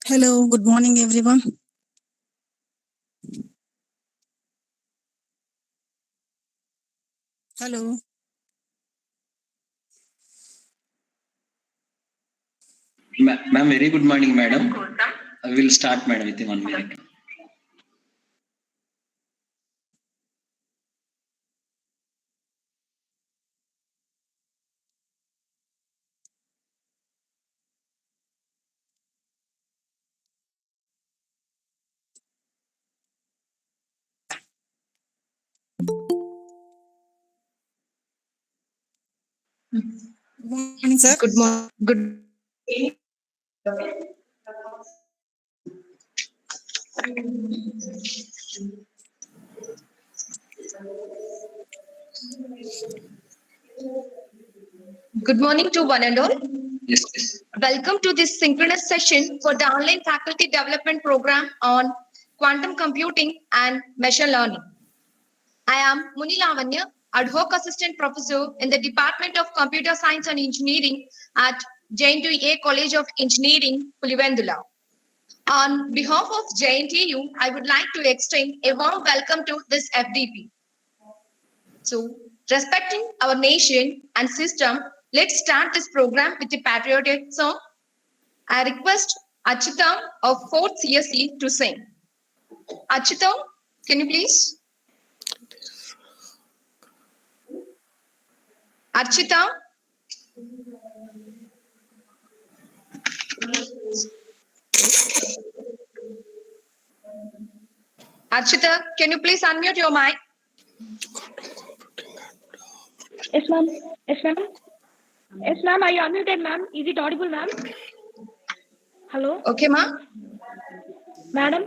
Hello, good morning, everyone. Hello. Ma'am, very good morning, madam. I will start, madam, within 1 minute. Good morning, sir. Good morning. Good. Good morning to one and all. Yes. Welcome to this synchronous session for the online faculty development program on quantum computing and machine learning. I am Muni Lavanya, ad hoc assistant professor in the Department of Computer Science and Engineering at JNTU College of Engineering, Pulivendula. On behalf of JNTU, I would like to extend a warm welcome to this FDP. So, respecting our nation and system, let's start this program with a patriotic song. I request Achita of 4th CSE to sing. Achita, can you please? Archita. Archita, can you please unmute your mic? Yes, ma'am. Yes, ma'am. Yes, ma'am. Are you unmuted, ma'am? Is it audible, ma'am? Hello? Okay, ma'am. Madam?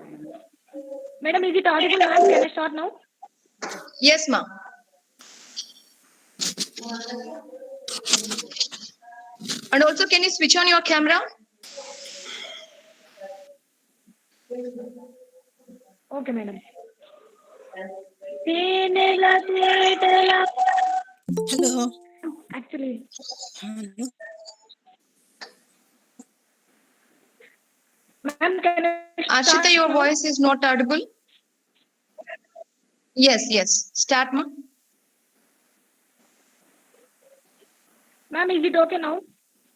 Madam, is it audible, ma'am? Can I start now? Yes, ma'am. And also, can you switch on your camera? Okay, madam. Hello. Actually, Hello. Ma'am, can I start Archita, your now? voice is not audible. Yes. Start, ma. Ma'am, is it okay now?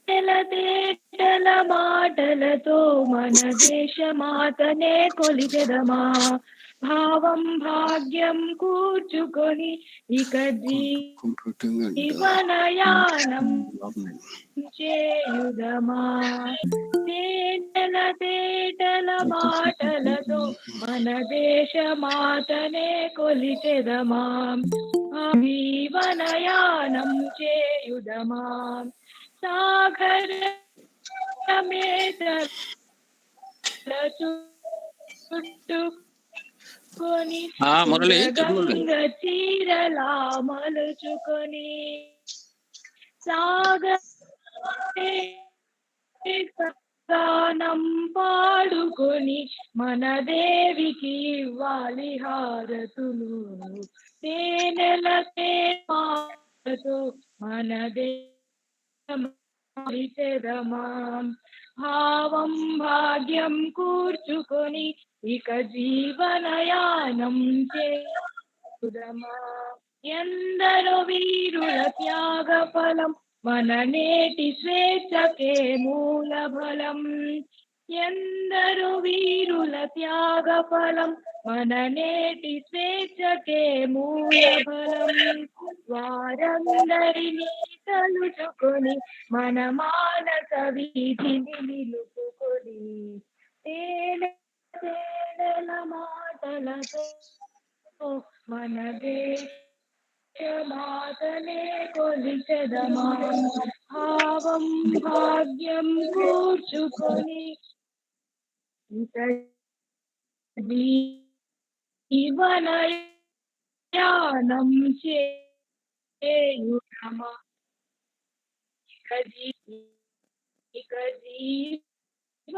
తేటల మాటలతో మన దేశమాతనే కొలిచెదమా భావం భాగ్యం కూర్చుకొని ఇక జీవనయానం చేయుదమా తేటల మాటలతో మన దేశమాతనే కొలిచెదమా జీవనయానం చేయుదమా సాగర చుట్టుకొని మురళి గంగ చీరలా మలుచుకొని గానం పాడుకొని మన దేవికి ఇవ్వాలి హారతులు తేనెల తేమాతో మన దేశమాం భావం భాగ్యం కూర్చుకొని ఇక జీవనయానం చేయుదమా ఎందరో వీరుల త్యాగ ఫలం మన నేటి స్వేచ్ఛకే మూల బలం ఎందరో వీరుల త్యాగ ఫలం మన నేటి స్వేచ్ఛకే మూల బలం వారందరినీ తలుచుకొని మన మానస వీధిని నిలుపుకొని తేనెల మాటలతో మన దేశమాతనే కొలిచెదమా భావం భాగ్యం కూర్చుకొని జీవనయానం చేయుదమా ఇక జీవ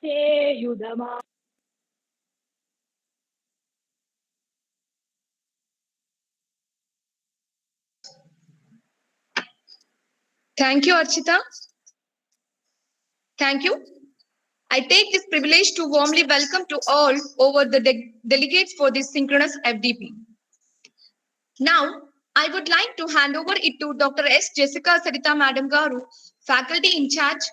చేయుదమా Thank you, Archita. Thank you. I take this privilege to warmly welcome to all over the delegates for this synchronous FDP. Now, I would like to hand over it to Dr. S. Jessica Sarita Madam Garu, Faculty in Charge,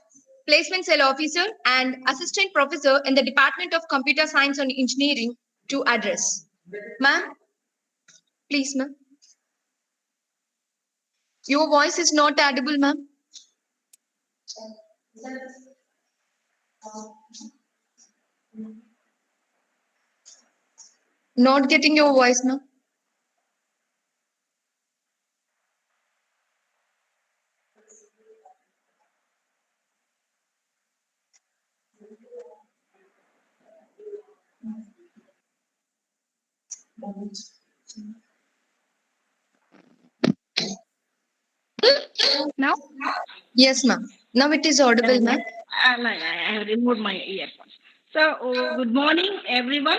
Placement Cell Officer and Assistant Professor in the Department of Computer Science and Engineering to address. Ma'am, please, ma'am. Your voice is not audible, ma'am. Not getting your voice, ma'am. now Yes, ma'am. Now it is audible, ma'am. I have removed my earphones. So, good morning, everyone.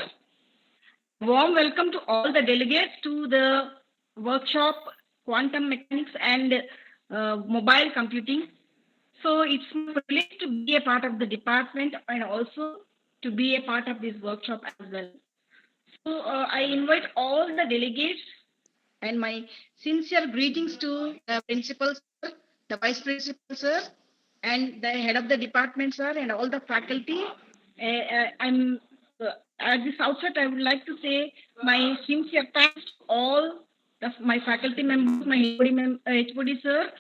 Warm welcome to all the delegates to the workshop Quantum Mechanics and Mobile Computing. So, it's my privilege to be a part of the department and also to be a part of this workshop as well. So, I invite all the delegates and my sincere greetings to the principal, sir, the vice principal, sir, and the head of the department, sir, and all the faculty. I'm at this outset, I would like to say my sincere thanks to all my faculty members, my HOD sir,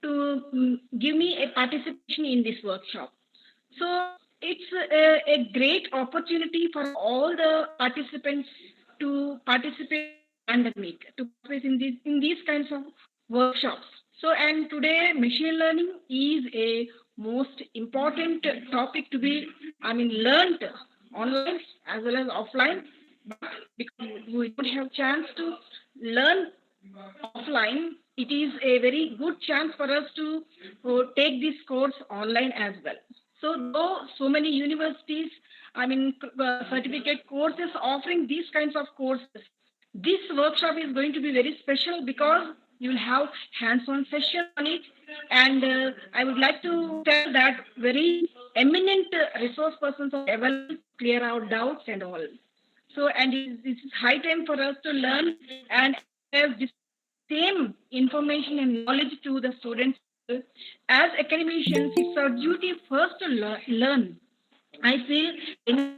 to give me a participation in this workshop. So it's a great opportunity for all the participants to participate pandemic to participate in these kinds of workshops. So, and today machine learning is a most important topic to be, learned online as well as offline. But because we don't have chance to learn offline, it is a very good chance for us to take this course online as well. So, though so many universities, certificate courses offering these kinds of courses, this workshop is going to be very special because You will have hands-on session on it. And I would like to tell that very eminent resource persons are available to clear out doubts and all. So, and this is high time for us to learn and have this same information and knowledge to the students. As academicians, it's our duty first to learn. I feel in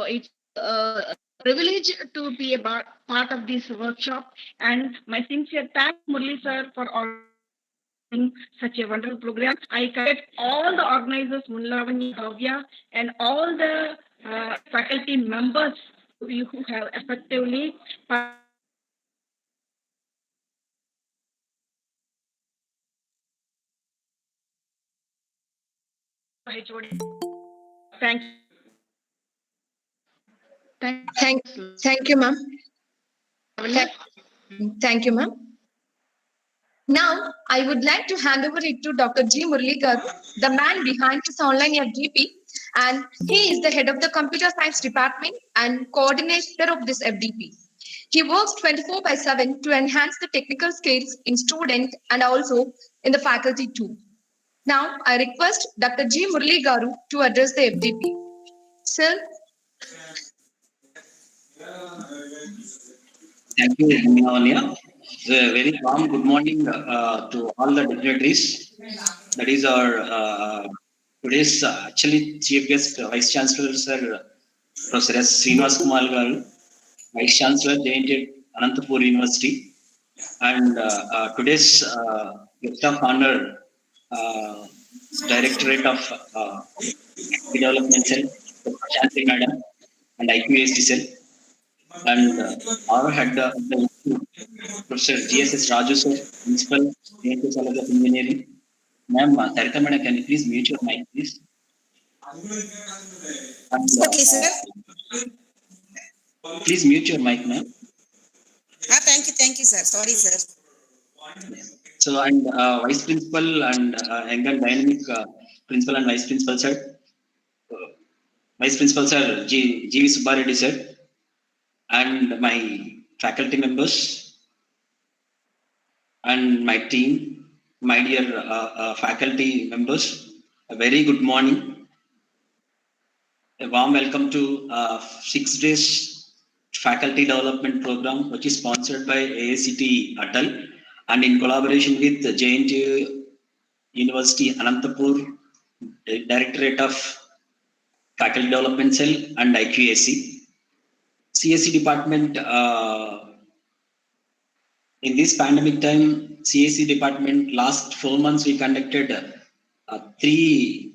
it's a privilege to be a part of this workshop, and my sincere thanks, Murli sir, for organizing such a wonderful program. I congratulate all the organizers, Munlavani, Bhavya, and all the faculty members who have effectively Thank you. Thank, thank you, ma'am. Thank you, ma'am. Now, I would like to hand over it to Dr. G. Murlikar, the man behind this online FDP, and he is the head of the Computer Science Department and coordinator of this FDP. He works 24/7 to enhance the technical skills in students and also in the faculty too. Now, I request Dr. G. Murli Garu to address the FDP. Sir. Thank you, Lavanya. Very warm good morning to all the dignitaries. That is our today's actually chief guest, Vice Chancellor Sir Professor S. Srinivas Kumar Garu, Vice Chancellor JNT Anantapur University, and today's guest of honor, Directorate of Development Cell, Shanti Madam, and IQAC Cell, and our head of the Professor GSS Raju sir, Principal, JNT College of Engineering. Ma'am, Sarita Madam, can you please mute your mic, please? And, Okay, sir. please mute your mic, ma'am. Thank you, sir. Sorry, sir. So, and Vice Principal and Young and Dynamic Principal and Vice Principal sir, Vice Principal sir G.V. Subbareddy sir, and my faculty members and my team, my dear faculty members, a very good morning. A warm welcome to 6 days faculty development program, which is sponsored by AACT Atal and in collaboration with the JNT University Anantapur, Directorate of Faculty Development Cell and IQAC. CSE department, in this pandemic time, CSE department, last 4 months we conducted 3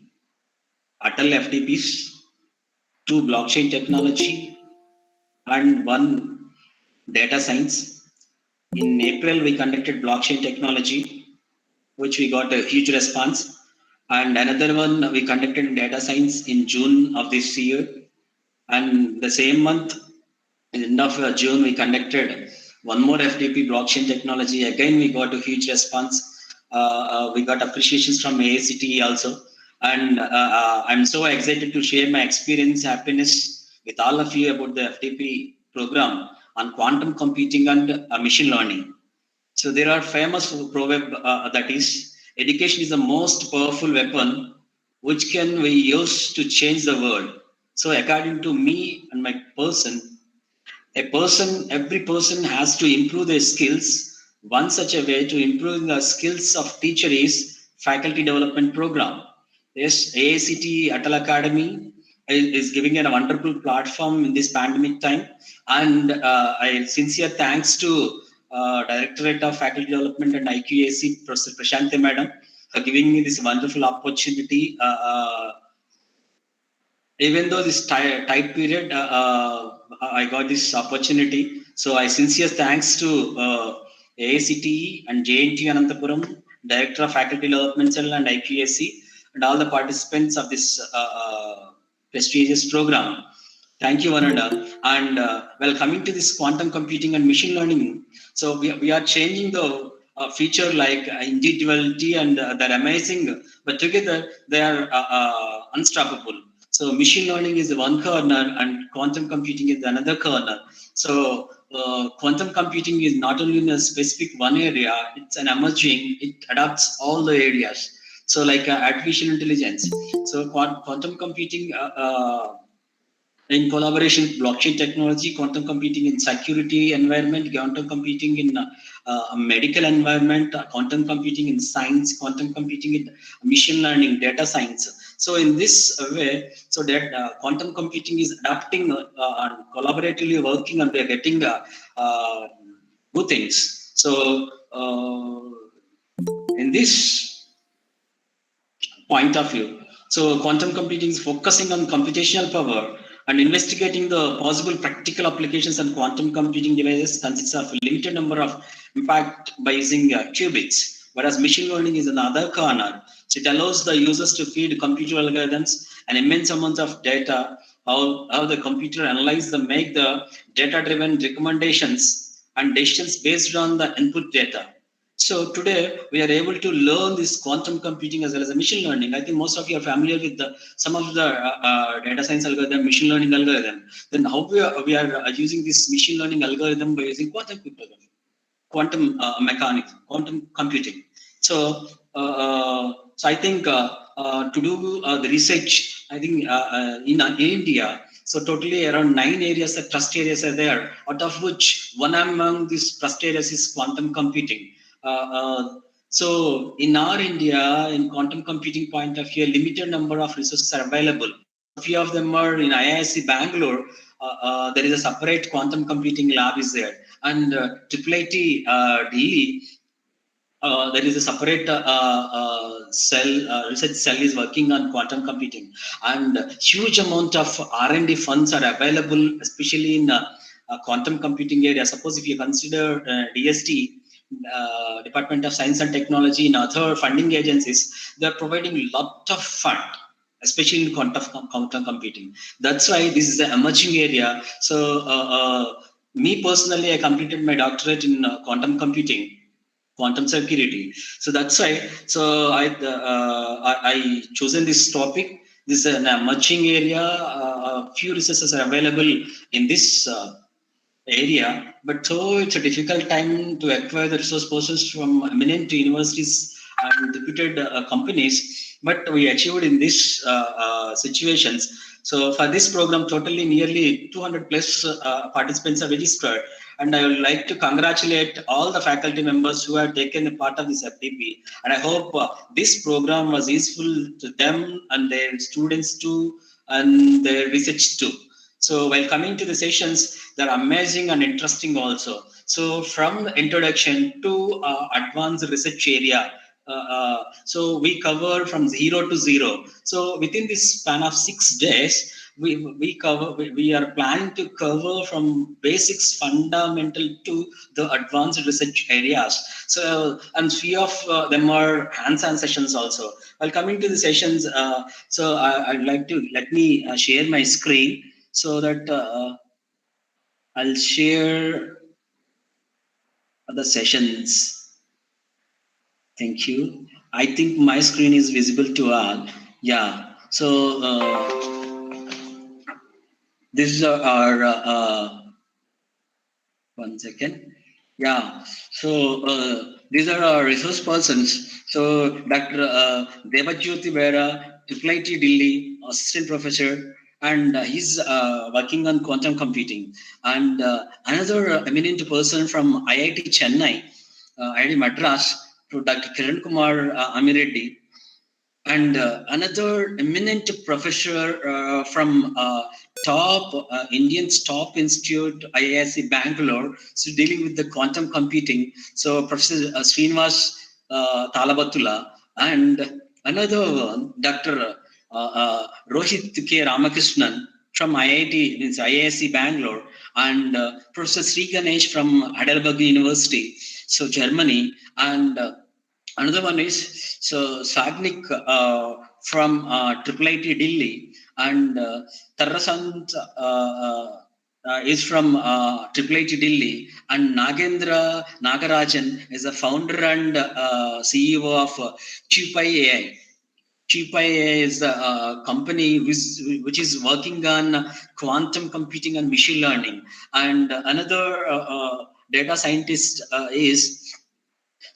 Atal FDPs, 2 blockchain technology, and 1 data science. In April, we conducted blockchain technology, which we got a huge response. And another one we conducted in data science in June of this year. And the same month, in the end of June, we conducted 1 more FDP blockchain technology. Again, we got a huge response. We got appreciations from AACT also. And I'm so excited to share my experience, happiness with all of you about the FDP program on quantum computing and machine learning. So there are famous proverb that is, education is the most powerful weapon which can we use to change the world. So according to me and my person, every person has to improve their skills. One such a way to improve the skills of teacher is faculty development program. Yes, AACT Atal Academy is giving a wonderful platform in this pandemic time. And I sincere thanks to Directorate of Faculty Development and IQAC, Professor Prashanti Madam, for giving me this wonderful opportunity. Even though this tight period, I got this opportunity. So I sincere thanks to AACT and JNT Anantapuram, Director of Faculty Development Cell and IQAC, and all the participants of this prestigious program. Thank you, Ananda. And well, coming to this quantum computing and machine learning, so we are changing the feature like individuality, and they're amazing, but together they are unstoppable. So machine learning is one corner and quantum computing is another corner. So quantum computing is not only in a specific one area, it's an emerging, it adapts all the areas. So like artificial intelligence. So quantum computing in collaboration with blockchain technology, quantum computing in security environment, quantum computing in medical environment, quantum computing in science, quantum computing in machine learning, data science. So in this way, so that quantum computing is adapting and collaboratively working and we are getting good things. So in this point of view. So quantum computing is focusing on computational power and investigating the possible practical applications and quantum computing devices consists of a limited number of impact by using qubits, whereas machine learning is another corner. So it allows the users to feed computer algorithms an immense amount of data, how the computer analyze the make the data-driven recommendations and decisions based on the input data. So today we are able to learn this quantum computing as well as machine learning. I think most of you are familiar with some of the data science algorithm, machine learning algorithm. Then how we are using this machine learning algorithm by using quantum cryptography, quantum mechanics, quantum computing. So I think to do the research, I think in India, so totally around 9 areas, the trust areas are there, out of which one among these trust areas is quantum computing. So in our India, in quantum computing point of view, a limited number of resources are available. A few of them are in IISc Bangalore. There is a separate quantum computing lab is there, and IIIT Delhi. There is a separate research cell is working on quantum computing, and huge amount of R&D funds are available, especially in quantum computing area. Suppose if you consider DST, Department of Science and Technology, and other funding agencies, they are providing a lot of fund, especially in quantum computing. That's why this is an emerging area. So me personally, I completed my doctorate in quantum computing, quantum security. So that's why. So I chosen this topic. This is an emerging area. Few resources are available in this area, but so it's a difficult time to acquire the resource persons from eminent universities and reputed companies. But we achieved in these situations. So for this program, totally nearly 200 plus participants are registered. And I would like to congratulate all the faculty members who have taken a part of this FDP. And I hope this program was useful to them and their students too, and their research too. So while coming to the sessions, they're amazing and interesting also. So from the introduction to advanced research area, so we cover from 0 to 0. So within this span of 6 days, we are planning to cover from basics fundamental to the advanced research areas. So and few of them are hands-on sessions also. While coming to the sessions, so I'd like to let me share my screen so that I'll share the sessions. Thank you. I think my screen is visible to all. Yeah. So this is our 1 second. Yeah. So these are our resource persons. So Dr. Debajyothi Bera, IIIT Delhi, assistant professor, and he's working on quantum computing. And another eminent person from IIT Chennai, IIT Madras, to Dr. Kiran Kumar Amireddy, and another eminent professor from top Indian's top institute, IISc Bangalore, so dealing with the quantum computing. So Professor Srinivas Talabatula, and another one, Dr. Rohit K. Ramakrishnan from IIT, means IISc Bangalore, and Professor Sri Ganesh from Heidelberg University, so Germany, and another one is so Sagnik from IIIT Delhi, and Tarasant is from IIIT Delhi, and Nagendra Nagarajan is the founder and CEO of QPI AI. QPI is a company which is working on quantum computing and machine learning. And another data scientist is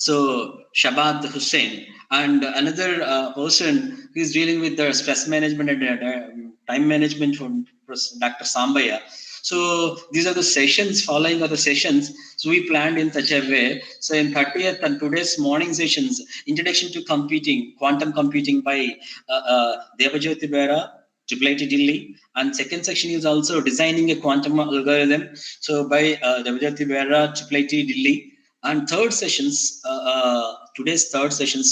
Shabad Hussain, and another person who is dealing with the stress management and time management from Dr. Sambaya. So these are the sessions, following are the sessions. So we planned in such a way. So in 30th and today's morning sessions, introduction to computing, quantum computing by Debajyothi Bera, IIIT Delhi. And second section is also designing a quantum algorithm. So by Debajyothi Bera, IIIT Delhi. And third sessions, today's third sessions,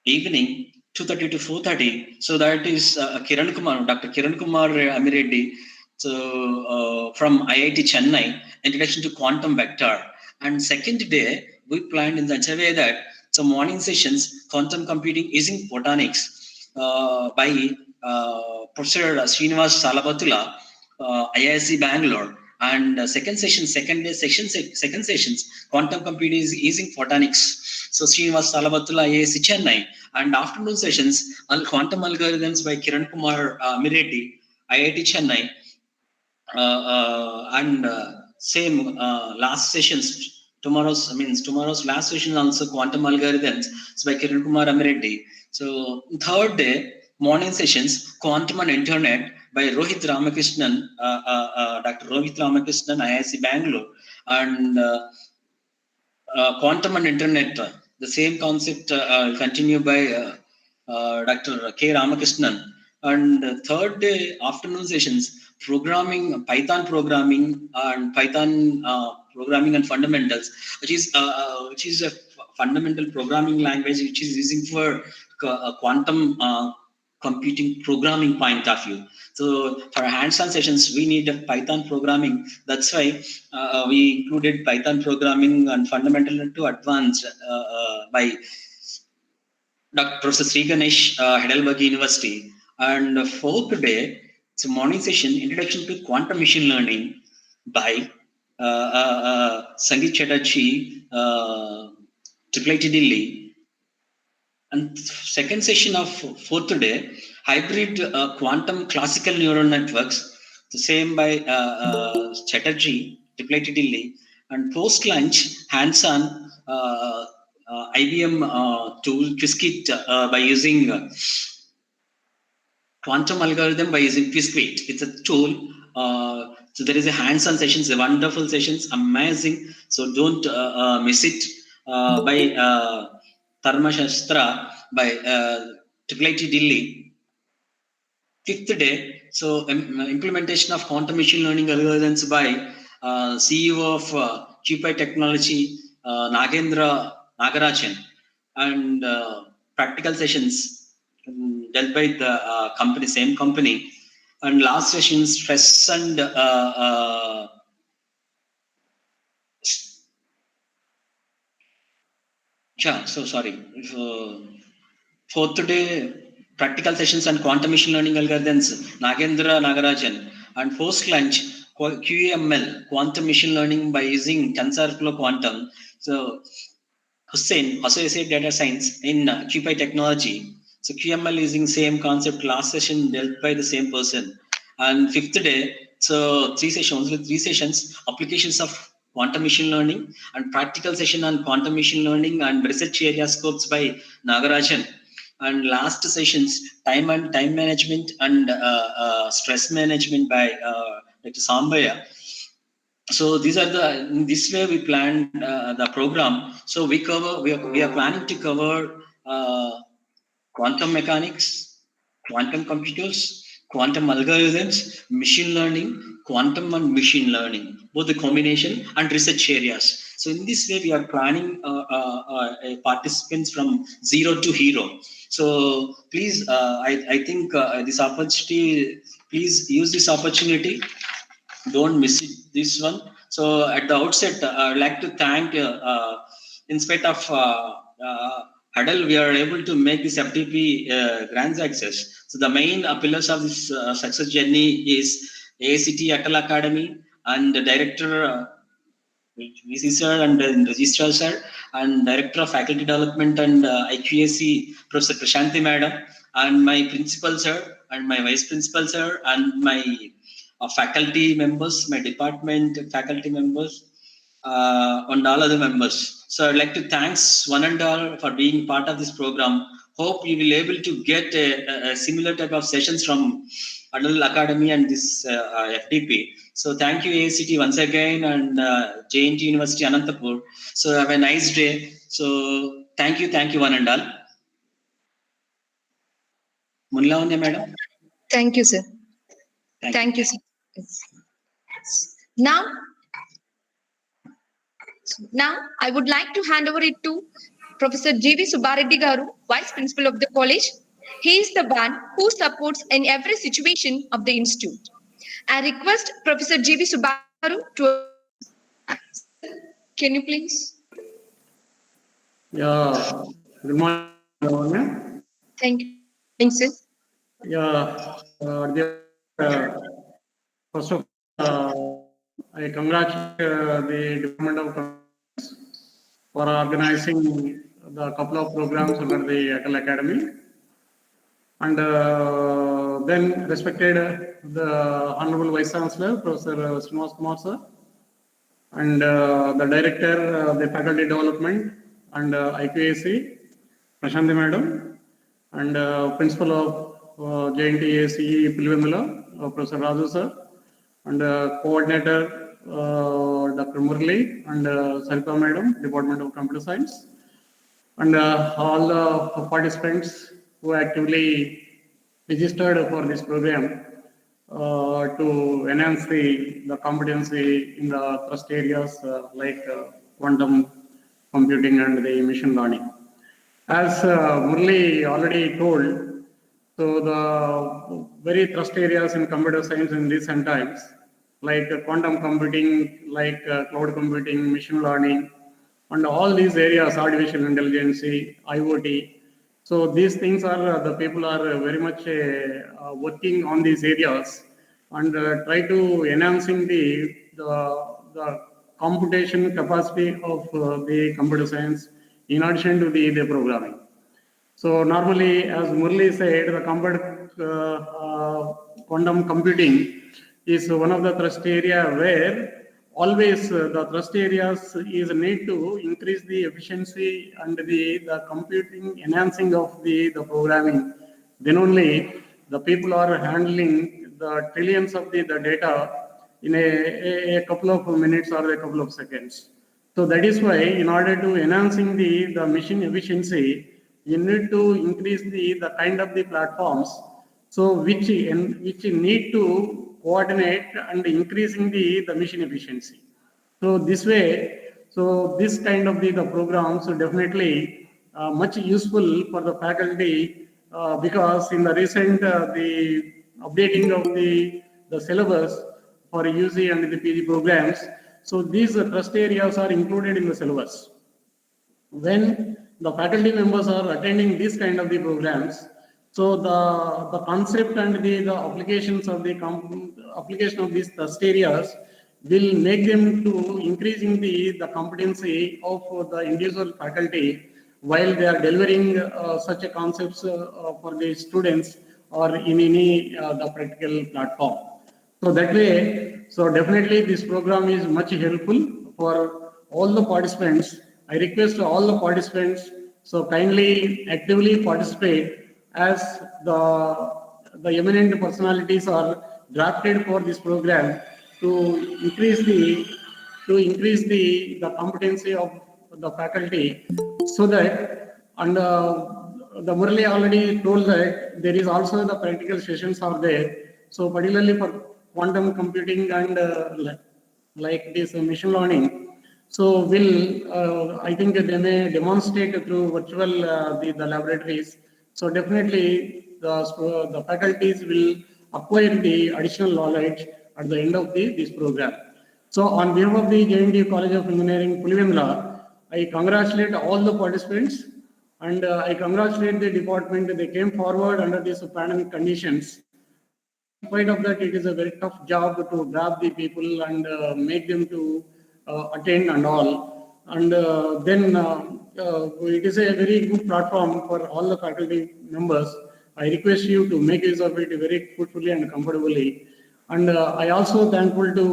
evening 2:30 to 4:30. So that is Kiran Kumar, Dr. Kiran Kumar Amireddy. So from IIT Chennai, introduction to quantum vector. And second day, we planned in such a way that morning sessions, quantum computing using photonics by Professor Srinivas Salabatula, IISc Bangalore. And second sessions, quantum computing is using photonics. So Srinivas Salabatula, IISc Chennai. And afternoon sessions, quantum algorithms by Kiran Kumar Mireddy, IIT Chennai. And same last sessions, tomorrow's last session also quantum algorithms by Kiran Kumar Amireddy. So third day, morning sessions, quantum and internet by Rohit Ramakrishnan, Dr. Rohit Ramakrishnan, IISc Bangalore. And quantum and internet, the same concept continued by Dr. K. Ramakrishnan. And third day, afternoon sessions, Python programming and Python programming and fundamentals, which is a fundamental programming language which is using for quantum computing programming point of view. So for hands-on sessions, we need a Python programming. That's why we included Python programming and fundamental to advanced by Dr. Professor Sri Ganesh, Heidelberg University. And fourth day, it's a morning session, introduction to quantum machine learning by Sangeet Chatterjee, IIIT Delhi. And second session of fourth day, hybrid quantum classical neural networks, the same by Chatterjee, IIIT Delhi. And post-lunch, hands-on IBM tool, Qiskit by using quantum algorithm by using Qiskit. It's a tool. So there is a hands-on sessions, a wonderful sessions, amazing. So don't miss it. By Dharma Shastra by IIIT Delhi. Fifth day, so implementation of quantum machine learning algorithms by CEO of QPI Technology, Nagendra Nagarajan, and practical sessions dealt by the company, same company. And last session, stress and fourth day, practical sessions on quantum machine learning algorithms, Nagendra Nagarajan. And post lunch, QCML, quantum machine learning by using TensorFlow Quantum. So Hussain, Associate Data Science in QPI Technology. So QML using same concept, last session dealt by the same person. And fifth day, so three sessions, applications of quantum machine learning and practical session on quantum machine learning and research area scopes by Nagarajan. And last sessions, time management and stress management by Dr. Sambaya. So these are in this way we planned the program. So we are planning to cover quantum mechanics, quantum computers, quantum algorithms, machine learning, quantum and machine learning, both the combination and research areas. So in this way we are planning participants from zero to hero. So please, I think this opportunity, please use this opportunity. Don't miss it, this one. So at the outset, I would like to thank, in spite of hurdle, we are able to make this FDP grand success. So the main pillars of this success journey is ACT Atal Academy and the director VC sir and Registrar sir and Director of Faculty Development and IQAC Professor Prashanti madam and my principal sir and my vice principal sir and my faculty members, my department faculty members and all other members. So I'd like to thanks one and all for being part of this program. Hope you will able to get a similar type of sessions from Adal Academy and this FDP. So thank you ACT once again and JNT University Anantapur. So have a nice day. So thank you one and all. Munlavanya madam. Thank you, sir. Thank you, sir. Now, I would like to hand over it to Professor G.V. Subbareddy Garu, Vice Principal of the college. He is the one who supports in every situation of the institute. I request Professor G.V. Subbareddy Garu to... Can you please? Yeah, good morning. Thank you. Thanks, sir. Yeah, first of all, I congratulate the Department of Commerce for organizing the couple of programs under the Atal Academy. And then respected the Honorable Vice Chancellor, Professor Srinivas Kumar sir, and the Director of the Faculty Development and IQAC, Prashanti madam, and Principal of JNT Pulivendula, Professor Raju sir, and Coordinator Dr. Murli and Sarita madam, Department of Computer Science, and all the participants who actively registered for this program to enhance the competency in the thrust areas like quantum computing and the machine learning. As Murli already told, so the very thrust areas in computer science in recent times, like quantum computing, like cloud computing, machine learning, and all these areas, artificial intelligence, IoT. So these things are, the people are very much working on these areas and try to enhancing the computation capacity of the computer science in addition to the programming. So normally, as Murli said, the quantum computing is one of the thrust area where always the thrust areas is need to increase the efficiency and the computing enhancing of the programming. Then only the people are handling the trillions of the data in a couple of minutes or a couple of seconds. So that is why in order to enhancing the machine efficiency, you need to increase the kind of the platforms, so which need to coordinate and increasing the machine efficiency. So this way, so this kind of the programs are definitely much useful for the faculty because in the recent the updating of the syllabus for UG and the PG programs, so these trust areas are included in the syllabus. When the faculty members are attending this kind of the programs, so the concept and the applications of the application of these trust areas will make them to increasing the competency of the individual faculty while they are delivering such a concepts for the students or in any the practical platform. So that way, so definitely this program is much helpful for all the participants. I request all the participants, so kindly actively participate as the eminent personalities are drafted for this program to increase the competency of the faculty, so that, and the Murali already told that there is also the practical sessions are there. So particularly for quantum computing and like this machine learning. So I think they may demonstrate through virtual the laboratories. So definitely the faculties will acquire the additional knowledge at the end of this program. So on behalf of the JNT College of Engineering, Pulivendula, I congratulate all the participants and I congratulate the department. They came forward under these pandemic conditions. In spite of that, it is a very tough job to grab the people and make them to attend and all. And then it is a very good platform for all the faculty members. I request you to make use of it very fruitfully and comfortably. And I also thankful to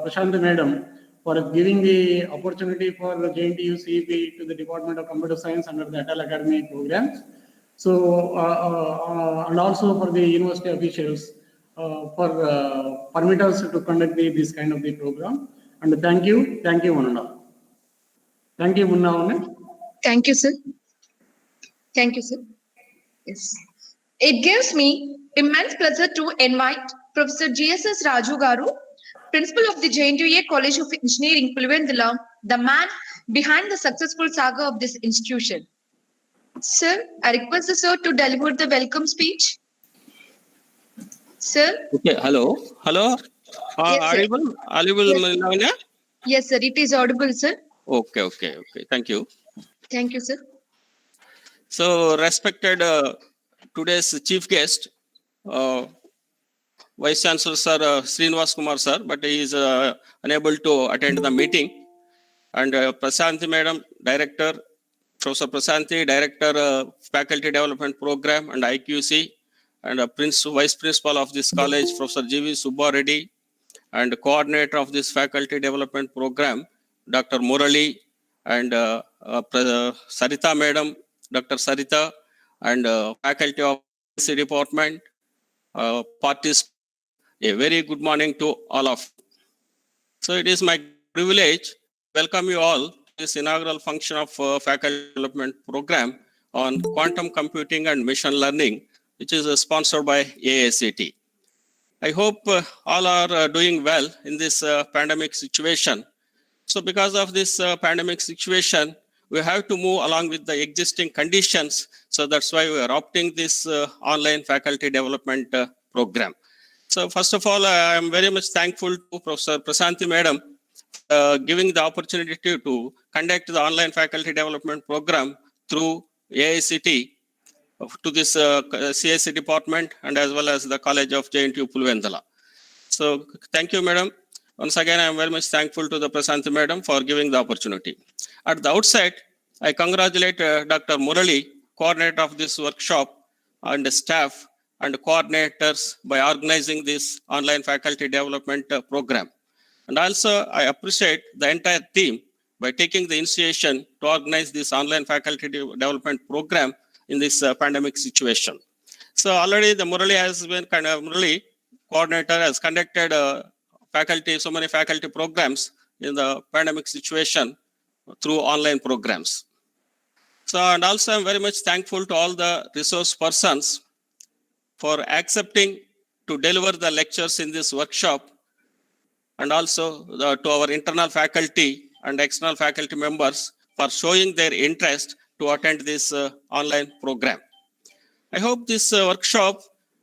Prashant Madam for giving the opportunity for the JNTU CEP to the Department of Computer Science under the Atal Academy programs. So, and also for the university officials for permit us to conduct this kind of the program. And thank you, one and all. Thank you, Munna. Thank you, sir. Thank you, sir. Yes. It gives me immense pleasure to invite Professor GSS Raju Garu, Principal of the JNTU College of Engineering, Pulivendula, the man behind the successful saga of this institution. Sir, I request the sir to deliver the welcome speech. Sir? Okay, hello. Yes, sir. Audible, Yes. Lavanya? Yes, sir. It is audible, sir. Okay. Thank you. Thank you, sir. So, respected today's chief guest, Vice Chancellor Sir Srinivas Kumar Sir, but he is unable to attend the meeting. And Prasanthi Madam, Director, Professor Prasanthi, Director, Faculty Development Program and IQC, and Vice Principal of this college, Professor G.V. Subba Reddy, and Coordinator of this Faculty Development Program, Dr. Murali, and Sarita Madam, Dr. Sarita, and Faculty of Policy Department, participants. A very good morning to all of you. So it is my privilege to welcome you all to this inaugural function of Faculty Development Program on Quantum Computing and Machine Learning, which is sponsored by AICT. I hope all are doing well in this pandemic situation. So because of this pandemic situation, we have to move along with the existing conditions. So that's why we are opting this online faculty development program. So first of all, I am very much thankful to Professor Prasanthi Madam giving the opportunity to conduct the online faculty development program through AICT to this CSC department and as well as the College of JNTU Pulivendula. So thank you, Madam. Once again, I am very much thankful to the Prasanthi Madam for giving the opportunity. At the outset, I congratulate Dr. Murali, coordinator of this workshop, and the staff and coordinators by organizing this online faculty development program. And also, I appreciate the entire team by taking the initiation to organize this online faculty development program in this pandemic situation. So already the Murali has been Murali coordinator has conducted so many faculty programs in the pandemic situation through online programs. So, and also I'm very much thankful to all the resource persons for accepting to deliver the lectures in this workshop, and also to our internal faculty and external faculty members for showing their interest to attend this online program. I hope this workshop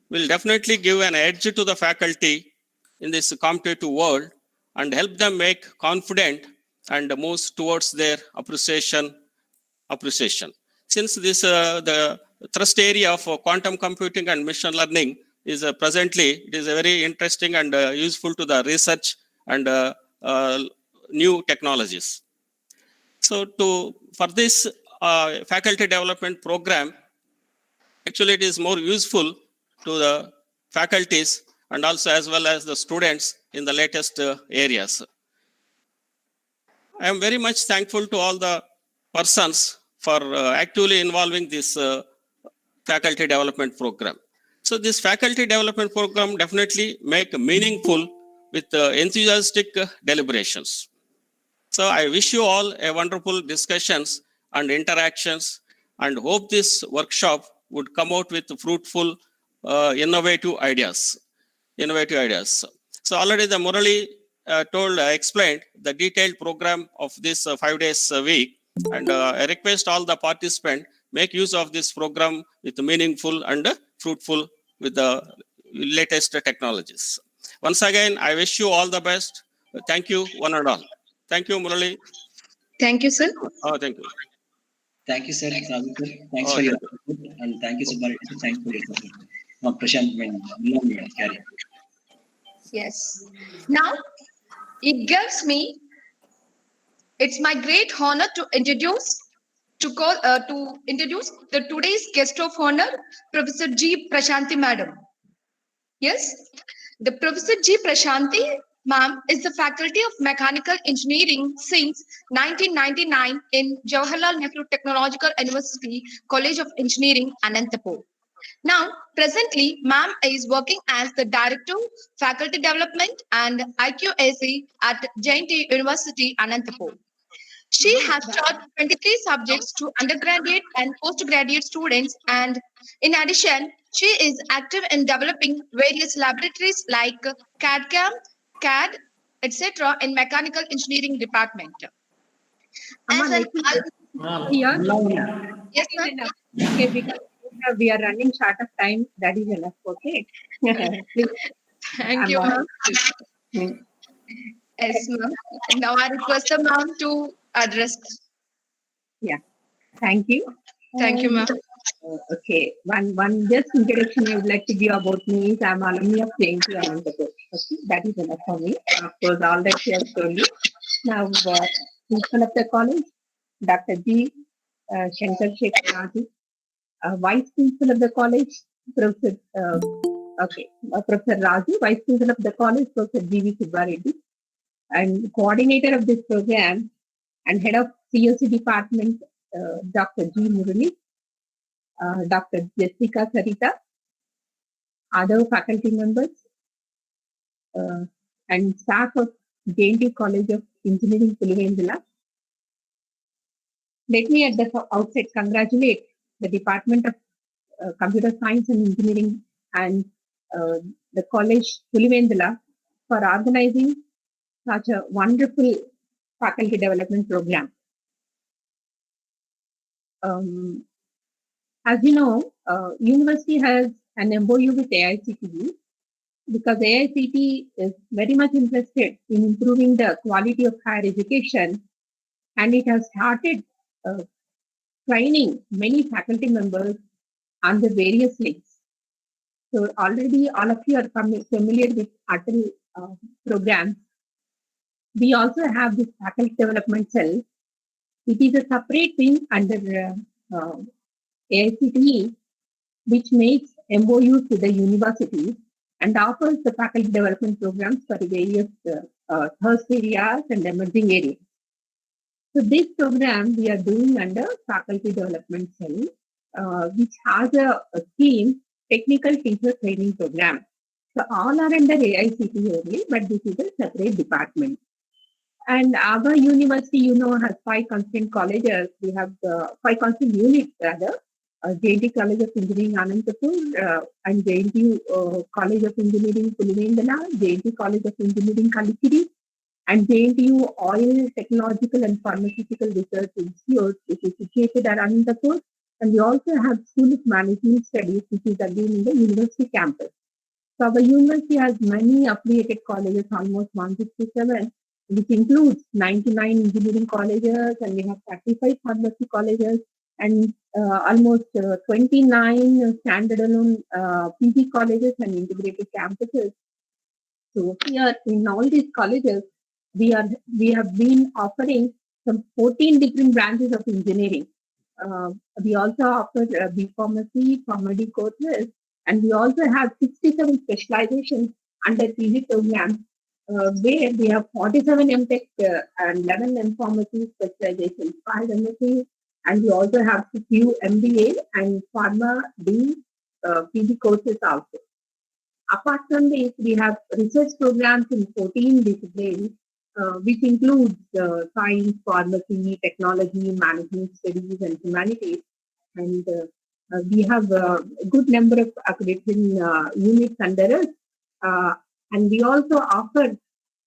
will definitely give an edge to the faculty in this competitive world and help them make confident and move towards their appreciation. Since this the thrust area of quantum computing and machine learning is presently, it is a very interesting and useful to the research and new technologies. So for this faculty development program, actually it is more useful to the faculties and also as well as the students in the latest areas. I am very much thankful to all the persons for actively involving this faculty development program. So this faculty development program definitely make meaningful with enthusiastic deliberations. So I wish you all a wonderful discussions and interactions, and hope this workshop would come out with fruitful, innovative ideas. So already the Murali explained the detailed program of this 5 days a week, and I request all the participants make use of this program with meaningful and fruitful with the latest technologies. Once again, I wish you all the best. Thank you, one and all. Thank you, Murali. Thank you, sir. Thank you. Thank you, sir. Thanks for your support, and thank you, Subba. Thanks for your support. Prashant, carry. Yes. Now, it gives me It's my great honor to introduce the today's guest of honor, Professor G. Prashanti Madam. Yes, the Professor G. Prashanti Ma'am is the Faculty of Mechanical Engineering since 1999 in Jawaharlal Nehru Technological University College of Engineering, Anantapur. Now, presently, Ma'am is working as the Director of Faculty Development and IQAC at Jainti University, Anantapur. She has taught 23 subjects to undergraduate and postgraduate students, and in addition, she is active in developing various laboratories like CAD-CAM, CAD, etc. in mechanical engineering department. As an Here, yes, is ma'am. enough. Okay, because we are running short of time. That is enough. Okay. Please. Thank you, ma'am. Hmm. Yes, ma'am. Now I request the ma'am to address. Yeah. Thank you. Thank you, ma'am. Okay. One just introduction I would like to give about me is I'm alumni of JNT Anantapur. Okay. That is enough for me. Of course, all that she has told you. Now, principal of the college, Dr. G. Shankar Shekhar Raji, Vice Principal of the college, Professor Professor Raju, Vice Principal of the college, Professor G.V. Subbareddy, and Coordinator of this program and Head of COC Department, Dr. G. Murali, Dr. Jessica Sarita, other faculty members, and staff of JNT College of Engineering, Pulivendula. Let me at the outset congratulate the Department of Computer Science and Engineering and the College Pulivendula for organizing such a wonderful faculty development program. As you know, university has an MOU with AICTE because AICTE is very much interested in improving the quality of higher education, and it has started training many faculty members on the various links. So already all of you are familiar with ATL programs. We also have this faculty development cell. It is a separate wing under AICTE, which makes MOUs with the universities and offers the faculty development programs for various thirst areas and emerging areas. So this program we are doing under Faculty Development Cell, which has a scheme, Technical Teacher Training Program. So all are under AICTE only, but this is a separate department. And our university, you know, has 5 constant colleges. We have 5 constant units rather. JNT College of Engineering Anantapur and JNT College of Engineering Pulivendula, JNT College of Engineering Kalikiri, and JNTU Oil Technological and Pharmaceutical Research Institute, which is situated at Anantapur. And we also have School of Management Studies, which is again in the university campus. So our university has many affiliated colleges, almost 167, which includes 99 engineering colleges, and we have 35 pharmacy colleges, and almost 29 standalone PG colleges and integrated campuses. So here in all these colleges, we have been offering some 14 different branches of engineering. We also offer B Pharmacy, Pharmacy courses, and we also have 67 specializations under PG programs, where we have 47 MTech and 11 M Pharmacy specializations, 5 MSc, and we also have a few MBA and Pharma D PG courses also. Apart from this, we have research programs in 14 disciplines, which includes science, pharmacy, technology, management studies, and humanities. And we have a good number of accreditation units under us. And we also offer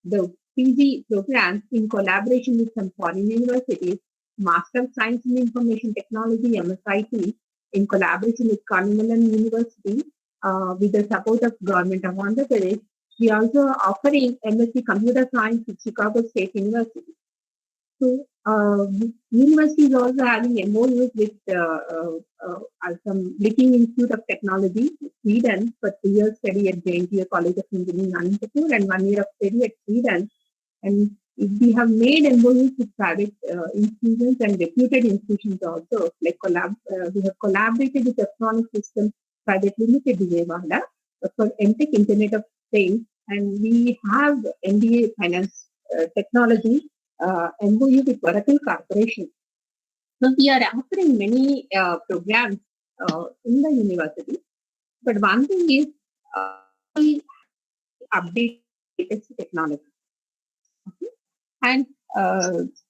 the PG programs in collaboration with some foreign universities, Master of Science in Information Technology, MSIT, in collaboration with Carnarvon University, with the support of Government of Andhra Pradesh. We are also offering MSc Computer Science at Chicago State University. So, university is also having MOUs with some Licking Institute of Technology, Sweden, for 3 years study at JNT College of Engineering, Anantapur, and 1 year of study at Sweden. And We have made MOUs with private institutions and reputed institutions also. Like we have collaborated with Electronic Systems Private Limited, Day-1 for MTech Internet of Things, and we have MBA Finance Technology MOU with Oracle Corporation. So we are offering many programs in the university, but one thing is we update latest technology. Okay? And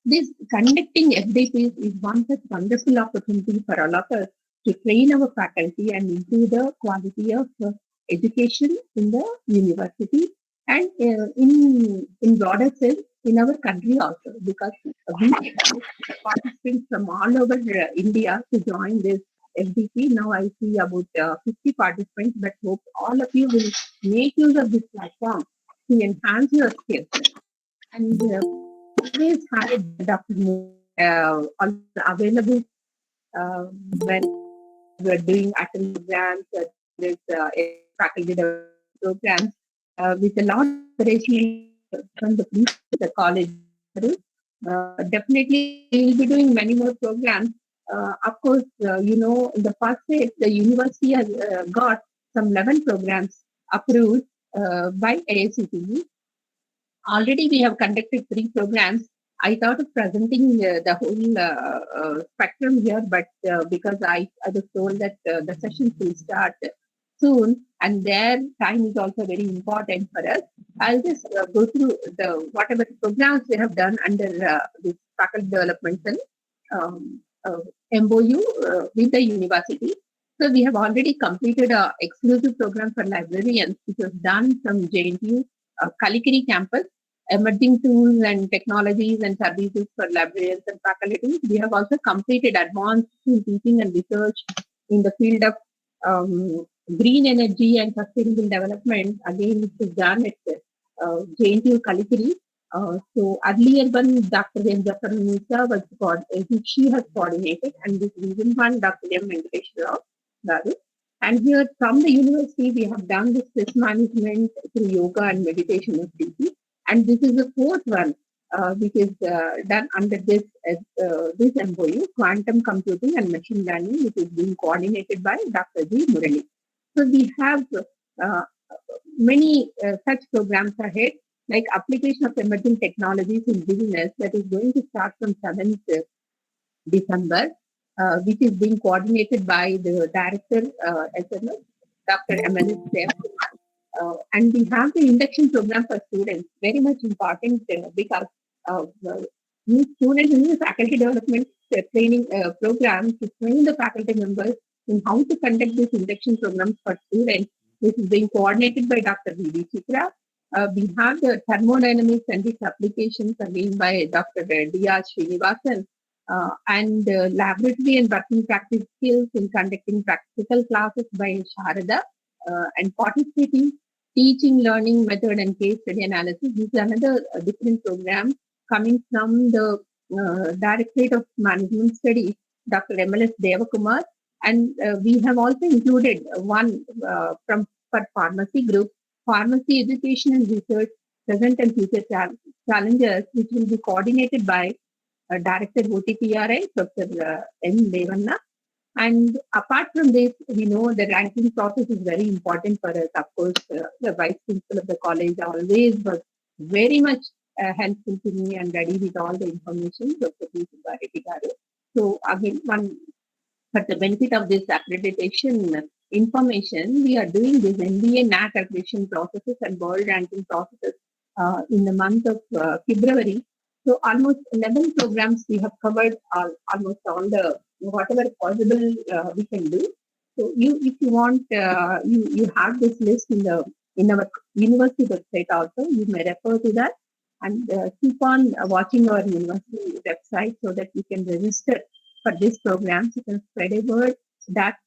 this conducting FDPs is one such wonderful opportunity for all of us to train our faculty and improve the quality of education in the university and in broader sense in our country also, because we have participants from all over India to join this FDP. Now I see about 50 participants, but hope all of you will make use of this platform to enhance your skills. And always had Dr. Available when we are doing attendance programs, this faculty development programs with a lot of encouragement from the college. Definitely, we will be doing many more programs. Of course, in the first phase, the university has got some 11 programs approved by AICTE. Already, we have conducted 3 programs. I thought of presenting the whole spectrum here, but because I was told that the sessions will start soon, and their time is also very important for us. I'll just go through the whatever programs we have done under this faculty development MOU with the university. So we have already completed an exclusive program for librarians, which was done from JNTU Kalikiri campus, emerging tools and technologies and services for librarians and faculty. We have also completed advanced teaching and research in the field of green energy and sustainable development. Again, this is done at JNTU Kalikiri. So earlier one, Dr. M. Jafar Nisa she has coordinated, and this recent one, Dr. M. Venkatesh Rao. And here from the university, we have done this stress management through yoga and meditation FDP. And this is the 4th one, which is done under this MOU, quantum computing and machine learning, which is being coordinated by Dr. G. Murali. So we have many such programs ahead, like application of emerging technologies in business, that is going to start from 7th December, which is being coordinated by the director, SMS, Dr. MLS Dev. And we have the induction program for students, very much important because new students in the faculty development training program to train the faculty members in how to conduct this induction program for students. This is being coordinated by Dr. V.D. Chitra. We have the thermodynamics and its applications again by Dr. D.R. Srinivasan. And laboratory and working practice skills in conducting practical classes by Sharada, and participating teaching, learning method and case study analysis. This is another different program coming from the Directorate of Management Studies, Dr. MLS Devakumar. And we have also included one for pharmacy group, pharmacy education and research, present and future challenges, which will be coordinated by Director OTPRI, Dr. M. Devanna. And apart from this, we know the ranking process is very important for us. Of course, the vice principal of the college always was very much helpful to me and ready with all the information. Dr. P. Subbareddy Garu. So again, for the benefit of this accreditation information, we are doing this NBA NAC accreditation processes and world ranking processes in the month of February. So almost 11 programs we have covered almost all the whatever possible we can do. So if you want, you have this list in our university website also. You may refer to that and keep on watching our university website so that you can register for this program. You can spread a word that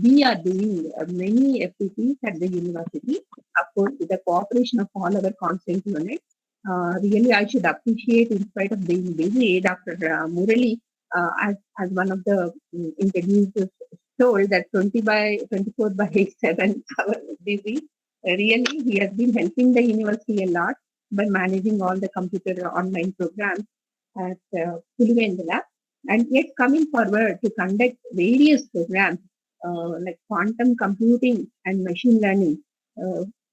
we are doing many FPPs at the university, of course, with the cooperation of all our constant units. Really, I should appreciate, in spite of being busy, Dr. Murali, as one of the interviews told, that 24 by 7 hours busy. Really, he has been helping the university a lot. by managing all the computer online programs at Pulivendula, and yet coming forward to conduct various programs like quantum computing and machine learning,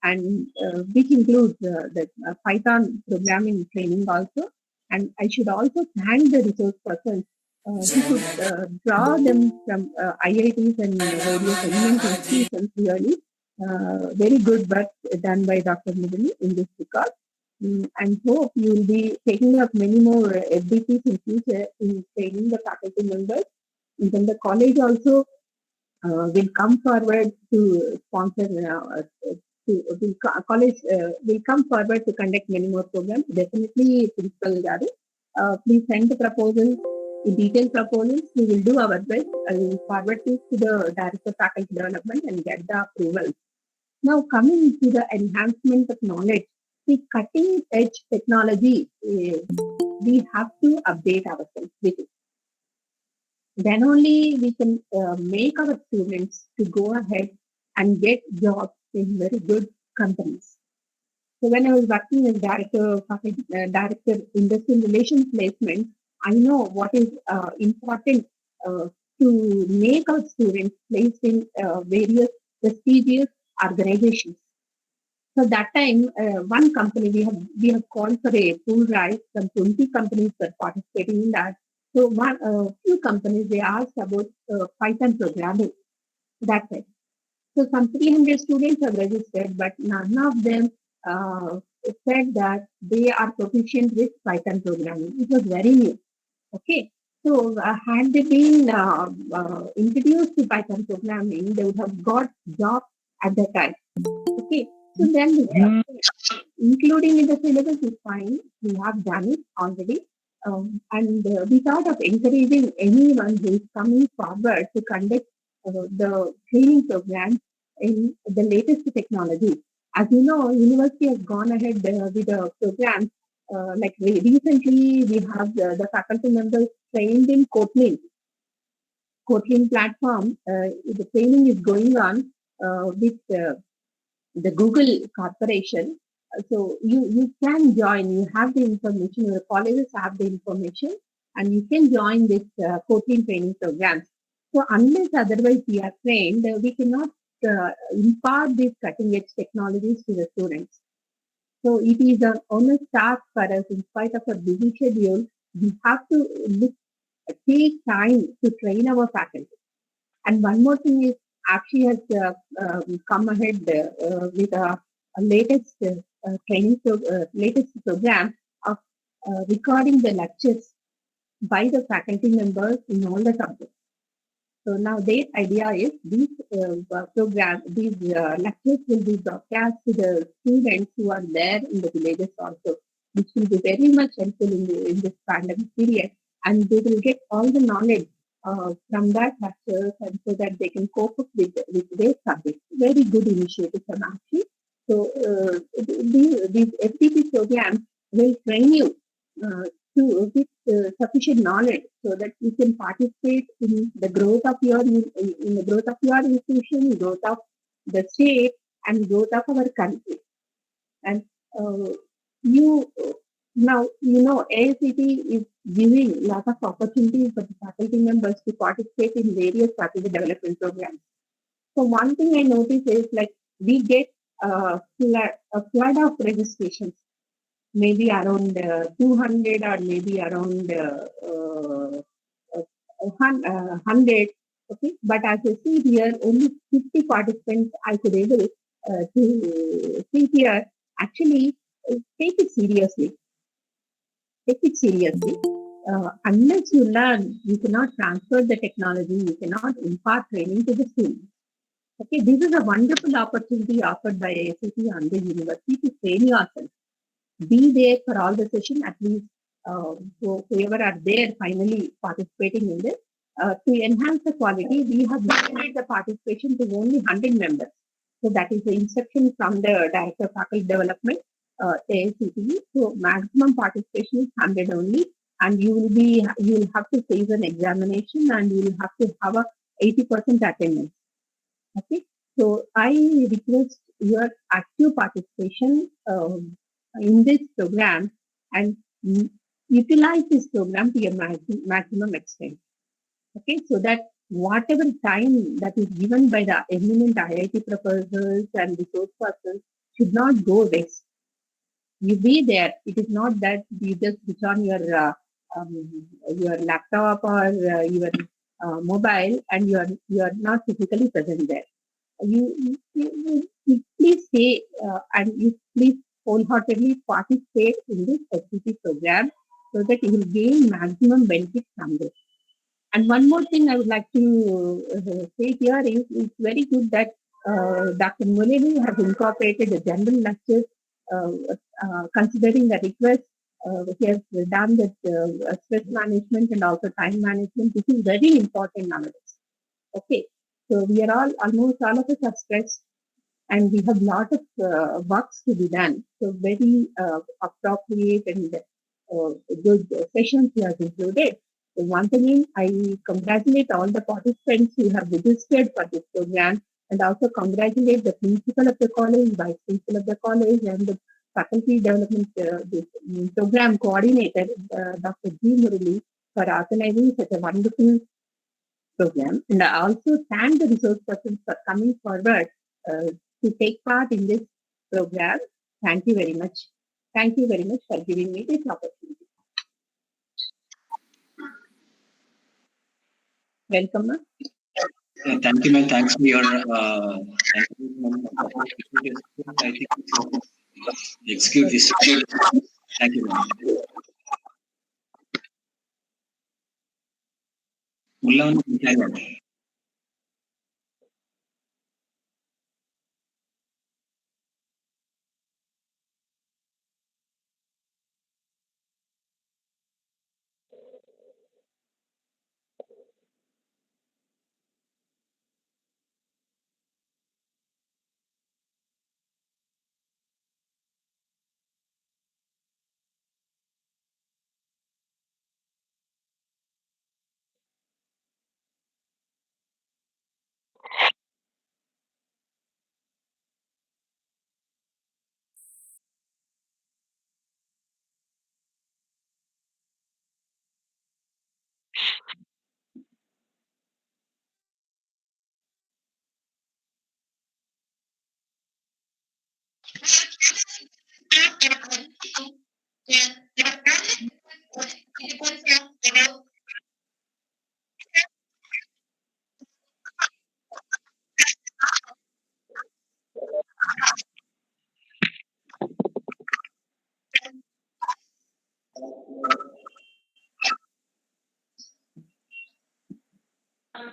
and which includes the Python programming training also. And I should also thank the resource persons who could draw them from IITs and various eminent institutions really. Very good work done by Dr. Murali in this regard. And hope you will be taking up many more FDPs in future in training the faculty members. Even the college also will come forward to sponsor, college will come forward to conduct many more programs. Definitely, Principal Garu, please send the proposals, the detailed proposals. We will do our best. I will forward this to the Director of Faculty Development and get the approval. Now, coming to the enhancement of knowledge, the cutting edge technology, we have to update ourselves with it. Then only we can make our students to go ahead and get jobs in very good companies. So when I was working as director industrial relations placement, I know what is important to make our students placed in various prestigious organizations. So that time, one company we have called for a pool drive. Some 20 companies were participating in that. So few companies they asked about Python programming. That's it. So some 300 students have registered, but none of them said that they are proficient with Python programming. It was very new. Okay. So had they been introduced to Python programming, they would have got jobs at that time. Okay. So then, including in the syllabus is fine. We have done it already. And we thought of encouraging anyone who is coming forward to conduct the training program in the latest technology. As you know, university has gone ahead with the program. Like recently, we have the faculty members trained in Kotlin platform. The training is going on with the Google Corporation. So you can join. You have the information. Your colleges have the information, and you can join this Kotlin training program. So unless otherwise we are trained, we cannot impart these cutting edge technologies to the students. So it is an honest task for us. In spite of a busy schedule, we have to take time to train our faculty. And one more thing is, Akshi has come ahead with a latest latest program of recording the lectures by the faculty members in all the subjects. So now their idea is these lectures will be broadcast to the students who are there in the villages also, which will be very much helpful in this pandemic period, and they will get all the knowledge from that lectures, and so that they can cope up with their subjects. Very good initiative from Akshi. So these FDP programs will train you with sufficient knowledge so that you can participate in the growth of your institution, growth of the state, and growth of our country. And AICT is giving lots of opportunities for the faculty members to participate in various faculty development programs. So one thing I notice is like we get a flood of registrations, maybe around 200 or maybe around 100. Okay, but as you see here, only 50 participants I could able to see here. Actually, take it seriously. Unless you learn, you cannot transfer the technology, you cannot impart training to the students. Okay, this is a wonderful opportunity offered by AICT and the university to train yourself. Be there for all the session, at least whoever are there finally participating in this. To enhance the quality, we have limited the participation to only 100 members. So that is the instruction from the Director of Faculty Development, AICT. So maximum participation is 100 only, and you will have to face an examination, and you will have to have a 80% attendance. Okay, so I request your active participation in this program and utilize this program to a maximum extent. Okay, so that whatever time that is given by the eminent IIT professors and resource persons should not go waste. You be there. It is not that you just switch on your laptop or your mobile and you are not physically present there. You please stay and you please wholeheartedly participate in this FDP program so that you will gain maximum benefit from this. And one more thing I would like to say here is it's very good that Dr. Muleni has incorporated the general lectures considering the request. He has done that stress management and also time management. This is very important nowadays. Okay, so we are almost all of us are stressed and we have lot of works to be done. So very appropriate and good sessions he has included. So once again, I congratulate all the participants who have registered for this program and also congratulate the principal of the college, vice principal of the college and the faculty development program coordinator, Dr. G. Murali, for organizing such a wonderful program. And I also thank the resource persons for coming forward to take part in this program. Thank you very much. Thank you very much for giving me this opportunity. Welcome, ma'am. Thank you, ma'am. Thanks for your execute this. Thank you, ma'am. Mullan,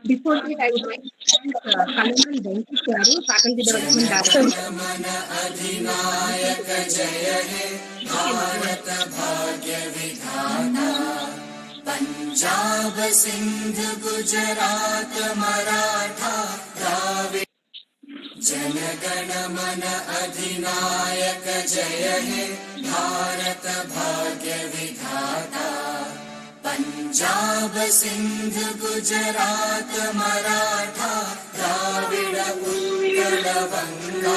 Before that, I would like to thank Kalaman Venkatyaru, Faculty Development Punjab Sindh Gujarat Maratha Dravid जनगण मन अधिनायक जय हे भारत भाग्य विधाता पंजाब सिंध गुजरात मराठा द्राविड उत्कल बंगा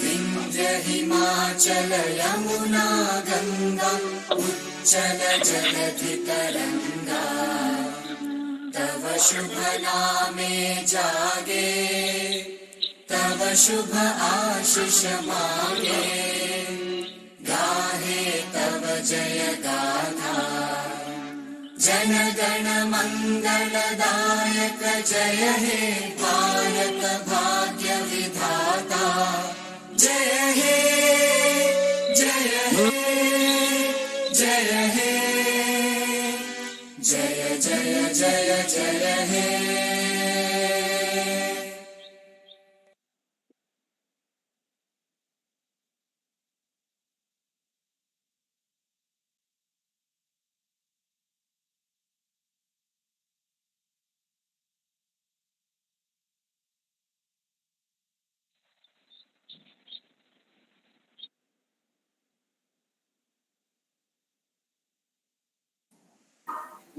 विंध्य हिमाचल यमुना गंगा उच्चल जलधि तरंगा तव शुभ नामे जागे तव शुभ आशीष मांगे गाहे तव जय गाथा जन गण मंगलदायक जय हे भारत भाग्य विधाता जय हे जय हे जय हे जय जय जय जय हे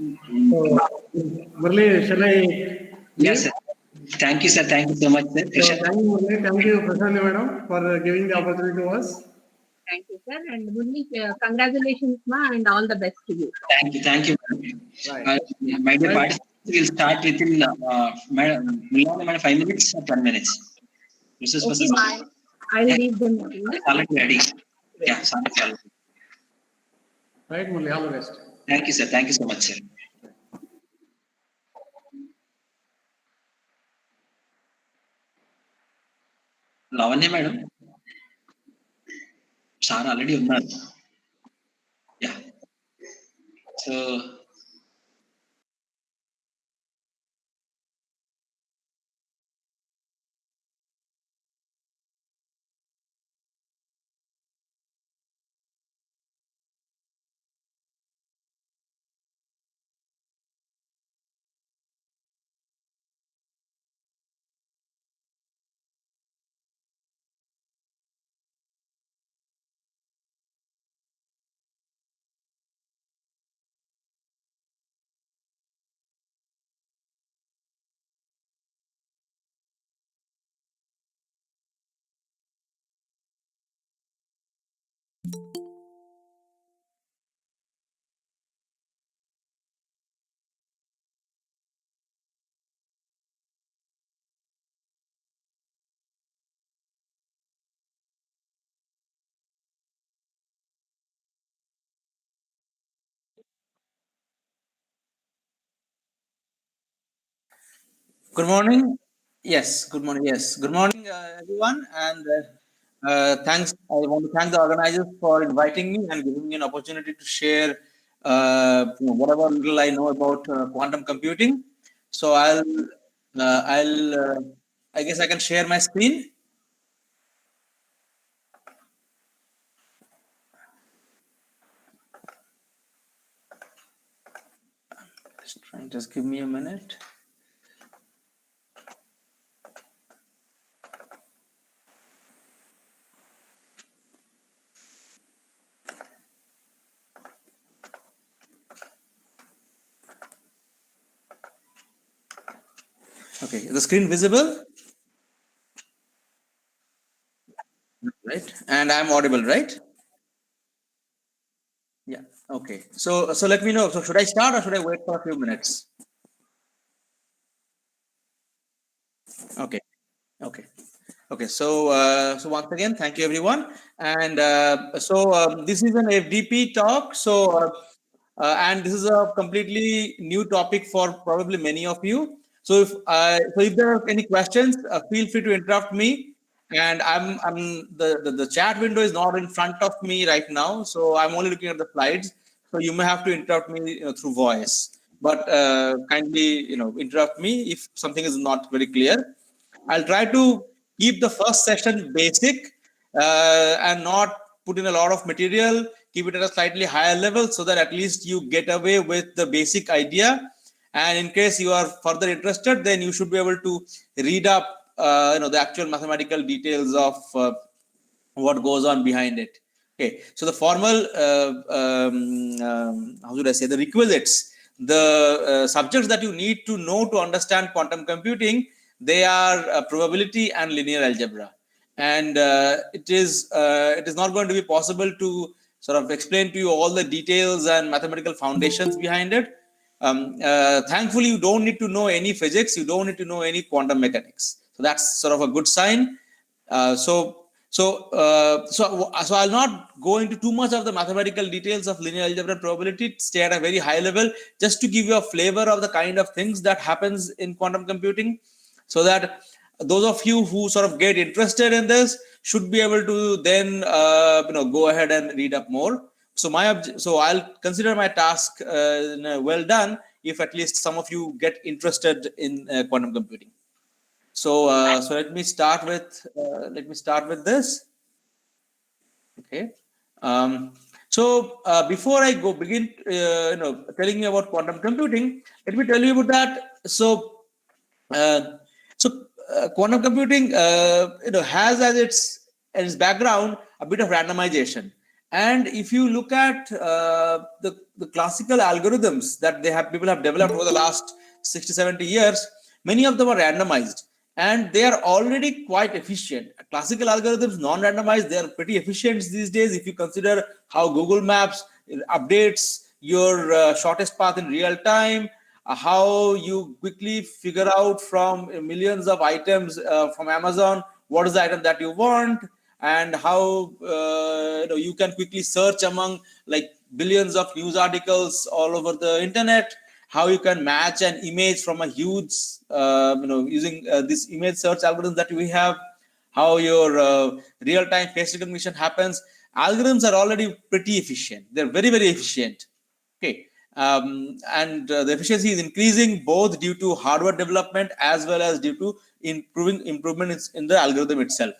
So, Murali, shall I? Yes, sir. Thank you, sir. Thank you so much, sir. So, thank you, Murali. Thank you, Prashant madam, for giving the opportunity to us. Thank you, sir. And Murli, congratulations, ma, and all the best to you. Thank you. Right. My dear participants, we'll start within 5 minutes or 10 minutes. Mrs. Okay, Vasant, I'll leave them. Okay? already ready. Yeah, sorry. Right, Murli, all the best. Thank you, sir. Thank you so much, sir. Lavanya madam, sir already unnaru. Yeah. So Good morning. Yes, good morning. Yes, good morning, everyone. And thanks. I want to thank the organizers for inviting me and giving me an opportunity to share whatever little I know about quantum computing. So I guess I can share my screen. Just give me a minute. Okay, is the screen visible? Right, and I'm audible, right? Yeah. Okay. So let me know. So should I start or should I wait for a few minutes? Okay. Okay. Okay. So once again, thank you everyone. And this is an FDP talk. And this is a completely new topic for probably many of you. So if there are any questions, feel free to interrupt me. And the chat window is not in front of me right now, so I'm only looking at the slides. So you may have to interrupt me through voice, but kindly interrupt me if something is not very clear. I'll try to keep the first session basic and not put in a lot of material, keep it at a slightly higher level so that at least you get away with the basic idea. And in case you are further interested, then you should be able to read up the actual mathematical details of what goes on behind it. Okay, so the formal, how should I say, the requisites, the subjects that you need to know to understand quantum computing, they are probability and linear algebra. And it is not going to be possible to sort of explain to you all the details and mathematical foundations behind it. Thankfully, you don't need to know any physics, you don't need to know any quantum mechanics. So that's sort of a good sign. So I'll not go into too much of the mathematical details of linear algebra and probability. Stay at a very high level, just to give you a flavor of the kind of things that happens in quantum computing, so that those of you who sort of get interested in this should be able to then go ahead and read up more. So I'll consider my task well done if at least some of you get interested in quantum computing. So let me start with this. Okay. Before I begin telling you about quantum computing, let me tell you about that. Quantum computing has as its background a bit of randomization. And if you look at the classical algorithms that people have developed over the last 60-70 years, many of them are randomized, and they are already quite efficient. Classical algorithms, non-randomized, they are pretty efficient these days. If you consider how Google Maps updates your shortest path in real time, how you quickly figure out from millions of items from Amazon what is the item that you want, and how you can quickly search among like billions of news articles all over the internet, how you can match an image from a huge using this image search algorithm that we have, how your real-time face recognition happens. Algorithms are already pretty efficient. They're very, very efficient. Okay. And the efficiency is increasing both due to hardware development as well as due to improvements in the algorithm itself.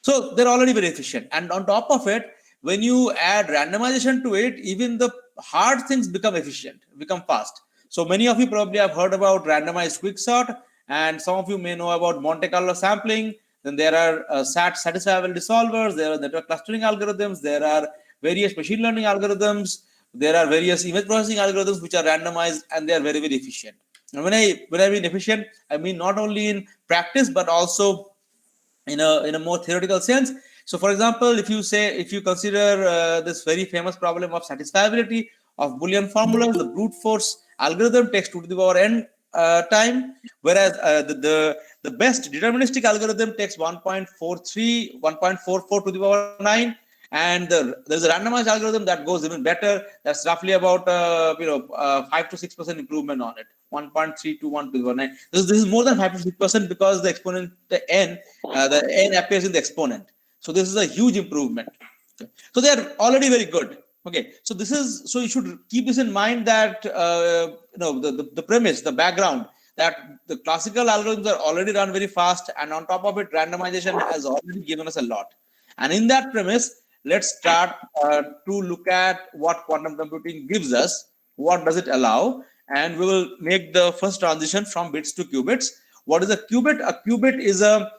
So they're already very efficient. And on top of it, when you add randomization to it, even the hard things become efficient, become fast. So many of you probably have heard about randomized quicksort, and some of you may know about Monte Carlo sampling. Then there are satisfiable dissolvers, there are network clustering algorithms, there are various machine learning algorithms, there are various image processing algorithms which are randomized, and they are very, very efficient. And when I mean efficient, I mean not only in practice but also in a more theoretical sense. So for example, if you consider this very famous problem of satisfiability of Boolean formulas, the brute force algorithm takes 2 to the power n time, whereas the best deterministic algorithm takes 1.43, 1.44 to the power 9, and there's a randomized algorithm that goes even better. That's roughly about 5 to 6% improvement on it. 1.321 to the power 9. This is more than 5 to 6% because the exponent the n appears in the exponent. So this is a huge improvement. Okay. So they are already very good. Okay, so you should keep this in mind that the premise, the background, that the classical algorithms are already run very fast, and on top of it, randomization has already given us a lot. And in that premise, let's start to look at what quantum computing gives us. What does it allow? And we will make the first transition from bits to qubits. What is a qubit? A qubit is a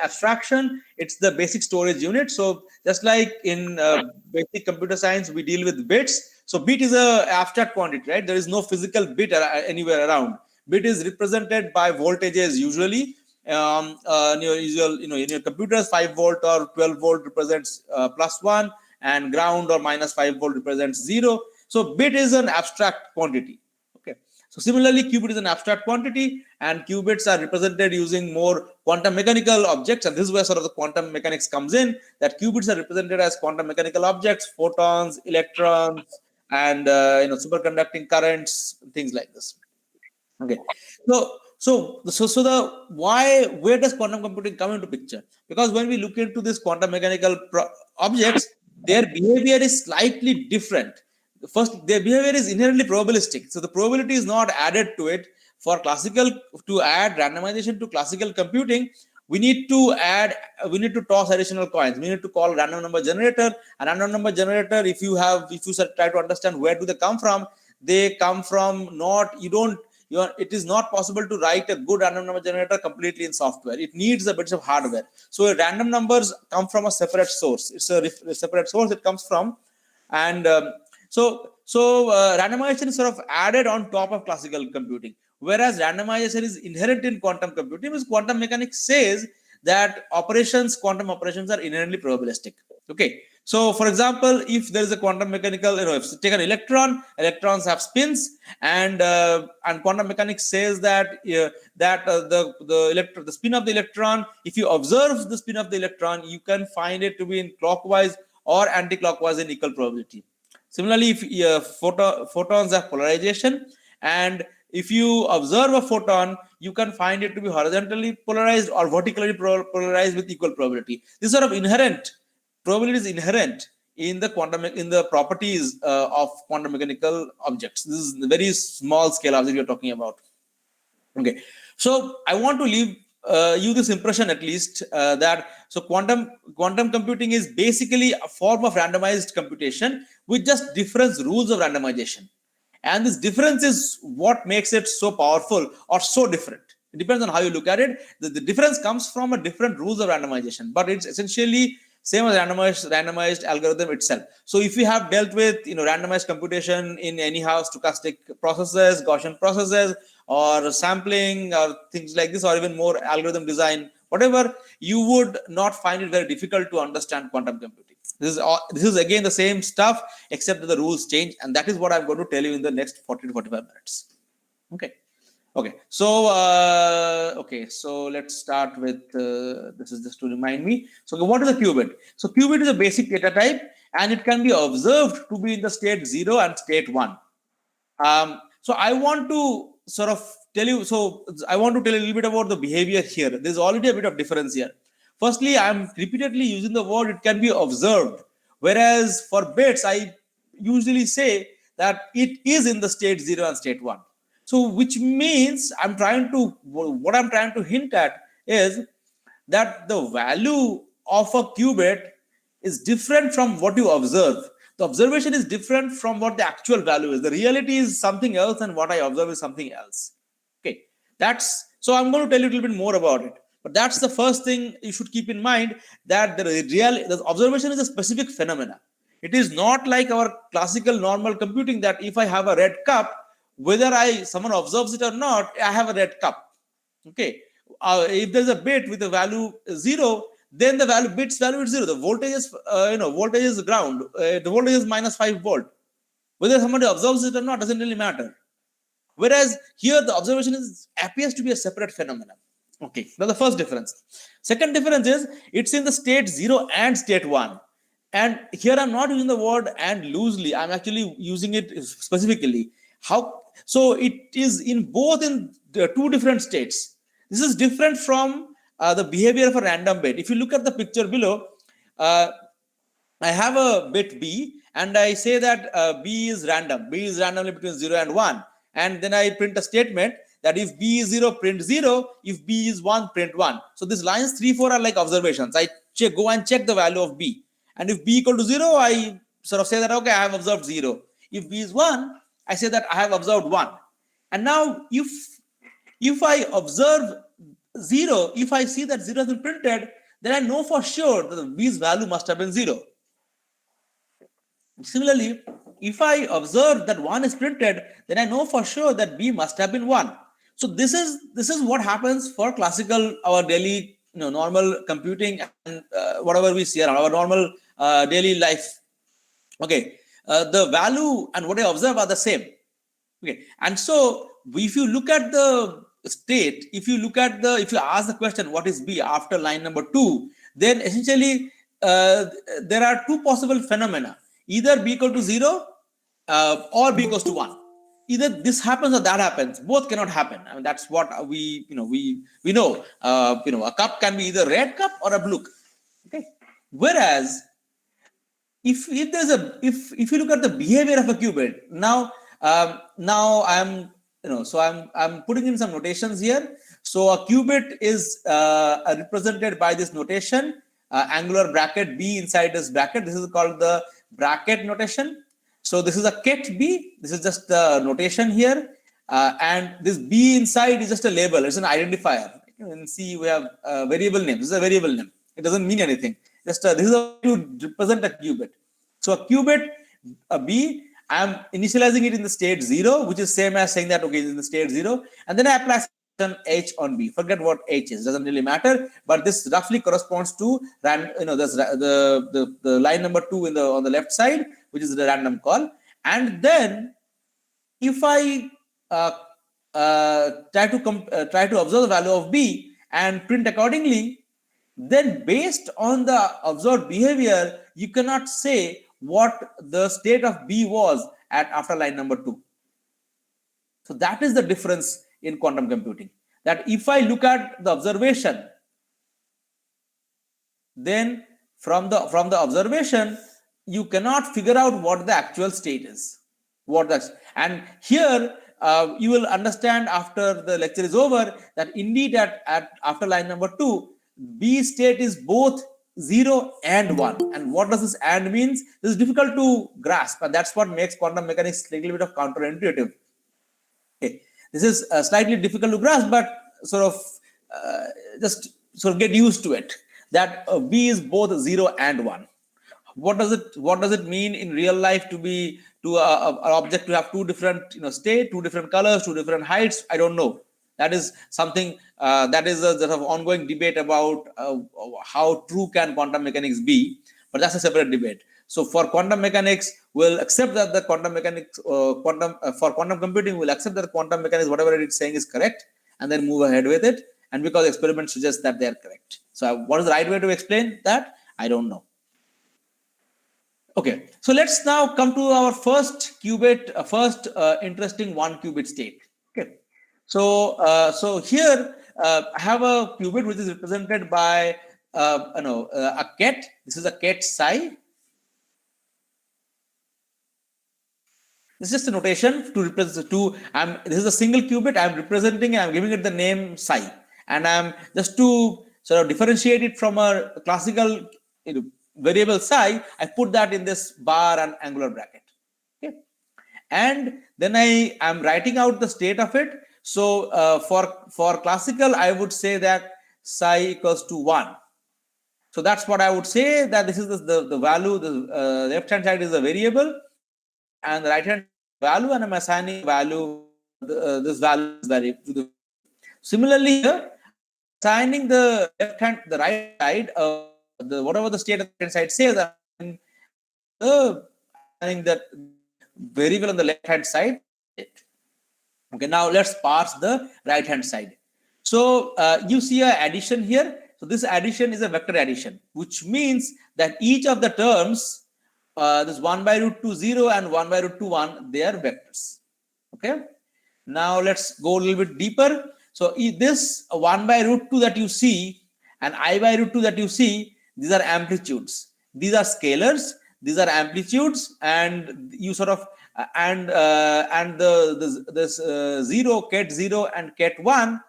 abstraction. It's the basic storage unit. So just like in basic computer science, we deal with bits. So bit is a abstract quantity, right? There is no physical bit anywhere around. Bit is represented by voltages usually. In your computers, 5 volt or 12 volt represents +1, and ground or -5 volt represents 0. So bit is an abstract quantity. Okay. So similarly, qubit is an abstract quantity, and qubits are represented using more quantum mechanical objects. And this is where sort of the quantum mechanics comes in, that qubits are represented as quantum mechanical objects, photons, electrons, and superconducting currents, things like this. Okay. Where does quantum computing come into picture? Because when we look into this quantum mechanical objects, their behavior is slightly different. First, their behavior is inherently probabilistic. So the probability is not added to it. To add randomization to classical computing, we need to toss additional coins. We need to call random number generator. A random number generator, if you try to understand where do they come from, they come from it is not possible to write a good random number generator completely in software. It needs a bit of hardware. So random numbers come from a separate source. It's a separate source it comes from. And randomization is sort of added on top of classical computing. Whereas randomization is inherent in quantum computing, because quantum mechanics says that quantum operations are inherently probabilistic. Okay. So, for example, if there is a quantum mechanical, if you take an electron, electrons have spins, and quantum mechanics says that the spin of the electron, if you observe the spin of the electron, you can find it to be in clockwise or anti-clockwise in equal probability. Similarly, if photons have polarization, and if you observe a photon, you can find it to be horizontally polarized or vertically polarized with equal probability. This sort of probability is inherent in the properties of quantum mechanical objects. This is the very small scale object we are talking about. Okay, so I want to leave you this impression at least that quantum computing is basically a form of randomized computation with just different rules of randomization, and this difference is what makes it so powerful or so different. It depends on how you look at it. The difference comes from a different rules of randomization, but it's essentially same as randomized algorithm itself. So if you have dealt with randomized computation in anyhow stochastic processes, Gaussian processes, or sampling, or things like this, or even more algorithm design, whatever, you would not find it very difficult to understand quantum computing. This is again the same stuff, except that the rules change, and that is what I'm going to tell you in the next 40 to 45 minutes. Okay. Okay, so let's start with this is just to remind me. So what is a qubit? So qubit is a basic data type, and it can be observed to be in the state 0 and state 1. So I want to sort of tell you, I want to tell you a little bit about the behavior here. There's already a bit of difference here. Firstly, I'm repeatedly using the word it can be observed, whereas for bits, I usually say that it is in the state 0 and state 1. So which means what I'm trying to hint at is that the value of a qubit is different from what you observe. The observation is different from what the actual value is. The reality is something else, and what I observe is something else. Okay, so I'm going to tell you a little bit more about it. But that's the first thing you should keep in mind, that the observation is a specific phenomena. It is not like our classical normal computing, that if I have a red cup, whether someone observes it or not, I have a red cup. Okay, if there's a bit with the value 0, then the bit's value is 0. The voltage is voltage is ground. The voltage is -5 volt. Whether somebody observes it or not doesn't really matter. Whereas here the observation appears to be a separate phenomenon. Okay, that's the first difference. Second difference is it's in the state 0 and state 1. And here I'm not using the word "and" loosely. I'm actually using it specifically. So it is in both in two different states. This is different from the behavior of a random bit. If you look at the picture below, I have a bit B, and I say that B is random. B is randomly between 0 and 1. And then I print a statement that if B is 0, print 0. If B is 1, print 1. So these lines 3, 4 are like observations. I go and check the value of B. And if B equal to 0, I sort of say that, okay, I have observed 0. If B is 1, I say that I have observed 1. And now if I observe 0, if I see that 0 has been printed, then I know for sure that the B's value must have been 0. Similarly, if I observe that 1 is printed, then I know for sure that B must have been 1. So this is what happens for classical, our daily normal computing and whatever we see around our normal daily life. Okay, the value and what I observe are the same. Okay, and so if you look at the state, if you ask the question what is B after line number 2, then essentially there are two possible phenomena: either B equal to 0 or B equals to 1. Either this happens or that happens. Both cannot happen. I mean, that's what we know. A cup can be either red cup or a blue cup. Okay. Whereas if you look at the behavior of a qubit, now I'm putting in some notations here. So a qubit is represented by this notation, angular bracket B inside this bracket. This is called the bracket notation. So this is a ket B. This is just the notation here, and this B inside is just a label. It's an identifier. You can see we have a variable name. This is a variable name. It doesn't mean anything. Just this is how to represent a qubit. So a qubit, a B, I am initializing it in the state 0, which is same as saying that okay, it's in the state 0, and then I apply H on B. Forget what H is. Doesn't really matter. But this roughly corresponds to the line number 2 on the left side, which is the random call. And then if I try to observe the value of B and print accordingly, then based on the observed behavior, you cannot say what the state of B was after line number 2. So that is the difference in quantum computing. That if I look at the observation, then from the observation, you cannot figure out what the actual state is. And here you will understand after the lecture is over that indeed after line number 2, B state is both 0 and 1. And what does this "and" means? This is difficult to grasp, and that's what makes quantum mechanics a little bit of counterintuitive. Okay. This is slightly difficult to grasp, but just get used to it. That B is both 0 and 1. What does it mean in real life to an object to have two different state, two different colors, two different heights? I don't know. That is something that is a sort of ongoing debate about how true can quantum mechanics be, but that's a separate debate. So for quantum mechanics, we'll accept that the quantum mechanics, for quantum computing, we'll accept that quantum mechanics, whatever it's saying is correct, and then move ahead with it. And because experiments suggest that they are correct. So what is the right way to explain that? I don't know. Okay, so let's now come to our first qubit, interesting 1 qubit state. Okay, so here I have a qubit which is represented by a ket. This is a ket psi. This is just a notation to represent this is a single qubit. I'm representing. I'm giving it the name psi, and I'm just to sort of differentiate it from a classical variable psi. I put that in this bar and angular bracket. Okay, and then I am writing out the state of it. So for classical, I would say that psi equals to 1. So that's what I would say, that this is the value. The left hand side is a variable, and the right hand value, and I'm assigning value. This value is variable. Similarly, here, assigning the right side, whatever the state of the right hand side says, assigning that variable on the left hand side. Okay, now let's parse the right hand side. So you see a addition here. So this addition is a vector addition, which means that each of the terms, this 1 by root 2 0 and 1 by root 2 1, they are vectors. Okay, now let's go a little bit deeper. So this 1 by root 2 that you see and I by root 2 that you see, these are amplitudes. These are scalars. These are amplitudes, and you sort of this 0, ket 0 and ket 1.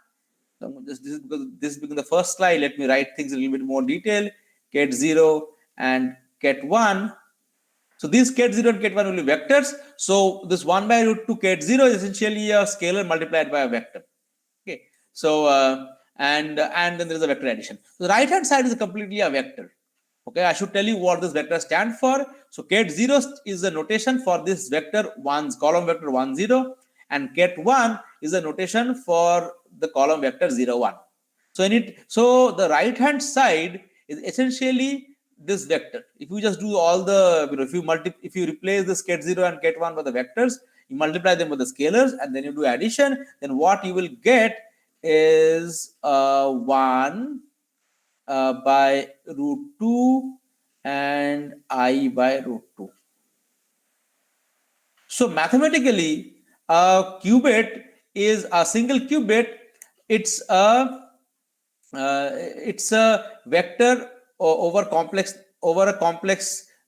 So this is because this being the first slide, let me write things a little bit more detail. Ket 0 and ket 1. So these ket 0 and ket 1 will be vectors. So this 1 by root 2 ket 0 is essentially a scalar multiplied by a vector. Okay. So and then there is a vector addition. So the right hand side is completely a vector. Okay, I should tell you what this vector stands for. So ket 0 is the notation for this vector column vector 1 0, and ket 1 is the notation for the column vector 0 1. So the right hand side is essentially this vector. If you just do all the, if you replace this ket 0 and ket 1 with the vectors, you multiply them with the scalars, and then you do addition, then what you will get is 1 by root 2 and I by root 2. So mathematically, a qubit is a single qubit. It's a vector over a complex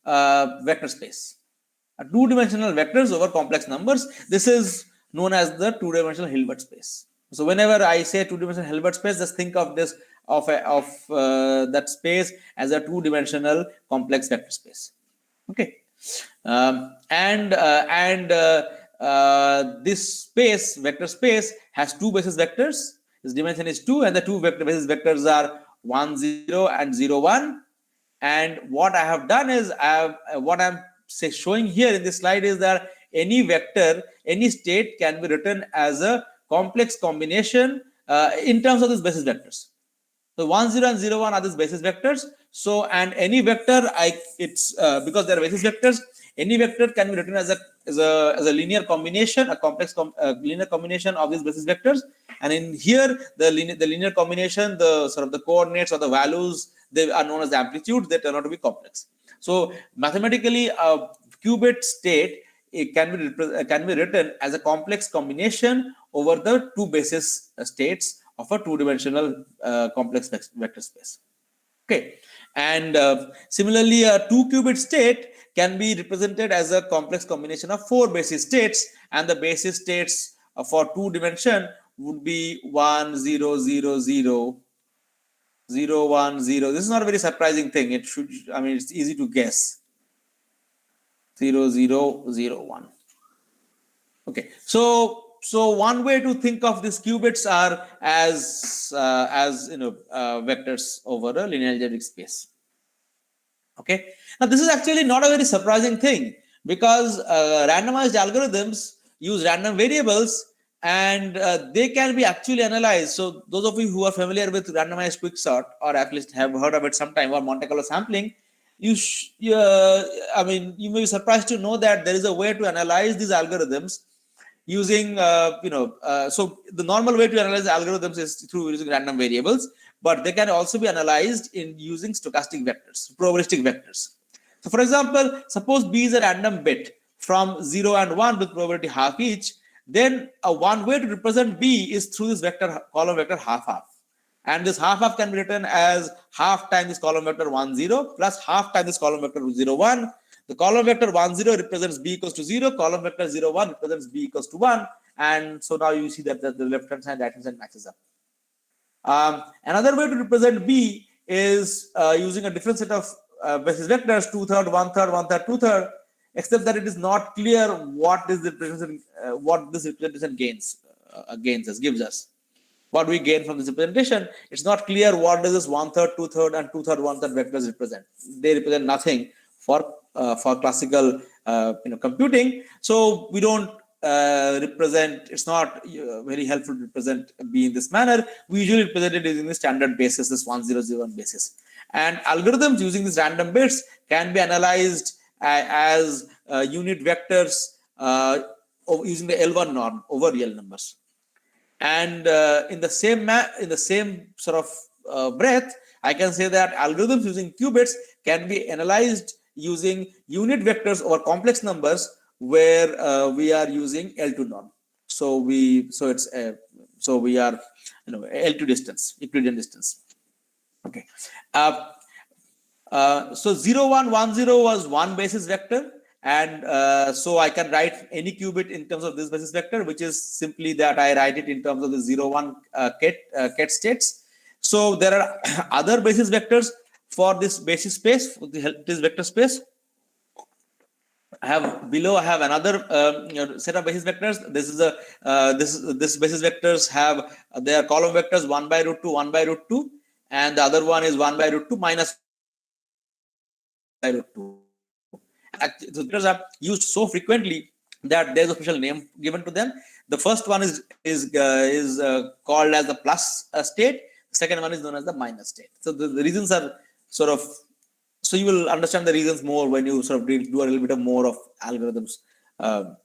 vector space. A two-dimensional vectors over complex numbers. This is known as the two-dimensional Hilbert space. So whenever I say two-dimensional Hilbert space, just think of this of that space as a two-dimensional complex vector space. Okay, this space, vector space, has two basis vectors. Its dimension is 2, and the two basis vectors are 1 0 and 0 1. And what I have done is what I'm showing here in this slide is that any vector, any state can be written as a complex combination in terms of these basis vectors. So 1 0 and 0 1 are these basis vectors. So, and any vector, because they are basis vectors, any vector can be written as a linear combination, a complex linear combination of these basis vectors. And in here, the linear combination, the sort of the coordinates or the values, they are known as amplitudes. They turn out to be complex. So mathematically, a qubit state, it can be written as a complex combination over the two basis states of a two-dimensional complex vector space. Okay, and similarly, a 2-qubit state can be represented as a complex combination of 4 basis states, and the basis states for 2 dimension would be 1 0 0 0 0 1 0. This is not a very surprising thing. It should, I mean, it's easy to guess. 0 0 0 1. Okay, so one way to think of these qubits are as vectors over a linear algebraic space. Okay, now this is actually not a very surprising thing, because randomized algorithms use random variables, and they can be actually analyzed. So those of you who are familiar with randomized quicksort, or at least have heard of it sometime, or Monte Carlo sampling, I mean, you may be surprised to know that there is a way to analyze these algorithms using, so the normal way to analyze algorithms is through using random variables, but they can also be analyzed in using stochastic vectors, probabilistic vectors. So for example, suppose B is a random bit from 0 and 1 with probability half each, then one way to represent B is through this vector column vector half half. And this half half can be written as half times this column vector 1 0 plus half times this column vector 0 1. The column vector 1 0 represents B equals to 0, column vector 0 1 represents B equals to 1. And so now you see that the left hand side, right hand side matches up. Another way to represent B is using a different set of basis vectors, 2/3, 1/3, 1/3, 2/3, except that it is not clear what is the what this representation gives us. What we gain from this representation, it's not clear what does this 1/3, 2/3, and 2/3, 1/3 vectors represent. They represent nothing for classical computing. So we don't represent. It's not very helpful to represent B in this manner. We usually represent it using the standard basis, this 1001 basis. And algorithms using these random bits can be analyzed as unit vectors using the L1 norm over real numbers. And in the same sort of breath, I can say that algorithms using qubits can be analyzed using unit vectors over complex numbers, where we are using L2 norm. So we are L2 distance, Euclidean distance. Okay. So 0 1 1 0 was one basis vector. And so I can write any qubit in terms of this basis vector, which is simply that I write it in terms of the 0 1 ket states. So there are other basis vectors for this basis space, for this vector space. I have another set of basis vectors. This is this basis vectors have their column vectors 1 by root 2, 1 by root 2, and the other one is 1 by root 2 minus by root 2. The vectors are used so frequently that there's a special name given to them. The first one is called as the plus state. The second one is known as the minus state. So the reasons are sort of, so you will understand the reasons more when you sort of do a little bit more of algorithms, a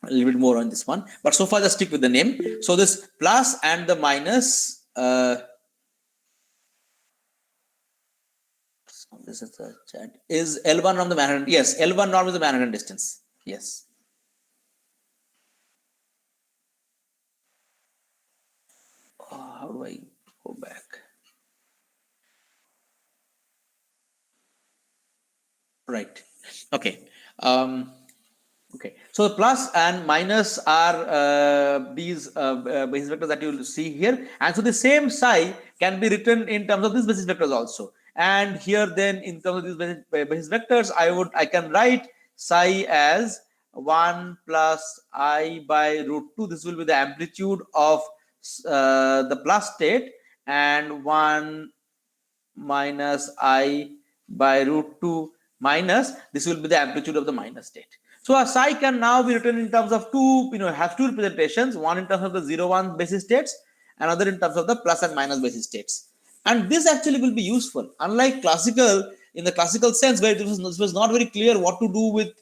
little bit more on this one. But so far, just stick with the name. So this plus and the minus. This is the chat. Is L1 norm the Manhattan? Yes, L1 norm is the Manhattan distance. Yes. How do I go back? Right. Okay. Okay. So the plus and minus are these basis vectors that you will see here, and so the same psi can be written in terms of these basis vectors also. And here then, in terms of these basis vectors, I can write psi as 1 plus I by root 2. This will be the amplitude of the plus state, and 1 minus I by root 2 minus, this will be the amplitude of the minus state. So a psi can now be written in terms of have two representations, one in terms of the 0 1 basis states, another in terms of the plus and minus basis states. And this actually will be useful, unlike classical, in the classical sense, where it was not very clear what to do with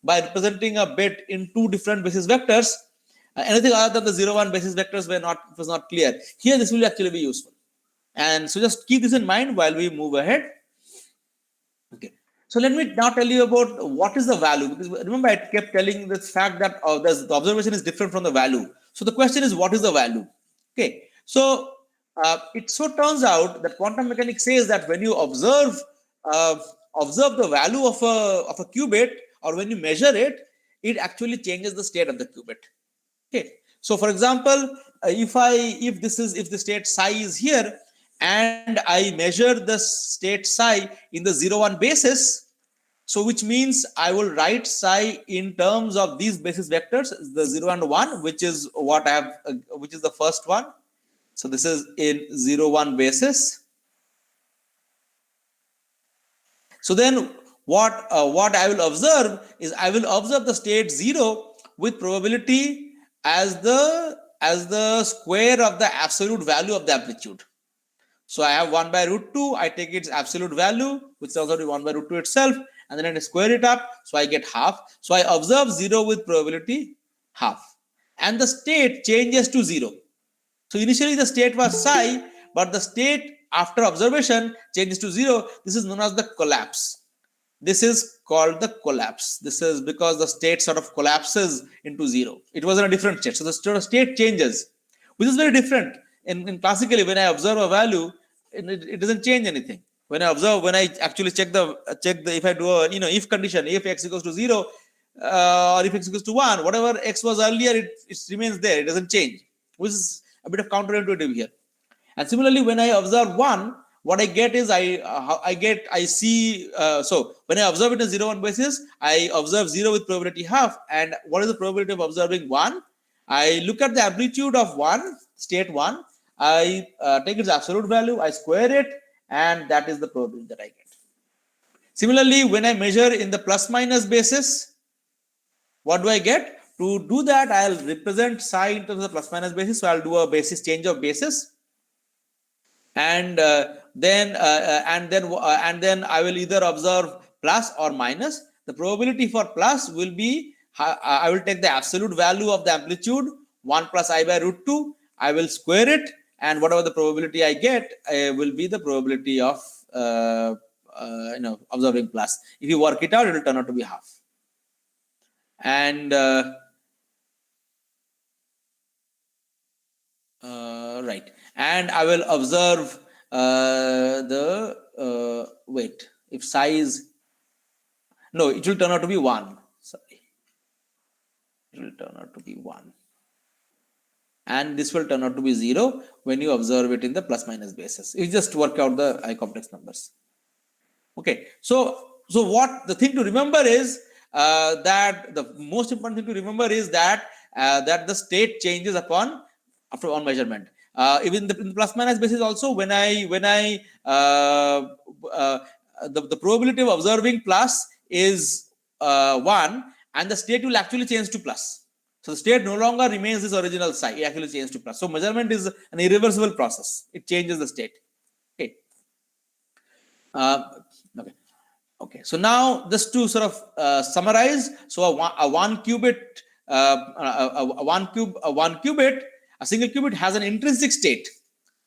by representing a bit in two different basis vectors. Anything other than the 0 1 basis vectors was not clear. Here, this will actually be useful. And so just keep this in mind while we move ahead. Okay. So let me now tell you about what is the value, because remember I kept telling this fact that the observation is different from the value. So the question is, what is the value? Okay. So it so turns out that quantum mechanics says that when you observe the value of a qubit, or when you measure it, it actually changes the state of the qubit. Okay. So for example, if the state psi is here, and I measure the state psi in the 0 1 basis, so which means I will write psi in terms of these basis vectors, the 0 and 1, which is what I have, which is the first one. So this is in 0 1 basis. So then what I will observe is, I will observe the state 0 with probability as the square of the absolute value of the amplitude. So I have 1 by root 2, I take its absolute value, which is also 1 by root 2 itself, and then I square it up, so I get half. So I observe 0 with probability half. And the state changes to 0. So initially the state was psi, but the state after observation changes to 0. This is known as the collapse. This is called the collapse. This is because the state sort of collapses into 0. It was in a different state. So the state changes, which is very different. In classically, when I observe a value, it doesn't change anything. When I actually check the if I do a if condition, if x equals to 0 or if x equals to 1, whatever x was earlier, it remains there. It doesn't change, which is a bit of counterintuitive here. And similarly, when I observe 1, what I get is so when I observe it in 0 1 basis, I observe 0 with probability half. And what is the probability of observing 1? I look at the amplitude of 1, state 1. I take its absolute value, I square it, and that is the probability that I get. Similarly, when I measure in the plus minus basis, what do I get? To do that, I'll represent psi in terms of plus minus basis. So I'll do a basis change of basis, and then I will either observe plus or minus. The probability for plus will be I will take the absolute value of the amplitude 1 plus I by root 2. I will square it, and whatever the probability I get will be the probability of observing plus. If you work it out, it will turn out to be half. And right, and I will observe wait, if psi is no, it will turn out to be 1. Sorry, it will turn out to be 1. And this will turn out to be 0 when you observe it in the plus minus basis. You just work out the I complex numbers. Okay, so what the thing to remember is that the most important thing to remember is that the state changes after on measurement. Even in the plus minus basis also, when I the probability of observing plus is 1, and the state will actually change to plus. So the state no longer remains this original psi, it actually changes to plus. So measurement is an irreversible process. It changes the state. Okay. Okay. So now just to sort of summarize, so a single qubit has an intrinsic state,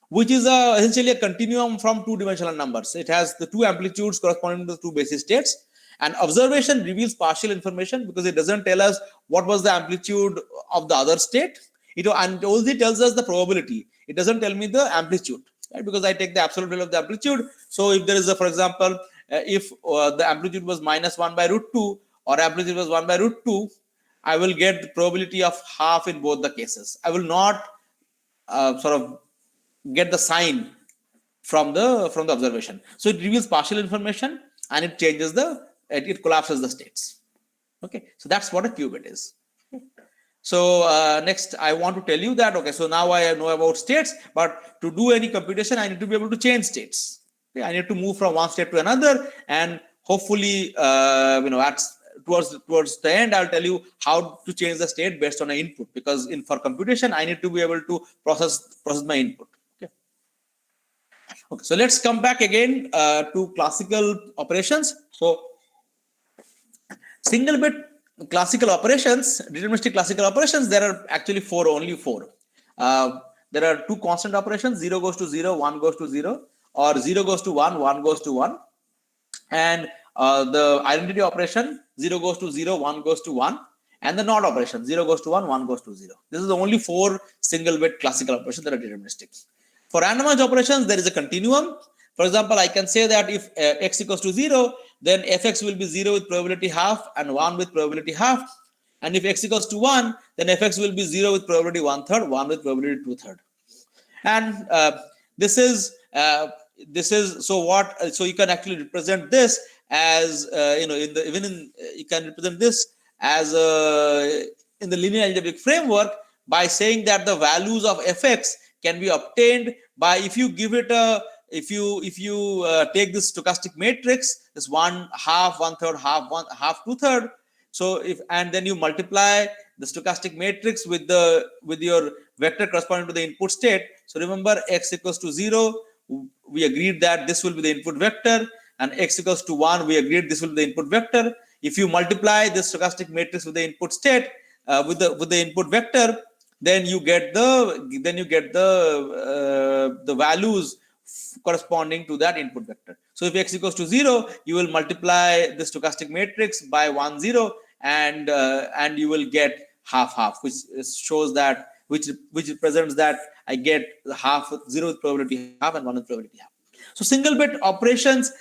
which is essentially a continuum from 2-dimensional numbers. It has the 2 amplitudes corresponding to the 2 basis states. And observation reveals partial information because it doesn't tell us what was the amplitude of the other state. It only tells us the probability. It doesn't tell me the amplitude, right? Because I take the absolute value of the amplitude. So if there is a, for example, if the amplitude was minus 1 by root 2 or amplitude was 1 by root 2, I will get the probability of half in both the cases. I will not sort of get the sign from the observation. So it reveals partial information and it changes it collapses the states. Okay, so that's what a qubit is. So next I want to tell you that, okay, so now I know about states, but to do any computation, I need to be able to change states. Okay, I need to move from one state to another, and hopefully, towards the end, I'll tell you how to change the state based on an input, because for computation, I need to be able to process my input. Okay, so let's come back again to classical operations. So single bit classical operations, deterministic classical operations, there are actually only four. There are 2 constant operations, 0 goes to 0, 1 goes to 0, or 0 goes to 1, 1 goes to 1. And the identity operation, 0 goes to 0, 1 goes to 1. And the NOT operation, 0 goes to 1, 1 goes to 0. This is the only 4 single bit classical operations that are deterministic. For randomized operations, there is a continuum. For example, I can say that if x equals to 0, then fx will be 0 with probability half and 1 with probability half. And if x equals to 1, then fx will be 0 with probability 1/3, 1 with probability 2/3. And this is so you can actually represent this as you can represent this as in the linear algebraic framework by saying that the values of fx can be obtained by if you give it a if you take this stochastic matrix, this 1/2, 1/3, half 2/3. So and then you multiply the stochastic matrix with your vector corresponding to the input state. So remember, x equals to 0, we agreed that this will be the input vector, and x equals to 1, we agreed this will be the input vector. If you multiply this stochastic matrix with the input state, with the input vector, then you get the values corresponding to that input vector. So if x equals to 0, you will multiply the stochastic matrix by 1 0, and you will get half, which shows that, which represents that I get half, 0 with probability half and 1 with probability half. So single bit operations,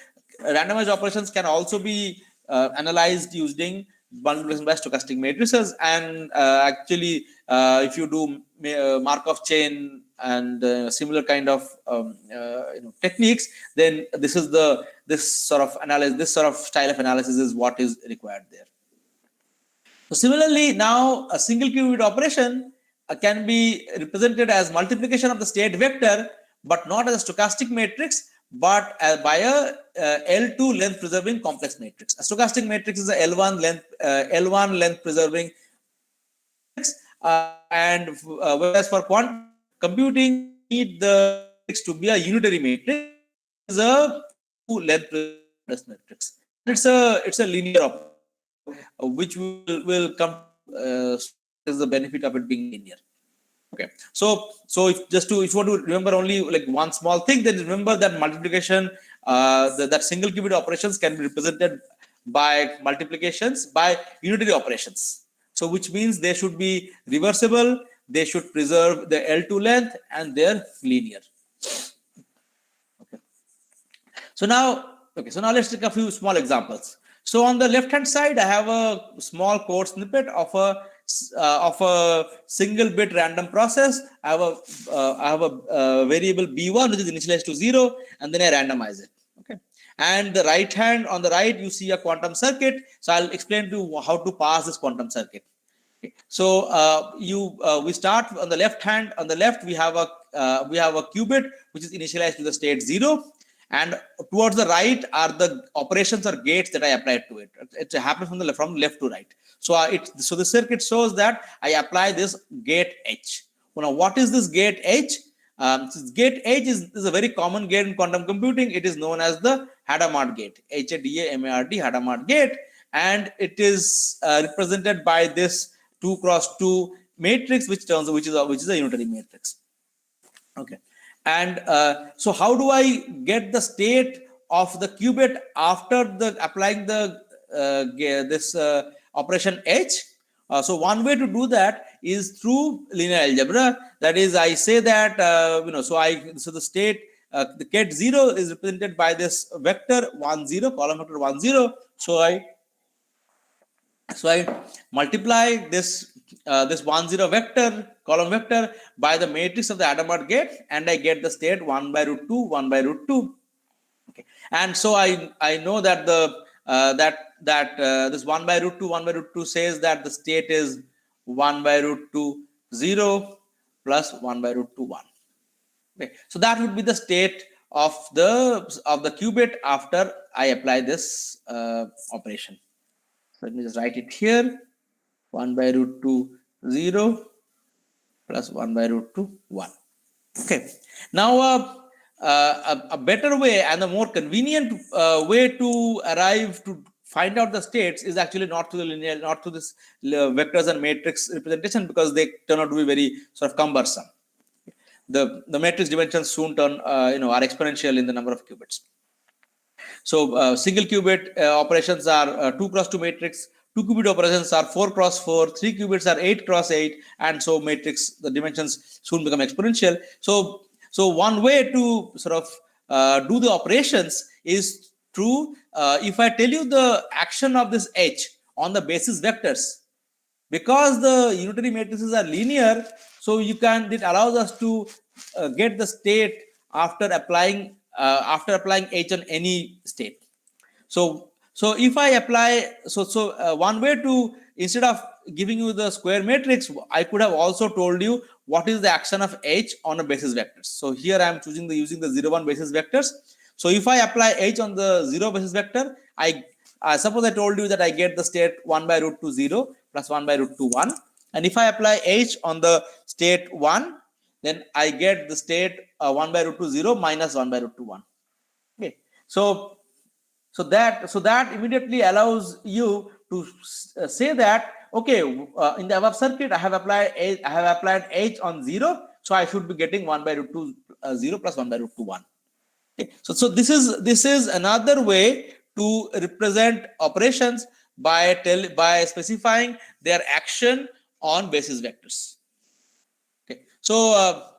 randomized operations can also be analyzed using multiplication by stochastic matrices, and actually if you do Markov chain and similar kind of techniques, then this sort of style of analysis is what is required there. So similarly, now a single qubit operation can be represented as multiplication of the state vector, but not as a stochastic matrix, but by a L2 length preserving complex matrix. A stochastic matrix is a L1 length preserving matrix, and whereas for quantum computing, need the matrix to be a unitary matrix, is a 2 length preserving matrix. It's a linear operation, which will come is the benefit of it being linear. Okay, so if you want to remember only like one small thing, then remember that multiplication, that single qubit operations can be represented by multiplications by unitary operations. So which means they should be reversible, they should preserve the L2 length, and they're linear. Okay. So now let's take a few small examples. So on the left hand side, I have a small code snippet of a single bit random process. I have a variable b1 which is initialized to 0, and then I randomize it. Okay, and on the right you see a quantum circuit. So I'll explain to you how to pass this quantum circuit. Okay. So we start on the left hand. On the left we have a qubit which is initialized to the state 0. And towards the right are the operations or gates that I applied to it. It happens from left to right. So so the circuit shows that I apply this gate H. Now, what is this gate H? This gate H is a very common gate in quantum computing. It is known as the Hadamard gate, HADAMARD, Hadamard gate, and it is represented by this 2x2 matrix, which is a unitary matrix. Okay. And so how do I get the state of the qubit after applying this operation H? So one way to do that is through linear algebra. That is, I say that so the state the gate 0 is represented by this vector 1 0, column vector 1 0. So I multiply this 1 0 vector, column vector, by the matrix of the Hadamard gate, and I get the state 1 by root 2, 1 by root 2. Okay, and so I know that this 1 by root 2, 1 by root 2 says that the state is 1 by root 2 0 plus 1 by root 2 1. Okay, so that would be the state of the qubit after I apply this operation. So let me just write it here. 1 by root 2 0 plus 1 by root 2 1. Okay, now a better way and a more convenient way to arrive to find out the states is actually not through the linear, not through this vectors and matrix representation, because they turn out to be very sort of cumbersome. The matrix dimensions soon are exponential in the number of qubits. So single qubit operations are 2x2 matrix. 2 qubit operations are 4x4, 3 qubits are 8x8, and so matrix, the dimensions soon become exponential. So one way to sort of do the operations is through, if I tell you the action of this H on the basis vectors, because the unitary matrices are linear, so it allows us to get the state after applying H on any state. So if I apply, one way to, instead of giving you the square matrix, I could have also told you what is the action of H on a basis vectors. So here I am using the 0 1 basis vectors. So if I apply H on the 0 basis vector, suppose I told you that I get the state 1 by root 2 0 plus 1 by root 2 1. And if I apply H on the state 1, then I get the state 1 by root 2 0 minus 1 by root 2 1. Okay, so that immediately allows you to say that, okay, in the above circuit I have applied H on 0, so I should be getting 1 by root 2 0 plus 1 by root 2 1. Okay. So this is another way to represent operations by specifying their action on basis vectors. Okay. So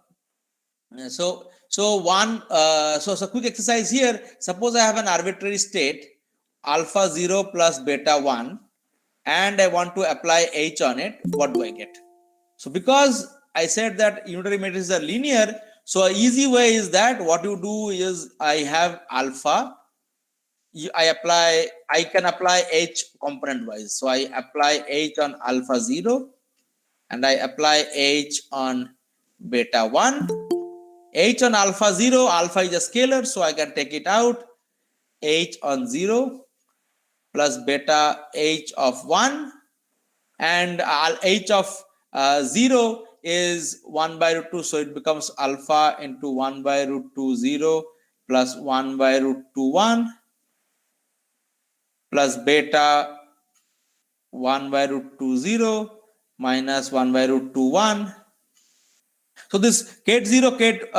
quick exercise here. Suppose I have an arbitrary state alpha 0 plus beta 1, and I want to apply H on it. What do I get? So because I said that unitary matrices are linear, so an easy way is that what you do is I have alpha, I can apply H component wise. So I apply H on alpha 0 and I apply H on beta 1. H on alpha 0, alpha is a scalar, so I can take it out. H on 0 plus beta H of 1, and H of 0 is 1 by root 2, so it becomes alpha into 1 by root 2 0 plus 1 by root 2 1 plus beta 1 by root 2 0 minus 1 by root 2 1. So this Ket 0, Ket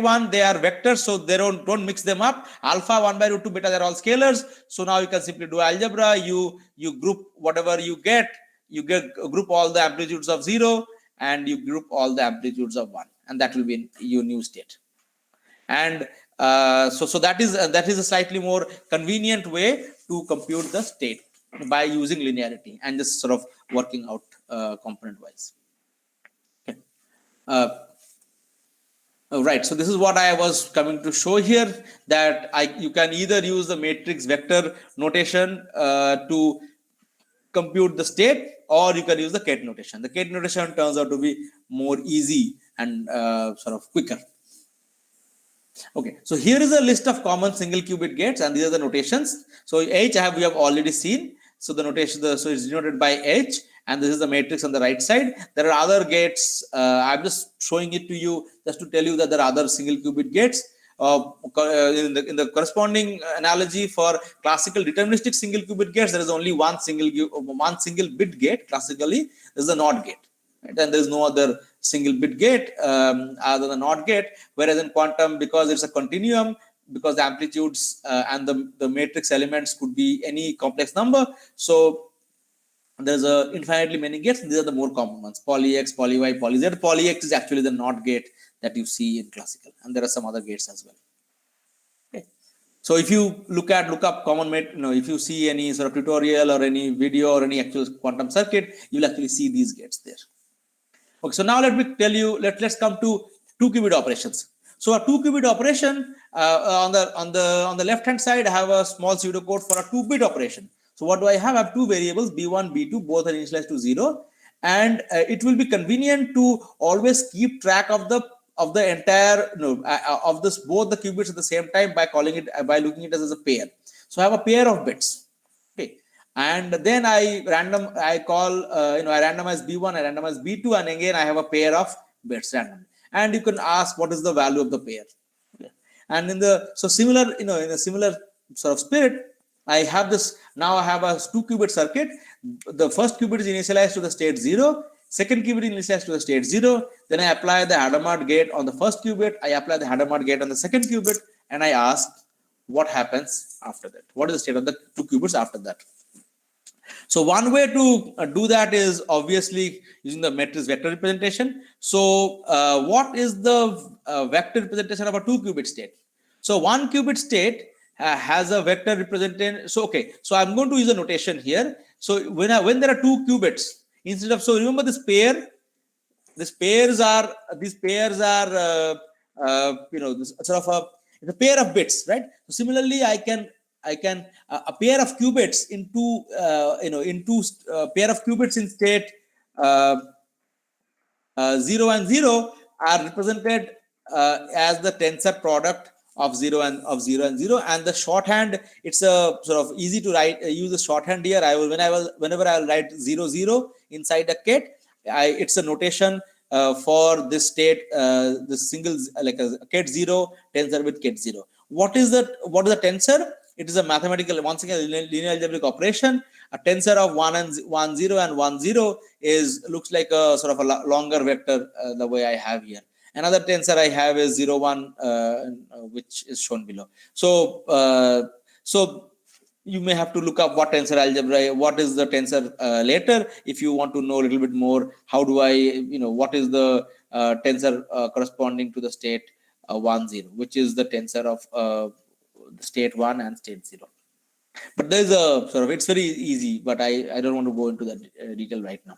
1, they are vectors, so they don't mix them up. Alpha 1 by root 2 beta, they're all scalars. So now you can simply do algebra. You group whatever you get. You group all the amplitudes of 0 and you group all the amplitudes of 1, and that will be your new state. And so that is a slightly more convenient way to compute the state by using linearity and just sort of working out component wise. Okay. Right. So this is what I was coming to show here, that you can either use the matrix vector notation to compute the state, or you can use the Ket notation. The Ket notation turns out to be more easy and sort of quicker. Okay, so here is a list of common single qubit gates, and these are the notations. So H we have already seen. So the notation, so it's denoted by H, and this is the matrix on the right side. There are other gates. I'm just showing it to you just to tell you that there are other single qubit gates. In the corresponding analogy for classical deterministic single qubit gates, there is only one single bit gate. Classically, this is the NOT gate, right? And there is no other single bit gate other than NOT gate. Whereas in quantum, because it's a continuum, because the amplitudes and the matrix elements could be any complex number, so there's infinitely many gates. These are the more common ones: poly X, poly Y, poly Z. Poly X is actually the NOT gate that you see in classical, and there are some other gates as well. Okay. So if you look up common if you see any sort of tutorial or any video or any actual quantum circuit, you'll actually see these gates there. Okay, so now let me tell you, let's come to 2-qubit operations. So a 2-qubit operation, on the left hand side, I have a small pseudocode for a 2-bit operation. So what do I have? I have two variables, B1, B2, both are initialized to 0, and it will be convenient to always keep track of the entire of both the qubits at the same time by looking at it as a pair. So I have a pair of bits. Okay, and then I randomize B1, I randomize B2, and again I have a pair of bits randomly. And you can ask what is the value of the pair. Okay. And in a similar sort of spirit, I have this. Now I have a 2-qubit circuit. The first qubit is initialized to the state 0. Second qubit is initialized to the state 0. Then I apply the Hadamard gate on the first qubit. I apply the Hadamard gate on the second qubit, and I ask what happens after that. What is the state of the 2 qubits after that? So one way to do that is obviously using the matrix vector representation. So what is the vector representation of a 2-qubit state? So 1-qubit state has a vector representation. So okay, so I'm going to use a notation here. So when there are 2 qubits, instead of, so remember this pair, these pairs are this sort of a pair of bits, right? So similarly, I can a pair of qubits into pair of qubits in state 0 and 0 are represented as the tensor product of 0 and 0, and the shorthand, it's a sort of easy to write, use the shorthand here. Whenever I will write 0 0 inside a Ket, it's a notation for this state, this single, like a ket 0 tensor with ket 0. What is the tensor? It is a mathematical, once again, linear algebraic operation. A tensor of 1 0 and 1 0 looks like a sort of a longer vector, the way I have here. Another tensor I have is 0 1, which is shown below. So so you may have to look up what tensor algebra, what is the tensor later, if you want to know a little bit more. How do I, what is the tensor corresponding to the state 1 0, which is the tensor of state 1 and state 0. But there's a sort of, it's very easy, but I don't want to go into that detail right now.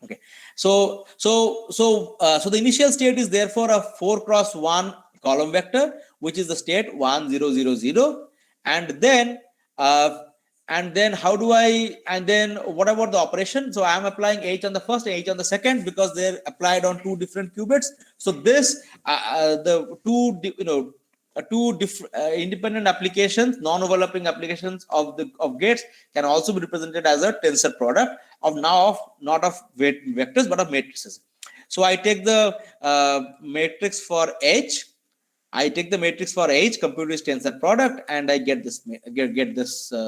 Okay, so the initial state is therefore a 4 cross 1 column vector, which is the state 1 0 0 0, and then how do I, and then what about the operation? So I am applying H on the first and H on the second because they're applied on two different qubits. So this the two different independent applications, non-overlapping applications of gates can also be represented as a tensor product of not of vectors but of matrices. So I take the matrix for H. I take the matrix for H, compute this tensor product, and I get this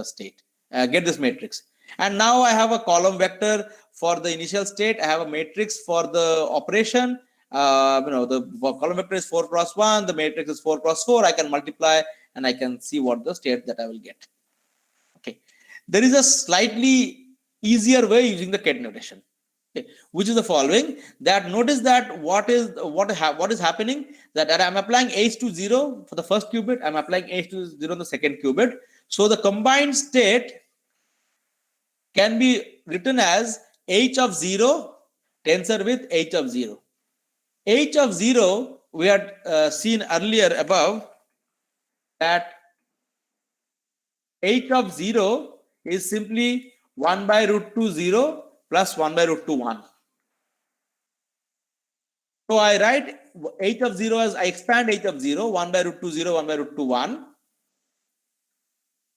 state, get this matrix. And now I have a column vector for the initial state. I have a matrix for the operation. The column vector is 4 cross 1. The matrix is 4 cross 4. I can multiply and I can see what the state that I will get. Okay, there is a slightly easier way using the ket notation. Okay, which is the following, that notice that what is happening, that I'm applying H to 0 for the first qubit, I'm applying H to 0 on the second qubit. So the combined state can be written as H of 0 tensor with H of 0. H of 0 we had seen earlier above that H of 0 is simply 1 by root 2 0 plus 1 by root 2 1. So I write H of 0 as, I expand H of 0, 1 by root 2 0, 1 by root 2 1.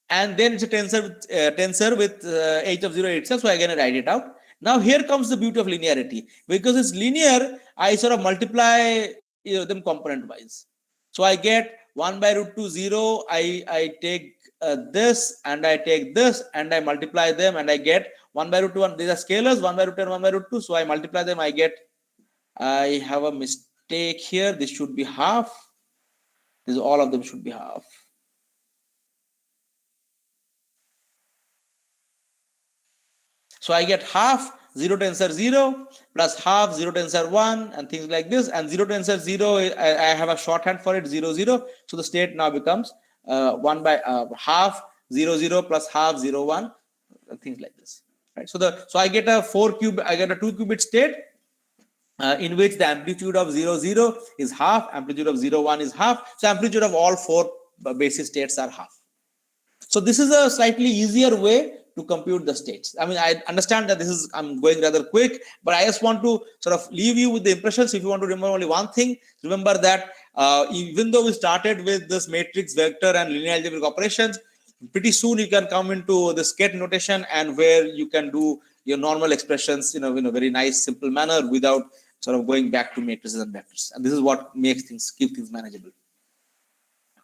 And then it's a tensor with H of 0 itself. So again I write it out. Now here comes the beauty of linearity. Because it's linear, I sort of multiply them component wise. So I get 1 by root 2 0, I take this and I take this and I multiply them and I get 1 by root 2 1. These are scalars, 1 by root 10, 1 by root 2. So I multiply them, I have a mistake here. This should be half. All of them should be half. So I get half 0 tensor 0 plus half 0 tensor 1 and things like this. And 0 tensor 0, I have a shorthand for it, 0 0. So the state now becomes 1 by half 0 0 plus half 0 1 and things like this. Right. So I get a 2 qubit state in which the amplitude of 0 0 is half, amplitude of 0 1 is half. So amplitude of all four basis states are half. So this is a slightly easier way to compute the states. I mean, I understand that I'm going rather quick, but I just want to sort of leave you with the impressions. If you want to remember only one thing, remember that even though we started with this matrix, vector, and linear algebraic operations, pretty soon you can come into the ket notation and where you can do your normal expressions in a very nice, simple manner without sort of going back to matrices and vectors. And this is what keep things manageable.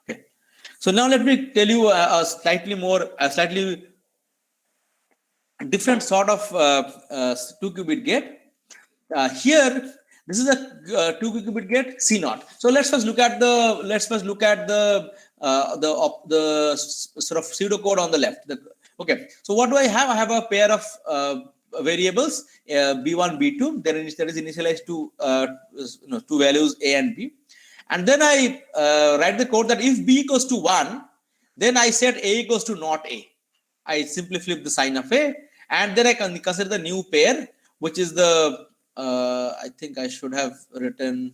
Okay. So now let me tell you a slightly different sort of 2 qubit gate. Here, this is a 2 qubit gate C0. So let's first look at the sort of pseudocode on the left. Okay. So what do I have? I have a pair of variables b1, b2. That is initialized to two values a and b. And then I write the code that if b equals to 1, then I set a equals to not a. I simply flip the sign of a, and then I can consider the new pair, which is the I think I should have written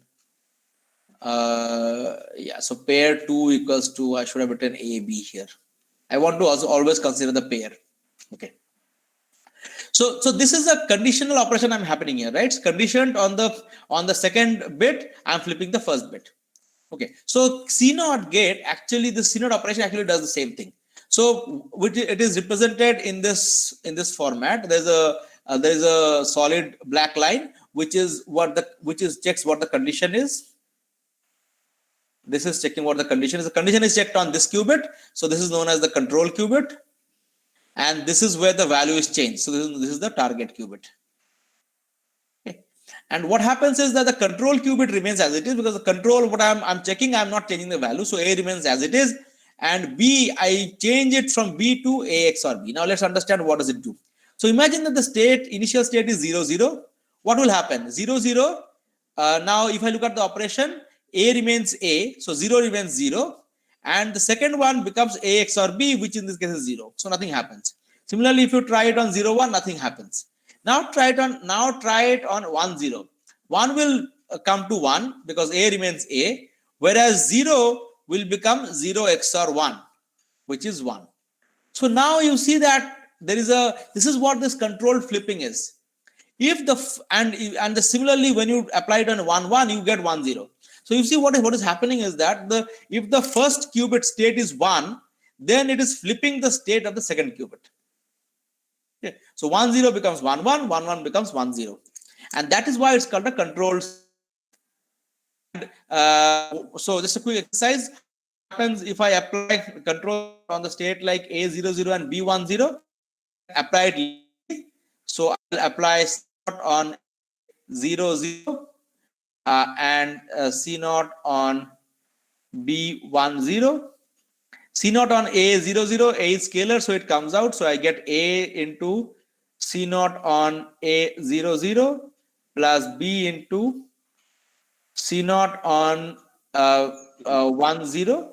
so pair 2 equals to, I should have written a b here. I want to also always consider the pair. Okay. So this is a conditional operation I'm happening here, right? It's conditioned on the second bit. I'm flipping the first bit. Okay. So C0 gate, actually the C0 operation actually does the same thing. So it is represented in this format. There's there is a solid black line, which is checks what the condition is. This is checking what the condition is. The condition is checked on this qubit. So this is known as the control qubit. And this is where the value is changed. So this is the target qubit. Okay. And what happens is that the control qubit remains as it is, because the control, what I'm checking, I'm not changing the value. So A remains as it is. And B, I change it from B to A XOR B. Now let's understand what does it do. So imagine that the initial state is 0, 0. What will happen? 0, 0. Now if I look at the operation, A remains A, so 0 remains 0. And the second one becomes A XOR B, which in this case is 0. So nothing happens. Similarly, if you try it on 0, 1, nothing happens. Now try it on 1, 0. 1 will come to 1 because A remains A, whereas 0 will become 0 XOR 1, which is 1. So now you see that this is what this controlled flipping is. If similarly, when you apply it on 1, 1, you get 1, 0. So you see what is happening is that if the first qubit state is 1, then it is flipping the state of the second qubit. Okay. So 1, 0 becomes 1, 1, 1, 1 becomes 1, 0. And that is why it's called a controlled. So just a quick exercise. What happens if I apply control on the state like A00 and B10? Apply it. So I'll apply C0 on 0, 0 and C0 on B10. C0 on A00, A is scalar, so it comes out. So I get A into C0 on A00 plus B into C0 on 1, 0.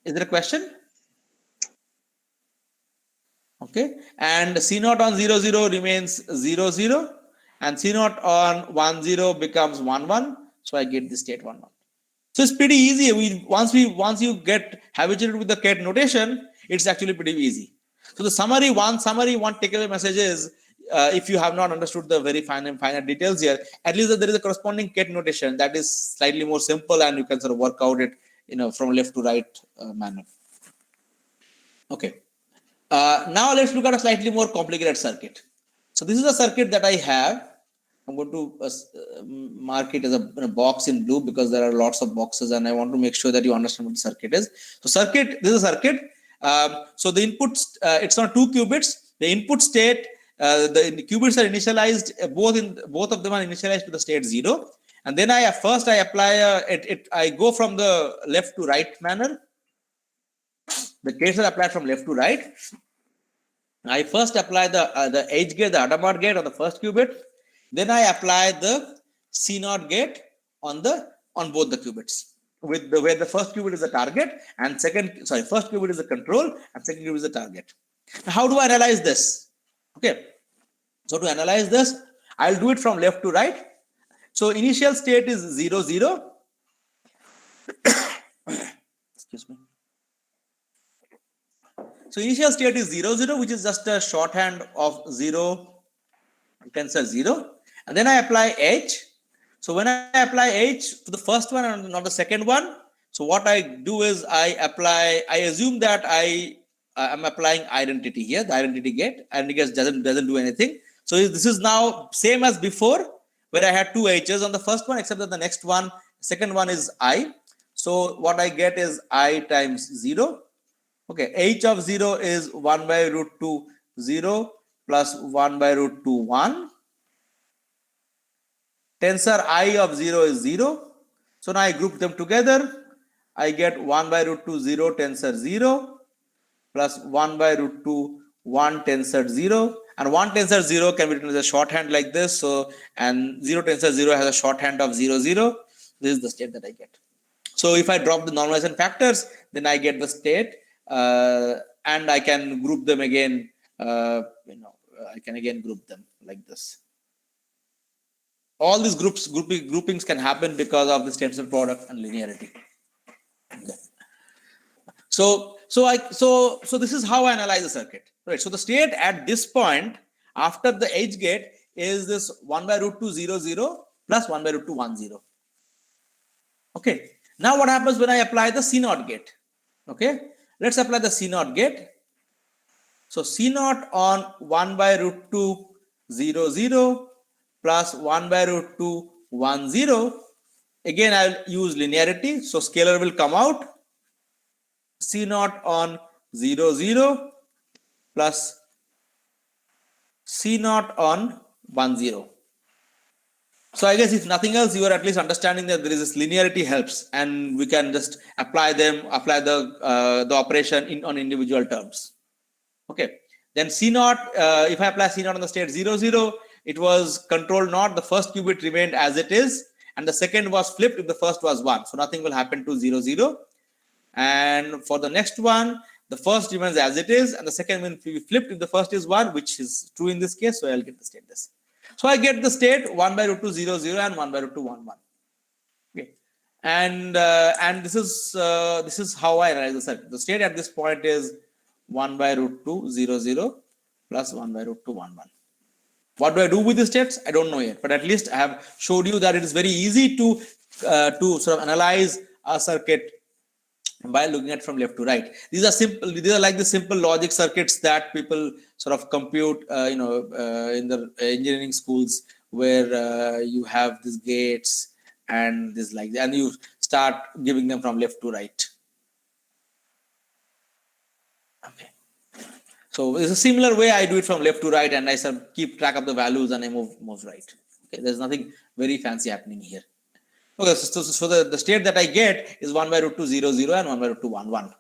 Is there a question? Okay. And C0 on 0, 0 remains 0, 0. And C0 on 1, 0 becomes 1, 1. So I get the state 1, 1. So it's pretty easy. Once you get habituated with the Ket notation, it's actually pretty easy. So the summary one takeaway message is, if you have not understood the very fine details here, at least there is a corresponding Ket notation that is slightly more simple, and you can sort of work out it, from left to right manner. Okay. Now let's look at a slightly more complicated circuit. So this is a circuit that I have. I'm going to mark it as a box in blue because there are lots of boxes, and I want to make sure that you understand what the circuit is. So this is a circuit. So the inputs, it's on 2 qubits. The input state, the qubits are initialized, both of them are initialized to the state 0. And then I apply I go from the left to right manner. The gates are applied from left to right. I first apply the H gate, the Hadamard gate on the first qubit. Then I apply the C0 gate on both the qubits, where the first qubit is the target and first qubit is the control and second qubit is the target. Now, how do I analyze this? Okay. So to analyze this, I'll do it from left to right. So initial state is 0, 0. Excuse me. So initial state is 0, 0, which is just a shorthand of 0, tensor 0. And then I apply H. So when I apply H to the first one and not the second one, so what I do is I assume that I am applying identity here, the identity gate. Identity gate doesn't do anything. So this is now same as before, where I had 2 H's on the first one, except that the second one is I. So what I get is I times 0. Okay, H of 0 is 1 by root 2, 0 plus 1 by root 2, 1. Tensor I of 0 is 0. So now I group them together. I get 1 by root 2, 0 tensor 0 plus 1 by root 2, 1 tensor 0. And 1 tensor 0 can be written as a shorthand like this. So, and 0 tensor 0 has a shorthand of 0, 0. This is the state that I get. So if I drop the normalization factors, then I get the state. And I can group them again, I can again group them like this. All these groupings can happen because of this tensor product and linearity. Okay. So this is how I analyze the circuit. Right. So the state at this point after the H gate is this 1 by root 2, 0, 0 plus 1 by root 2, 1, 0. Okay. Now what happens when I apply the C0 gate? Okay. Let's apply the C0 gate. So C0 on 1 by root 2, 0, 0 plus 1 by root 2, 1, 0. Again, I'll use linearity. So scalar will come out. C naught on 0, 0 plus C naught on 1, 0. So I guess if nothing else, you are at least understanding that there is this linearity helps, and we can just apply the operation on individual terms. Okay. Then C naught, if I apply C naught on the state 0, 0, it was control naught. The first qubit remained as it is, and the second was flipped if the first was 1. So nothing will happen to 0, 0. And for the next one, the first remains as it is, and the second will be flipped if the first is 1, which is true in this case. So I'll get the state this. So I get the state 1 by root 2, 0, 0 and 1 by root 2, 1, 1. Okay. And this is how I analyze the circuit. The state at this point is 1 by root 2, 0, 0 plus 1 by root 2, 1, 1. What do I do with the states? I don't know yet, but at least I have showed you that it is very easy to sort of analyze a circuit by looking at from left to right. These are simple. These are like the simple logic circuits that people sort of compute, in the engineering schools, where you have these gates and this like that, and you start giving them from left to right. Okay. So it's a similar way I do it from left to right, and I sort of keep track of the values and I move right. Okay. There's nothing very fancy happening here. Okay, so the state that I get is 1 by root 2, 0, 0 and 1 by root 2, 1, 1.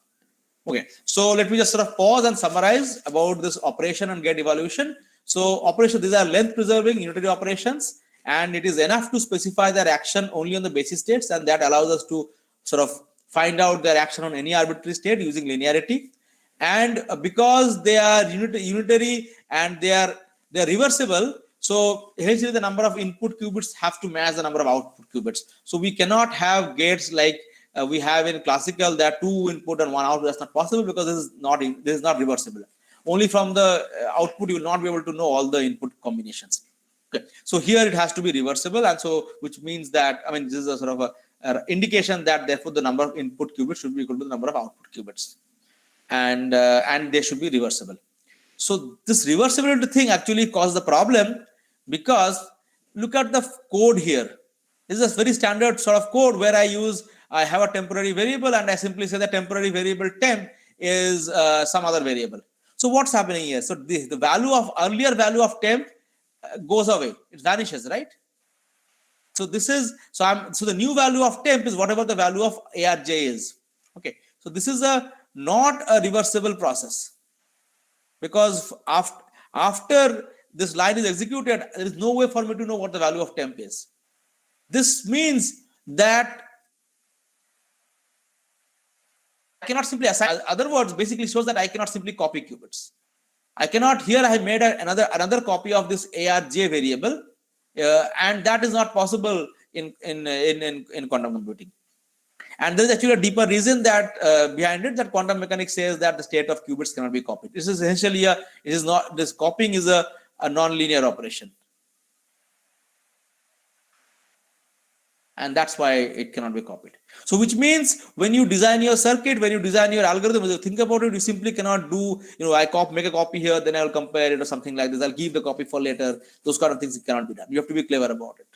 Okay, so let me just sort of pause and summarize about this operation and gate evolution. So operation, these are length preserving unitary operations, and it is enough to specify their action only on the basis states, and that allows us to sort of find out their action on any arbitrary state using linearity. And because they are unitary and they are reversible, so essentially the number of input qubits have to match the number of output qubits. So we cannot have gates like we have in classical, that 2 input and 1 output. That's not possible because this is not reversible. Only from the output you will not be able to know all the input combinations. Okay, so here it has to be reversible, and so which means that, I mean, this is a sort of a indication that therefore the number of input qubits should be equal to the number of output qubits, and they should be reversible. So this reversibility thing actually caused the problem, because look at the code here. This is a very standard sort of code where I have a temporary variable and I simply say the temporary variable temp is some other variable. So what's happening here? So the value of earlier value of temp goes away. It vanishes, right? So this is so the new value of temp is whatever the value of ARJ is. Okay. So this is not a reversible process, because after this line is executed, there is no way for me to know what the value of temp is. This means that I cannot simply assign. Other words, basically shows that I cannot simply copy qubits. I cannot. Here I have made another copy of this ARJ variable, and that is not possible in quantum computing. And there is actually a deeper reason that behind it, that quantum mechanics says that the state of qubits cannot be copied. This is essentially this copying is a non-linear operation. And that's why it cannot be copied. So which means when you design your circuit, when you design your algorithm, when you think about it, you simply cannot do, make a copy here, then I will compare it or something like this. I'll keep the copy for later. Those kind of things cannot be done. You have to be clever about it.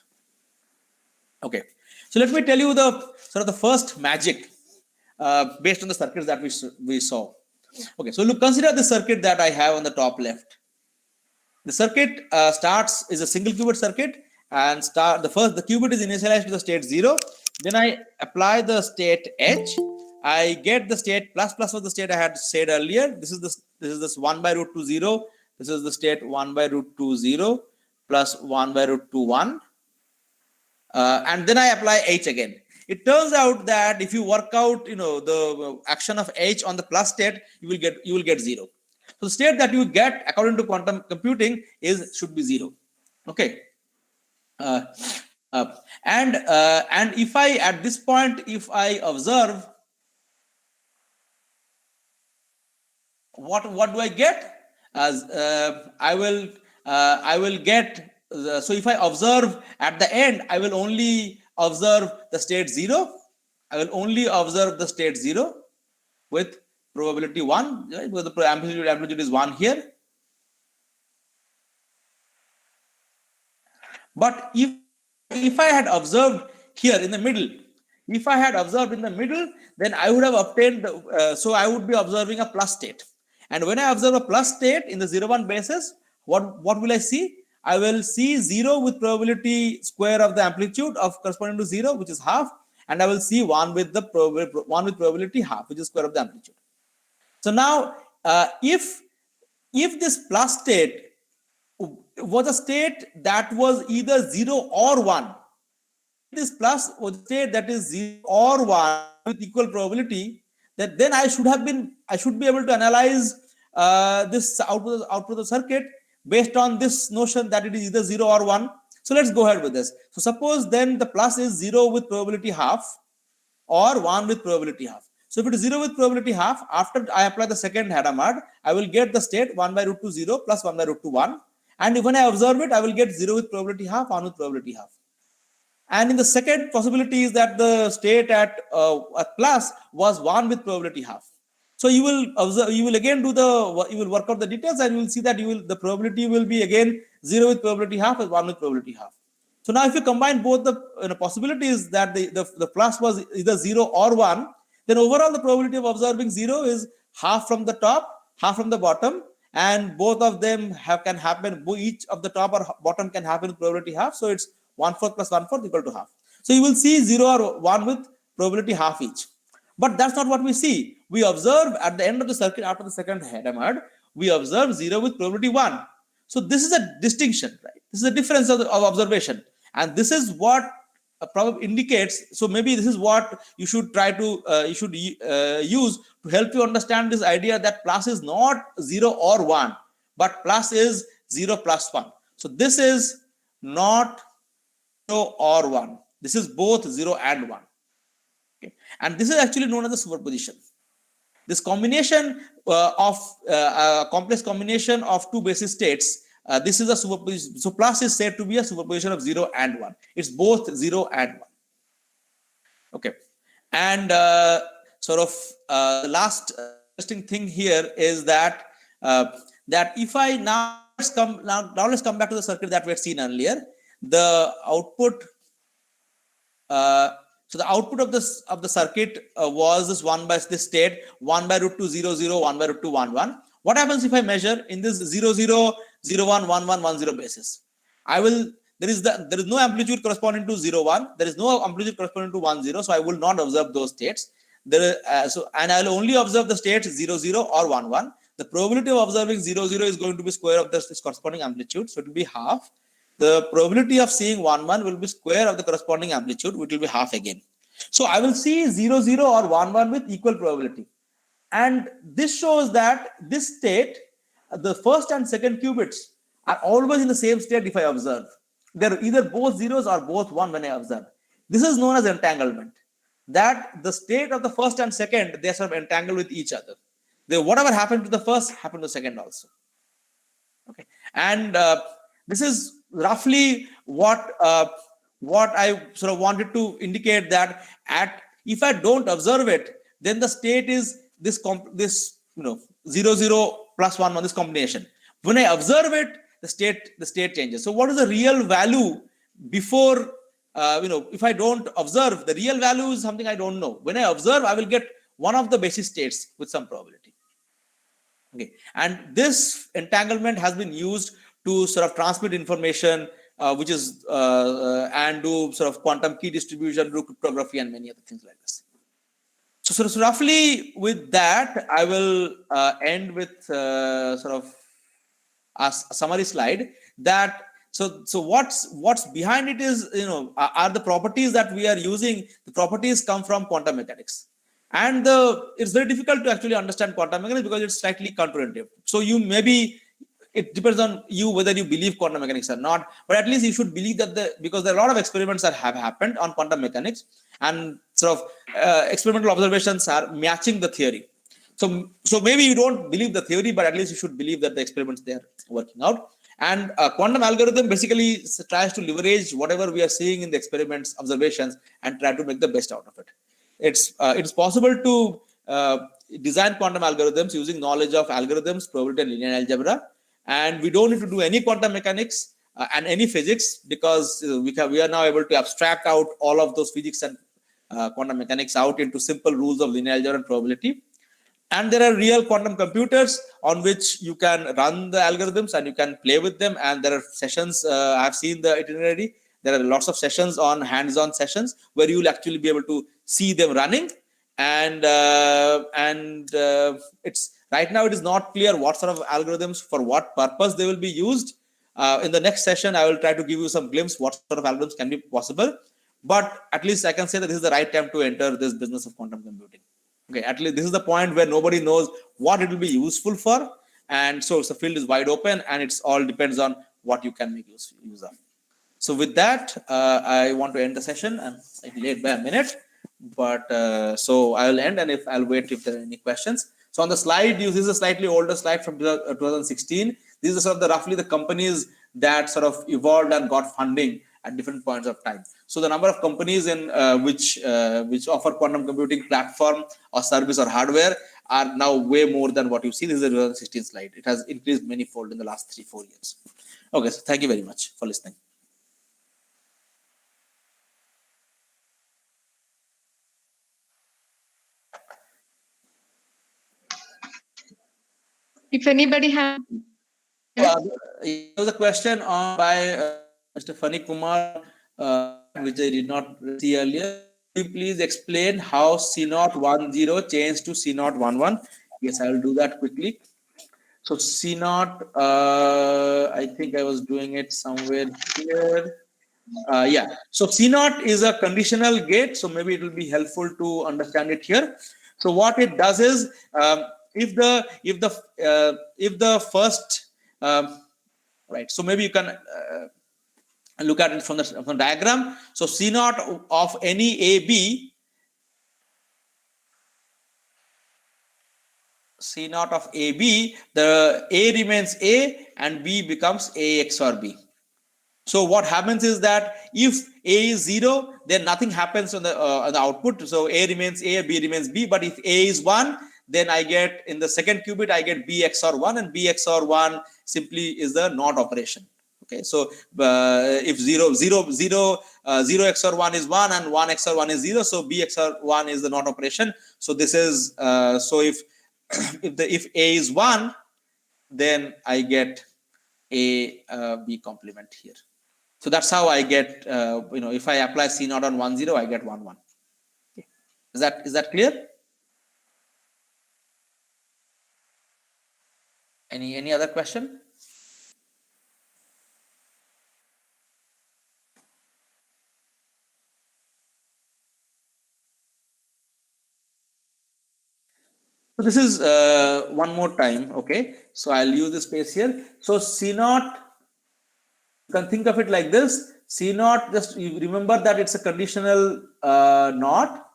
Okay. So let me tell you the first magic based on the circuits that we saw. Okay. So look, consider the circuit that I have on the top left. The circuit is a single qubit circuit, and the qubit is initialized to the state 0. Then I apply the state H. I get the state plus of the state I had said earlier. This is this 1 by root 2, 0. This is the state 1 by root 2, 0 plus 1 by root 2, 1. And then I apply H again. It turns out that if you work out, the action of H on the plus state, you will get 0. So the state that you get according to quantum computing should be 0. Okay. And if I at this point, if I observe, what do I get? As I will get. So if I observe at the end, I will only observe the state 0. I will only observe the state 0 with probability 1, right? Because the amplitude is 1 here. But if I had observed here in the middle, if I had observed in the middle, then I would have obtained, so I would be observing a plus state. And when I observe a plus state in the 0, 1 basis, what will I see? I will see 0 with probability square of the amplitude of corresponding to 0, which is half, and I will see 1 with the probability half, which is square of the amplitude. So now, if this plus state was a state that was either 0 or 1, this plus was a state that is 0 or 1 with equal probability, that then I should be able to analyze this output of the circuit based on this notion that it is either 0 or 1. So let's go ahead with this. So suppose then the plus is 0 with probability half or 1 with probability half. So if it is 0 with probability half, after I apply the second Hadamard, I will get the state 1 by root 2 0 plus 1 by root 2 1. And when I observe it, I will get 0 with probability half, 1 with probability half. And in the second possibility is that the state at plus was 1 with probability half. So you will observe, you will again do you will work out the details, and you will see that the probability will be again 0 with probability half and 1 with probability half. So now if you combine both the possibilities that the plus was either 0 or 1, then overall the probability of observing 0 is half from the top, half from the bottom, and both of them can happen, each of the top or bottom can happen with probability half. So it's 1/4 plus 1/4 equal to half. So you will see 0 or 1 with probability half each. But that's not what we see. We observe at the end of the circuit after the second Hadamard, we observe 0 with probability 1. So this is a distinction, right? This is a difference of observation. And this is what probably indicates. So maybe this is what you should try to use to help you understand this idea that plus is not 0 or 1, but plus is 0 plus 1. So this is not 0 or 1. This is both 0 and 1. Okay. And this is actually known as a superposition. This combination complex combination of two basis states, this is a superposition. So plus is said to be a superposition of 0 and 1. It's both 0 and 1. Okay. And the last interesting thing here is that if I let's come back to the circuit that we had seen earlier. The output. So the output of the circuit was this this state 1 by root 2 0 0 1 by root 2 1 1. What happens if I measure in this 0 0 0 1 1 1 1 0 basis? There is no amplitude corresponding to 0 1. There is no amplitude corresponding to 1 0. So I will not observe those states. And I will only observe the states 0 0 or 1 1. The probability of observing 0 0 is going to be square of this corresponding amplitude. So it will be half. The probability of seeing 1 1 will be square of the corresponding amplitude, which will be half again. So I will see 0 0 or 1 1 with equal probability. And this shows that this state, the first and second qubits are always in the same state if I observe. They're either both zeros or both 1 when I observe. This is known as entanglement. That the state of the first and second, they are sort of entangled with each other. Whatever happened to the first happened to the second also. Okay. And this is roughly what I sort of wanted to indicate, that if I don't observe it, then the state is this 0 0 plus 1 1, this combination. When I observe it, the state changes. So what is the real value before if I don't observe? The real value is something I don't know. When I observe, I will get one of the basis states with some probability. Okay, and this entanglement has been used to sort of transmit information, which is and do sort of quantum key distribution, do cryptography, and many other things like this. So roughly with that, I will end with sort of a summary slide. That so what's behind it is, are the properties that we are using. The properties come from quantum mechanics, and it's very difficult to actually understand quantum mechanics because it's slightly counterintuitive. So it depends on you whether you believe quantum mechanics or not, but at least you should believe that because there are a lot of experiments that have happened on quantum mechanics, and sort of experimental observations are matching the theory. So maybe you don't believe the theory, but at least you should believe that the experiments they are working out. And quantum algorithm basically tries to leverage whatever we are seeing in the experiments, observations, and try to make the best out of it. It's possible to design quantum algorithms using knowledge of algorithms, probability, and linear algebra. And we don't need to do any quantum mechanics. and any physics, because we are now able to abstract out all of those physics and quantum mechanics out into simple rules of linear algebra and probability. And there are real quantum computers on which you can run the algorithms and you can play with them. And there are sessions, I've seen the itinerary. There are lots of sessions on hands-on sessions where you will actually be able to see them running. And it's right now it is not clear what sort of algorithms for what purpose they will be used. In the next session, I will try to give you some glimpse what sort of algorithms can be possible. But at least I can say that this is the right time to enter this business of quantum computing. Okay, at least this is the point where nobody knows what it will be useful for, and so the field is wide open, and it's all depends on what you can make use of. So with that, I want to end the session. I'm late by a minute, but so I'll end, and if I'll wait if there are any questions. So on the slide, this is a slightly older slide from 2016. These are sort of the roughly the companies that sort of evolved and got funding at different points of time. So the number of companies in which offer quantum computing platform or service or hardware are now way more than what you see. This is a 2016 slide. It has increased manifold in the last 3-4 years. Okay, so thank you very much for listening. If anybody has There was a question by Mr. Fani Kumar, which I did not see earlier. Could you please explain how C010 changed to C011? Yes, I will do that quickly. So C0, I think I was doing it somewhere here. Yeah, so C0 is a conditional gate, so maybe it will be helpful to understand it here. So what it does is, if the first right, so maybe you can look at it from the diagram. So C0 of any AB, C0 of AB, the A remains A and B becomes A XOR B. So what happens is that if A is 0, then nothing happens on the output. So A remains A, B remains B. But if A is 1, then I get in the second qubit, I get B XOR 1, and B XOR 1 simply is the NOT operation. Okay, so if 0 XOR 1 is 1 and 1 XOR 1 is 0, so B XOR 1 is the NOT operation. So this is so if if A is 1, then I get A B complement here. So that's how I get, if I apply C0 on 10, I get 11. Okay. Is that clear? Any other question? So this is one more time. Okay. So I'll use this space here. So C0, you can think of it like this. C0, just you remember that it's a conditional NOT.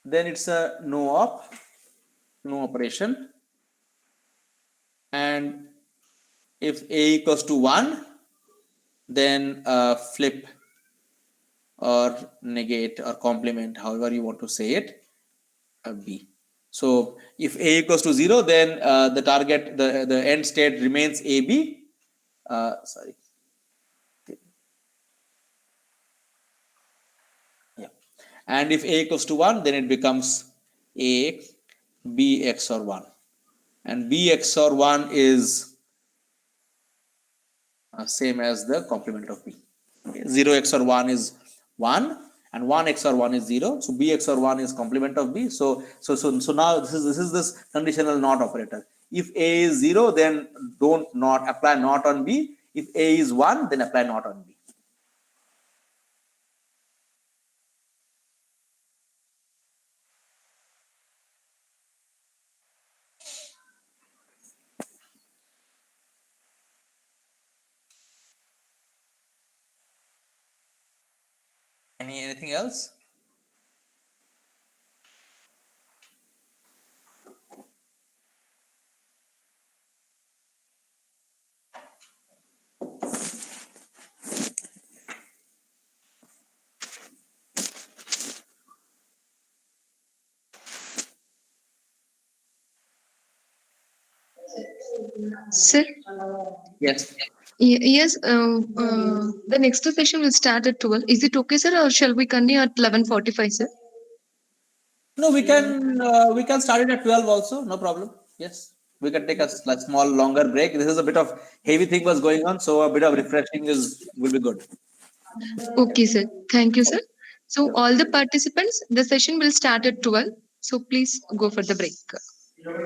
Then it's a no operation. And if A equals to 1, then flip or negate or complement, however you want to say it, B. So if A equals to 0, then the target, the end state remains AB. Sorry. Yeah. And if A equals to 1, then it becomes A, B XOR 1. And B XOR 1 is same as the complement of B. Okay. 0 XOR 1 is 1 and 1 XOR 1 is 0. So B XOR 1 is complement of B. So now this is this conditional NOT operator. If A is 0, then don't not apply NOT on B. If A is 1, then apply NOT on B. Anything else? Sir? Yes. Yes, the next session will start at 12. Is it okay, sir, or shall we continue at 11:45, sir? No, we can start it at 12 also, no problem. Yes. We can take a small longer break. This is a bit of heavy thing was going on, so a bit of refreshing is will be good. Okay, sir. Thank you, sir. So all the participants, the session will start at 12. So please go for the break.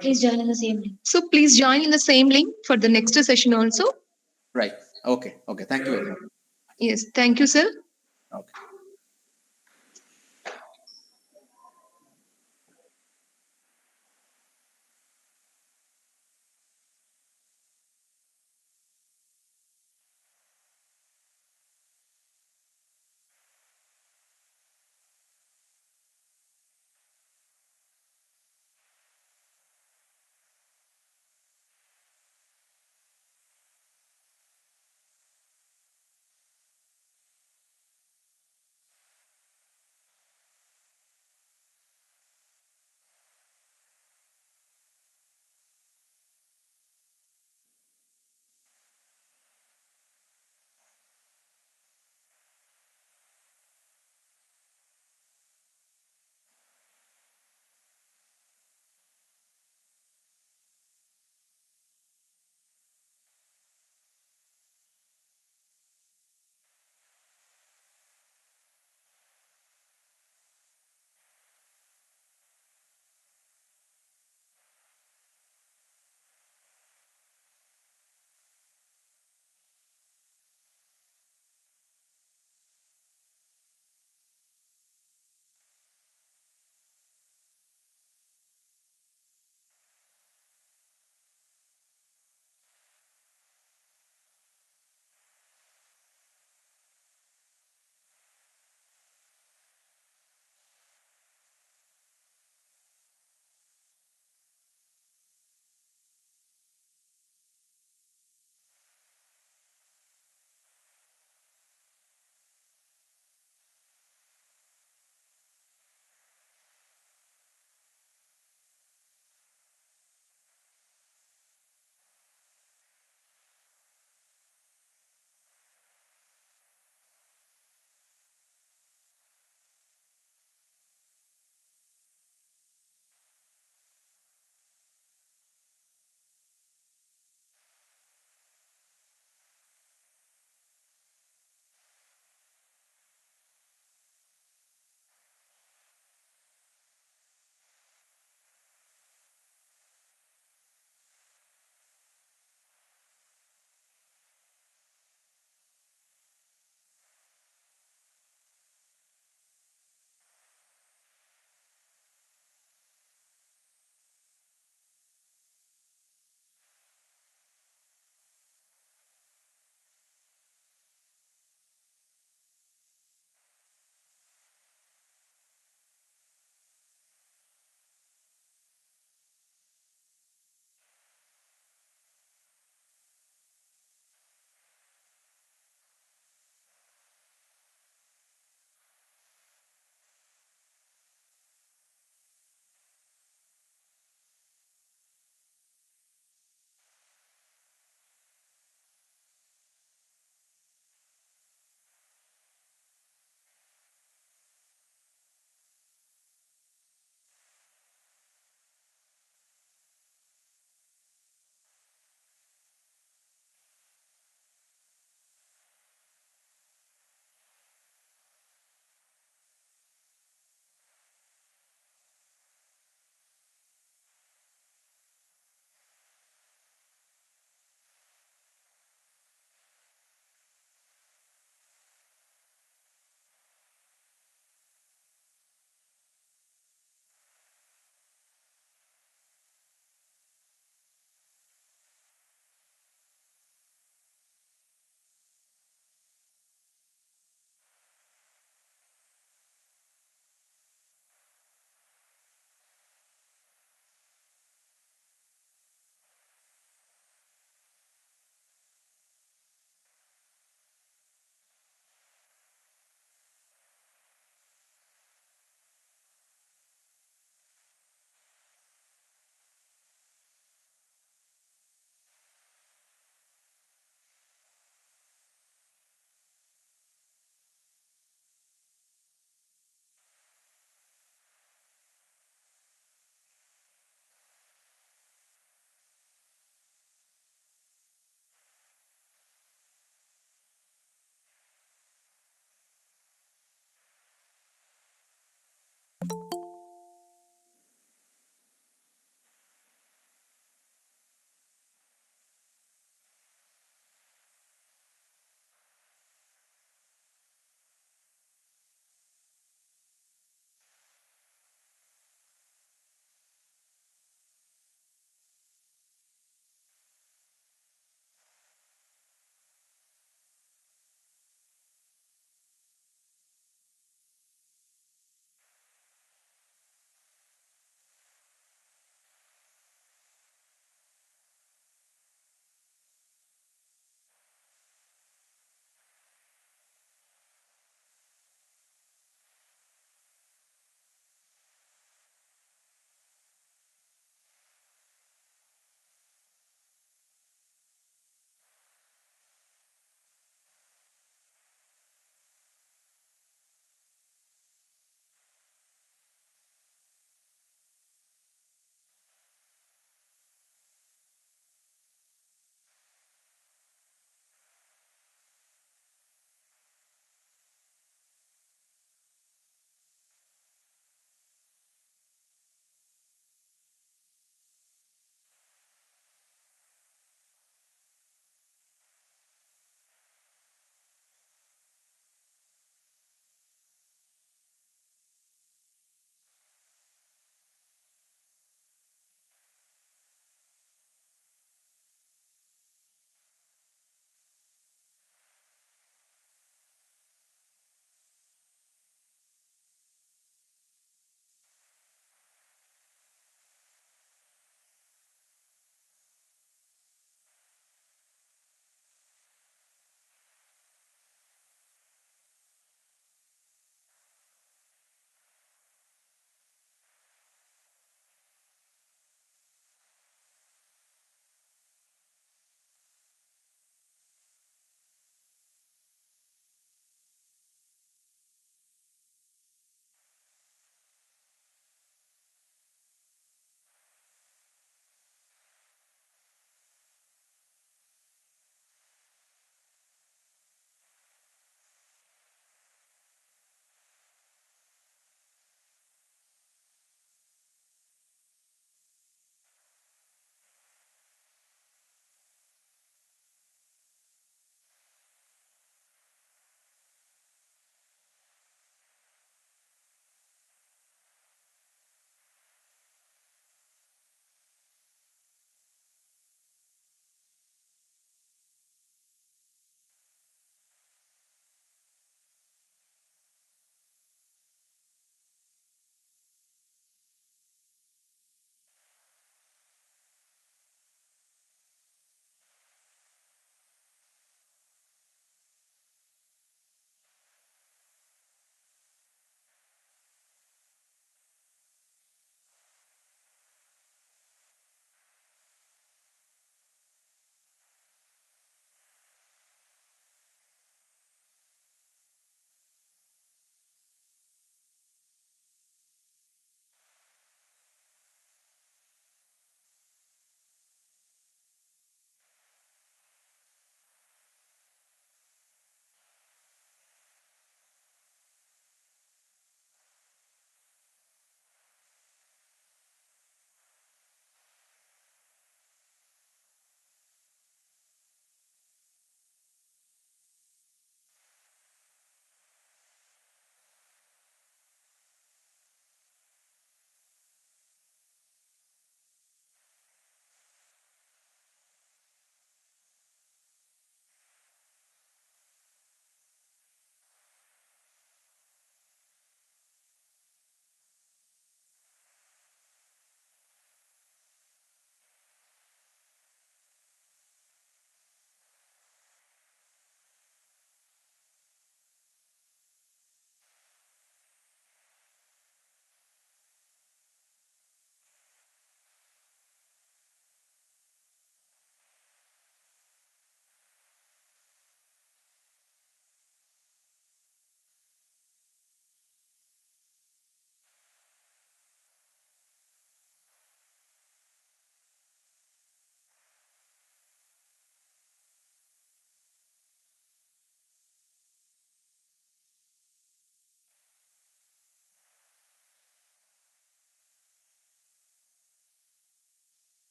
Please join in the same link. So please join in the same link for the next session also. Right. Okay. Okay. Thank you very much. Yes, thank you, sir. Okay.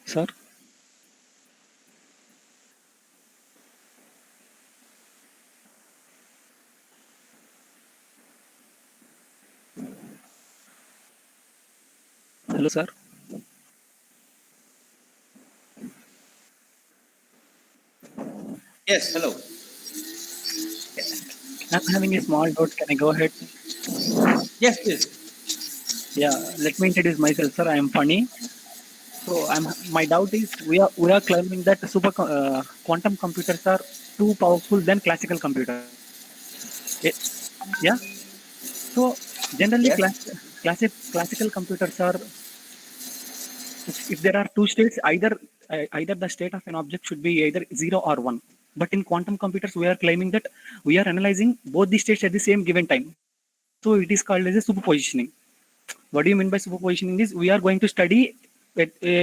Sir? Hello, sir. Yes, hello. I'm having a small doubt. Can I go ahead? Yes, please. Yeah, let me introduce myself, sir. I am Funny. So my doubt is we are claiming that quantum computers are too powerful than classical computers. Eh, Yeah. So generally, Yes. classical computers are if there are two states, either the state of an object should be either 0 or 1. But in quantum computers, we are claiming that we are analyzing both the states at the same given time. So it is called as a superpositioning. What do you mean by superpositioning is we are going to study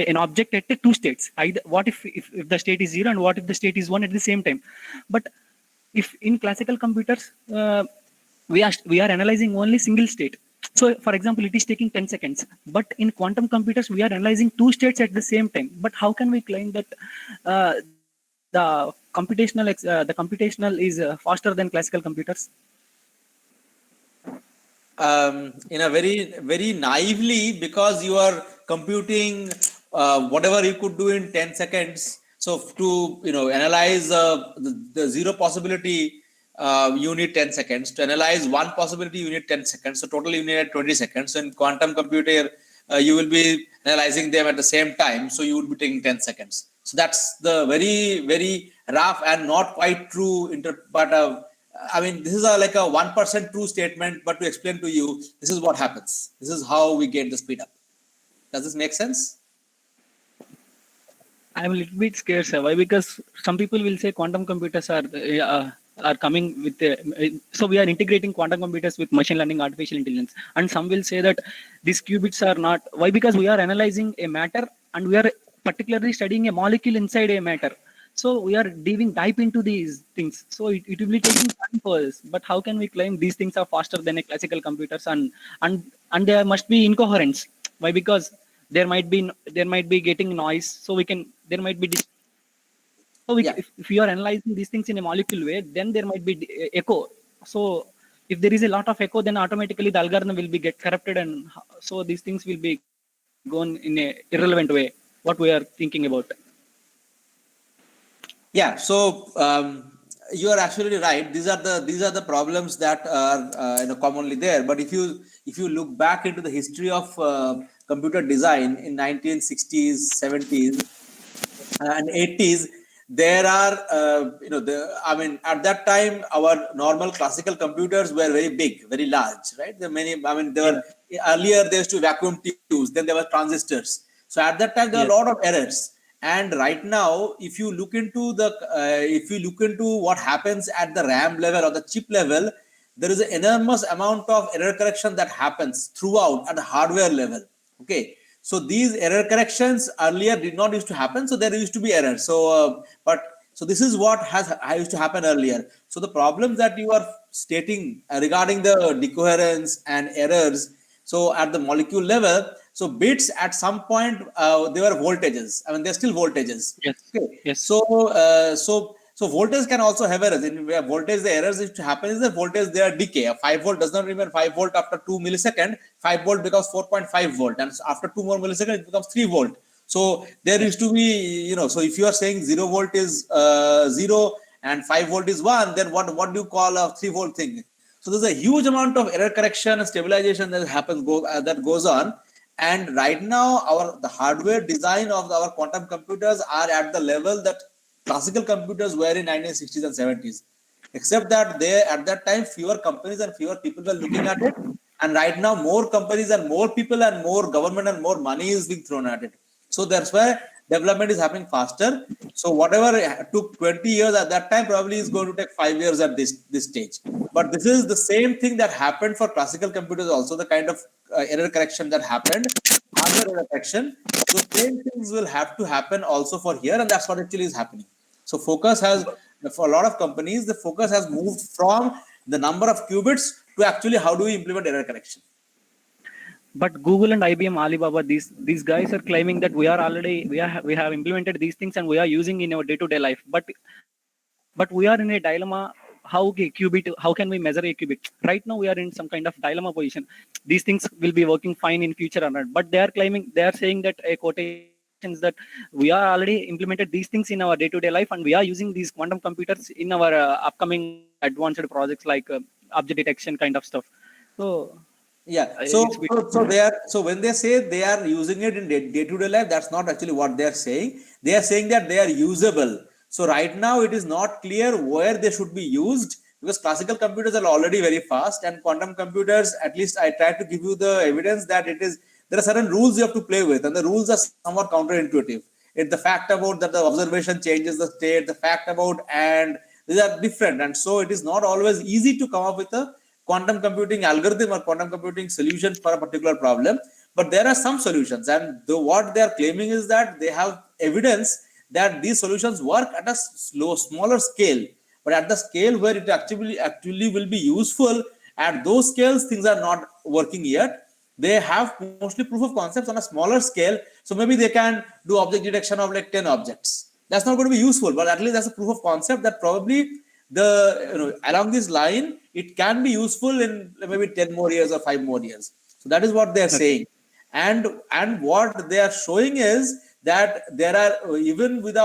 an object at the two states. Either what if the state is 0 and what if the state is 1 at the same time. But if in classical computers, we are analyzing only single state. So for example, it is taking 10 seconds, but in quantum computers we are analyzing two states at the same time. But how can we claim that uh, the computational is faster than classical computers? In a very naively, because you are computing whatever you could do in 10 seconds. So to analyze the zero possibility, you need 10 seconds. To analyze one possibility, you need 10 seconds. So totally you need 20 seconds. In quantum computer, you will be analyzing them at the same time, so you would be taking 10 seconds. So that's the very rough and not quite true but I mean, this is like a 1% true statement, but to explain to you, this is what happens. This is how we get the speed up. Does this make sense? I'm a little bit scared, sir. Why? Because some people will say quantum computers are coming with. So we are integrating quantum computers with machine learning, artificial intelligence, and some will say that these qubits are not. Why? Because we are analyzing a matter and we are particularly studying a molecule inside a matter. So we are diving deep into these things. So it will be taking time for us. But how can we claim these things are faster than a classical computers and there must be incoherence? Why? Because there might be getting noise, so we can there might be so Yeah. if you are analyzing these things in a molecule way, then there might be echo. So if there is a lot of echo, then automatically the algorithm will be get corrupted, and so these things will be gone in a irrelevant way, what we are thinking about. Yeah. So you are absolutely right. These are the problems that are commonly there. But if you look back into the history of computer design in 1960s, 70s, and 80s, there are I mean, at that time our normal classical computers were very big, very large, right? There are many. I mean, there were earlier there used to vacuum tubes, then there were transistors. So at that time there were a lot of errors. And right now, if you look into what happens at the RAM level or the chip level, there is an enormous amount of error correction that happens throughout at the hardware level. Okay, so these error corrections earlier did not used to happen, so there used to be errors. So so this is what has used to happen earlier. So the problems that you are stating regarding the decoherence and errors, so at the molecule level, so bits at some point they were voltages. I mean, they're still voltages. Yes. Okay. Yes. So voltage can also have errors. In where voltage, the errors which happen is the voltage they are decay. A 5 volt does not remain 5 volt after 2 millisecond. 5 volt becomes 4.5 volt, and after 2 more milliseconds it becomes 3 volt. So there used to be, so if you are saying 0 volt is 0 and 5 volt is 1, then what do you call a 3 volt thing? So there's a huge amount of error correction and stabilization that happens that goes on. And right now, the hardware design of our quantum computers are at the level that classical computers were in 1960s and 70s. Except that at that time, fewer companies and fewer people were looking at it. And right now, more companies and more people and more government and more money is being thrown at it. So that's why development is happening faster. So whatever took 20 years at that time probably is going to take 5 years at this stage. But this is the same thing that happened for classical computers also, the kind of error correction that happened, hardware error correction. So same things will have to happen also for here, and that's what actually is happening. So focus has, for a lot of companies, the focus has moved from the number of qubits to actually how do we implement error correction. But Google and IBM, Alibaba, these guys are claiming that we have implemented these things and we are using in our day-to-day life. But we are in a dilemma. How can we measure a qubit? Right now we are in some kind of dilemma position. These things will be working fine in future or not, but they are saying that a quotations that we are already implemented these things in our day-to-day life and we are using these quantum computers in our upcoming advanced projects like object detection kind of stuff. So Yeah. it's So when they say they are using it in day-to-day life, that's not actually what they are saying. They are saying that they are usable. So right now it is not clear where they should be used, because classical computers are already very fast, and quantum computers, at least I tried to give you the evidence that there are certain rules you have to play with, and the rules are somewhat counterintuitive. It's the fact about that the observation changes the state, the fact about, and these are different, and so it is not always easy to come up with a quantum computing algorithm or quantum computing solution for a particular problem. But there are some solutions, and what they are claiming is that they have evidence that these solutions work at a smaller scale, but at the scale where it actually will be useful, at those scales things are not working yet. They have mostly proof of concepts on a smaller scale, so maybe they can do object detection of like 10 objects. That's not going to be useful, but at least that's a proof of concept that probably along this line it can be useful in maybe 10 more years or 5 more years. So that is what they are saying. And what they are showing is that there are, even with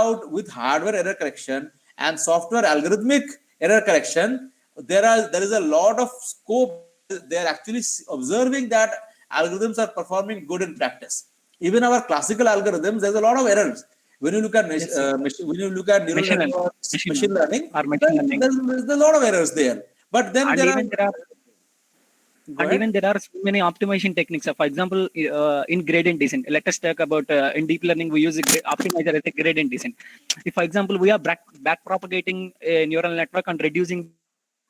hardware error correction and software algorithmic error correction, there is a lot of scope. They are actually observing that algorithms are performing good in practice. Even our classical algorithms, there's a lot of errors. When you look at when you look at neural networks, machine learning, there's a lot of errors there. But then even there are so many optimization techniques. For example, in gradient descent, let us talk about in deep learning, we use a optimizer as a gradient descent. If, for example, we are back propagating a neural network and reducing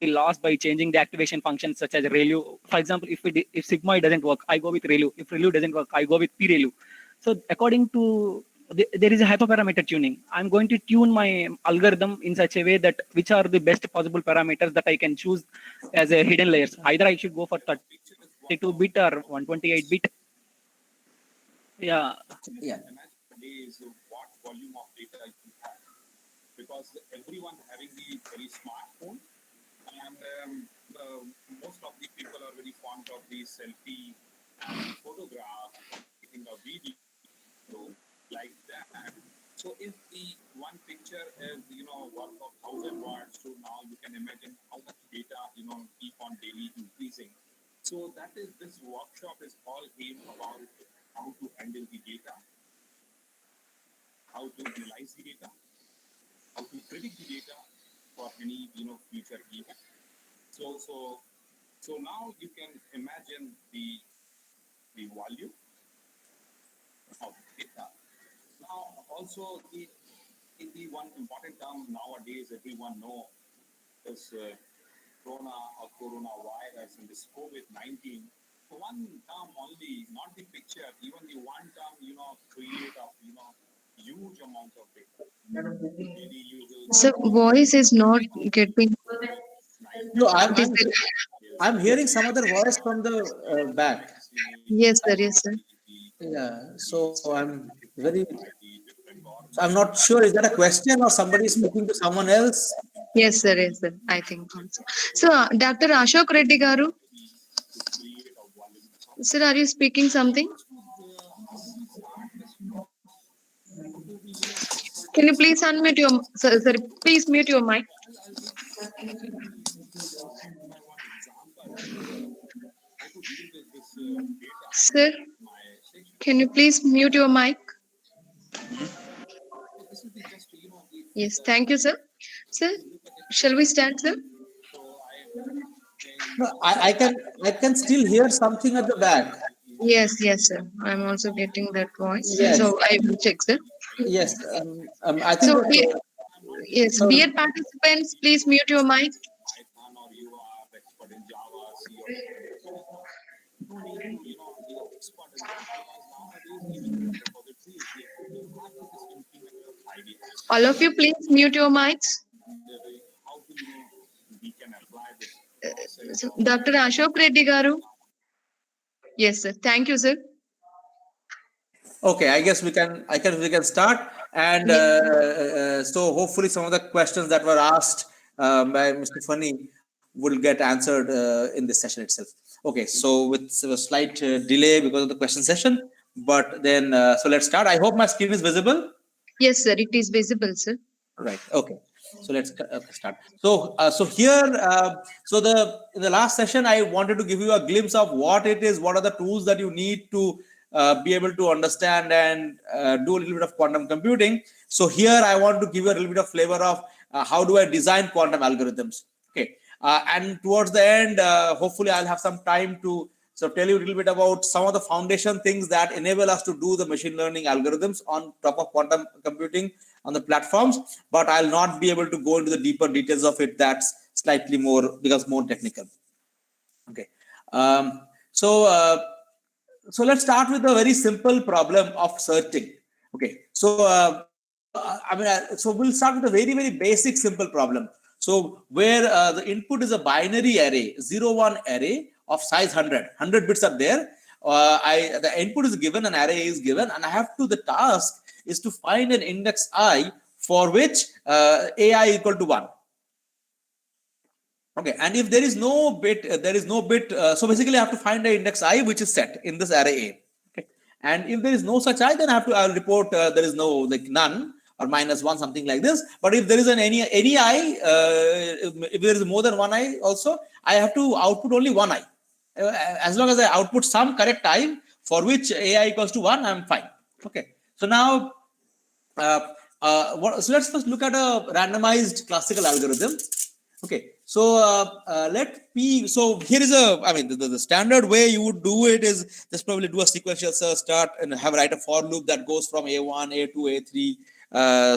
the loss by changing the activation functions such as ReLU. For example, if sigmoid doesn't work, I go with ReLU. If ReLU doesn't work, I go with PReLU. So according to there is a hyperparameter tuning. I'm going to tune my algorithm in such a way that which are the best possible parameters that I can choose as a hidden layers. Either I should go for 32-bit or 128-bit. Yeah. What volume of data you have, because everyone having the very smartphone, and most of the people are very fond of the selfie and the photograph, taking a video like that. So if the one picture is worth of 1,000 words, so now you can imagine how much data keep on daily increasing. So that is, this workshop is all aimed about how to handle the data, how to analyze the data, how to predict the data for any future event. So now you can imagine the volume of data. Now also the one important term nowadays everyone know is corona or coronavirus and this COVID-19. One term only, not the picture, even the one term create of huge amount of data. So voice is not getting. No, I'm hearing some other voice from the back. Yes, sir. Yes, sir. Yeah, so I'm not sure, is that a question or somebody speaking to someone else? Yes, sir. Yes, sir. I think also. So, Dr. Ashok Reddy Garu, sir, are you speaking something? Can you please unmute your, sir, please mute your mic. Sir, can you please mute your mic? Yes, thank you, sir. Sir, shall we start, sir? No, I can still hear something at the back. Yes, yes, sir. I'm also getting that voice. Yes. So I will check, sir. Yes, I think. So, yes, dear participants, please mute your mic. All of you, please mute your mics. So, Dr. Ashok Reddy Garu. Yes, sir. Thank you, sir. Okay, I guess we can start. And so hopefully some of the questions that were asked by Mr. Funny will get answered in this session itself. Okay, so with a slight delay because of the question session, but then so let's start. I hope my screen is visible. Yes, sir. It is visible, sir. Right. Okay. So let's start. So here, so in the last session, I wanted to give you a glimpse of what it is, what are the tools that you need to be able to understand and do a little bit of quantum computing. So here, I want to give you a little bit of flavor of how do I design quantum algorithms. Okay. And towards the end, hopefully, I'll have some time to tell you a little bit about some of the foundation things that enable us to do the machine learning algorithms on top of quantum computing on the platforms, but I'll not be able to go into the deeper details of it. That's slightly more technical. Okay. So let's start with a very simple problem of searching. Okay. So so we'll start with a very, very basic simple problem. So where the input is a binary array, 0-1 array of size 100 bits are there. The input is given, an array is given, and I have to, the task is to find an index I for which AI equal to 1. Okay, and if there is no bit, so basically I have to find the index I which is set in this array A. Okay, and if there is no such I, then I'll report there is no, like, none or -1, something like this. But if there is any I, if there is more than one I also, I have to output only one I. As long as I output some correct I for which AI equals to 1, I'm fine. Okay, so now so let's first look at a randomized classical algorithm. Okay, so let P. So here is the standard way you would do it is just probably do a sequential search, start and write a for loop that goes from A1, A2, A3,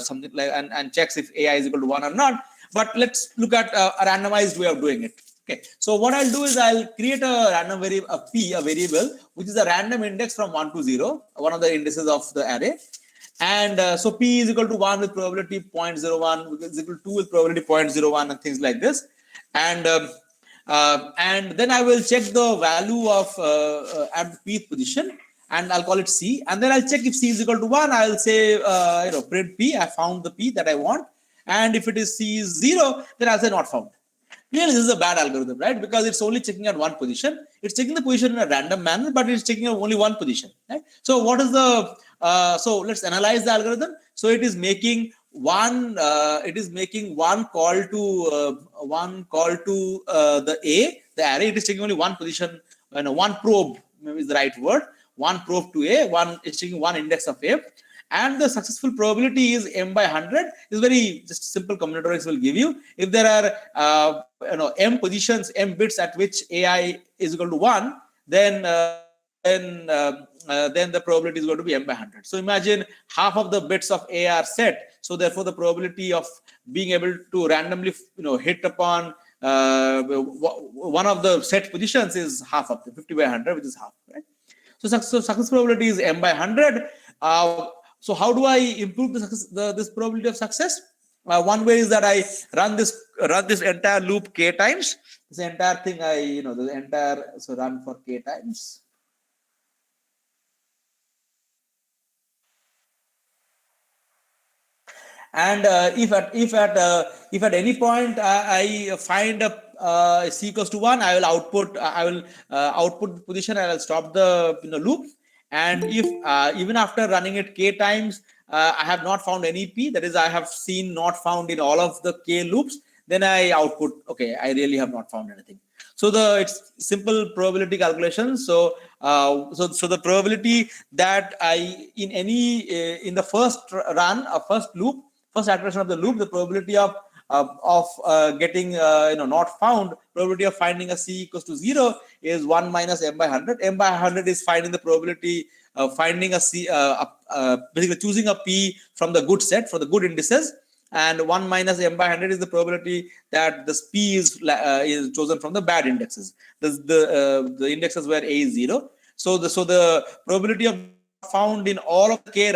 something like, and checks if AI is equal to 1 or not. But let's look at a randomized way of doing it. Okay, so what I'll do is I'll create a random variable, a variable, which is a random index from 1 to 0, one of the indices of the array. And so P is equal to 1 with probability 0.01, is equal to 2 with probability 0.01, and things like this. And then I will check the value of at the Pth position, and I'll call it C. And then I'll check if C is equal to 1. I'll say print P. I found the P that I want. And if it is C is 0, then I'll say not found. Clearly, this is a bad algorithm, right? Because it's only checking at one position. It's checking the position in a random manner, but it's checking only one position, right? So what is the so let's analyze the algorithm. So it is making one call to the array. It is taking only one position, one probe, maybe is the right word. One probe to A, one is taking one index of A. And the successful probability is m by 100. Is very just simple combinatorics will give you. If there are m positions, m bits at which AI is equal to 1, then the probability is going to be m by 100. So imagine half of the bits of A are set. So therefore, the probability of being able to randomly hit upon one of the set positions is half of the 50 by 100, which is half, right? So success probability is m by 100. So how do I improve this probability of success? One way is that I run this entire loop k times. This entire thing run for k times. And if at any point I find a C equals to 1, I will output output the position, and I'll stop the loop. And if even after running it k times, I have not found any P, that is, I have seen not found in all of the k loops, then I output, okay, I really have not found anything. So it's simple probability calculation. So so the probability that in the first run, first loop, first iteration of the loop, the probability of getting not found, probability of finding a C equals to 0 is 1 minus m by 100. M by 100 is finding the probability of finding a C, basically choosing a P from the good set for the good indices, and 1 minus m by 100 is the probability that this P is chosen from the bad indexes. The indexes where A is 0. So the probability of found in all of the k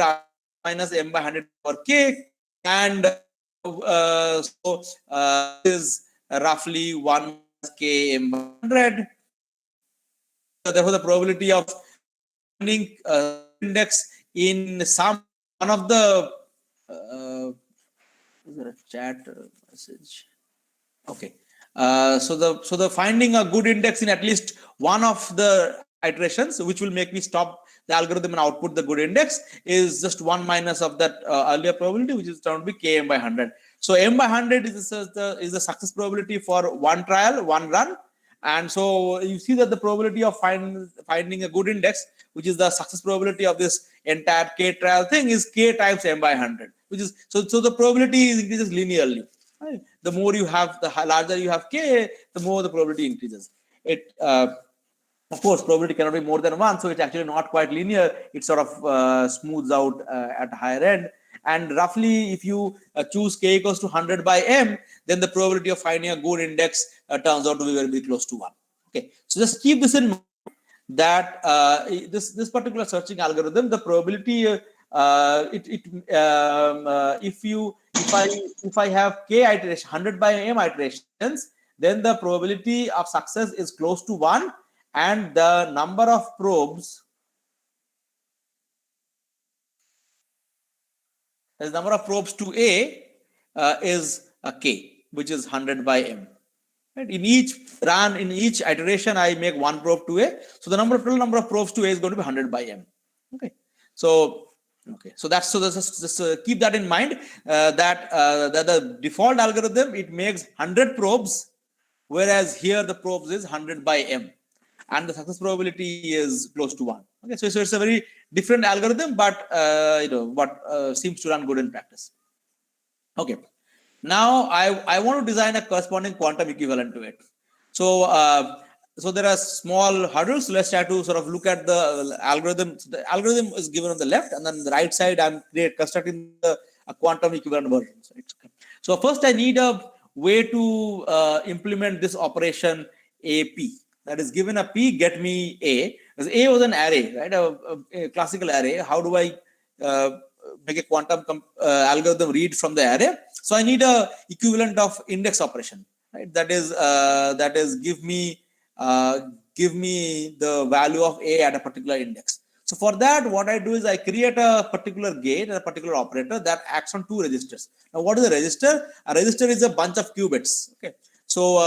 minus m by 100 for k, and is roughly 1 minus k m by 100. therefore the probability of finding index in some one of the is there a chat message? Okay. So the finding a good index in at least one of the iterations, which will make me stop the algorithm and output the good index, is just 1 minus of that earlier probability, which is turned to be km by 100. So m by 100 is the success probability for one trial, one run. And so you see that the probability of finding a good index, which is the success probability of this entire k trial thing, is k times m by 100, which is so the probability increases linearly. Right? The more you have, the larger you have k, the more the probability increases. It of course, probability cannot be more than 1, so it's actually not quite linear. It sort of smooths out at higher end. And roughly, if you choose k equals to 100 by m, then the probability of finding a good index turns out to be very close to 1. Okay, so just keep this in mind that this particular searching algorithm, the probability if I have k iteration 100 by m iterations, then the probability of success is close to 1, and the number of probes to A is a k, which is 100 by m. Right? In each run, in each iteration, I make one probe to A. So the total number of probes to A is going to be 100 by m. Okay. So just keep that in mind that the default algorithm, it makes 100 probes, whereas here the probes is 100 by m, and the success probability is close to 1. Okay, so it's a very different algorithm, but seems to run good in practice. Okay, now I want to design a corresponding quantum equivalent to it. So there are small hurdles. Let's try to sort of look at the algorithm. The algorithm is given on the left, and then on the right side, I'm constructing a quantum equivalent version. Okay. So first, I need a way to implement this operation AP. That is, given a P, get me A. Because A was an array, right? A classical array. How do I make a quantum algorithm read from the array? So I need a equivalent of index operation, right? That is give me the value of A at a particular index. So for that, what I do is I create a particular gate, a particular operator that acts on 2 registers. Now, what is a register? A register is a bunch of qubits. Okay. So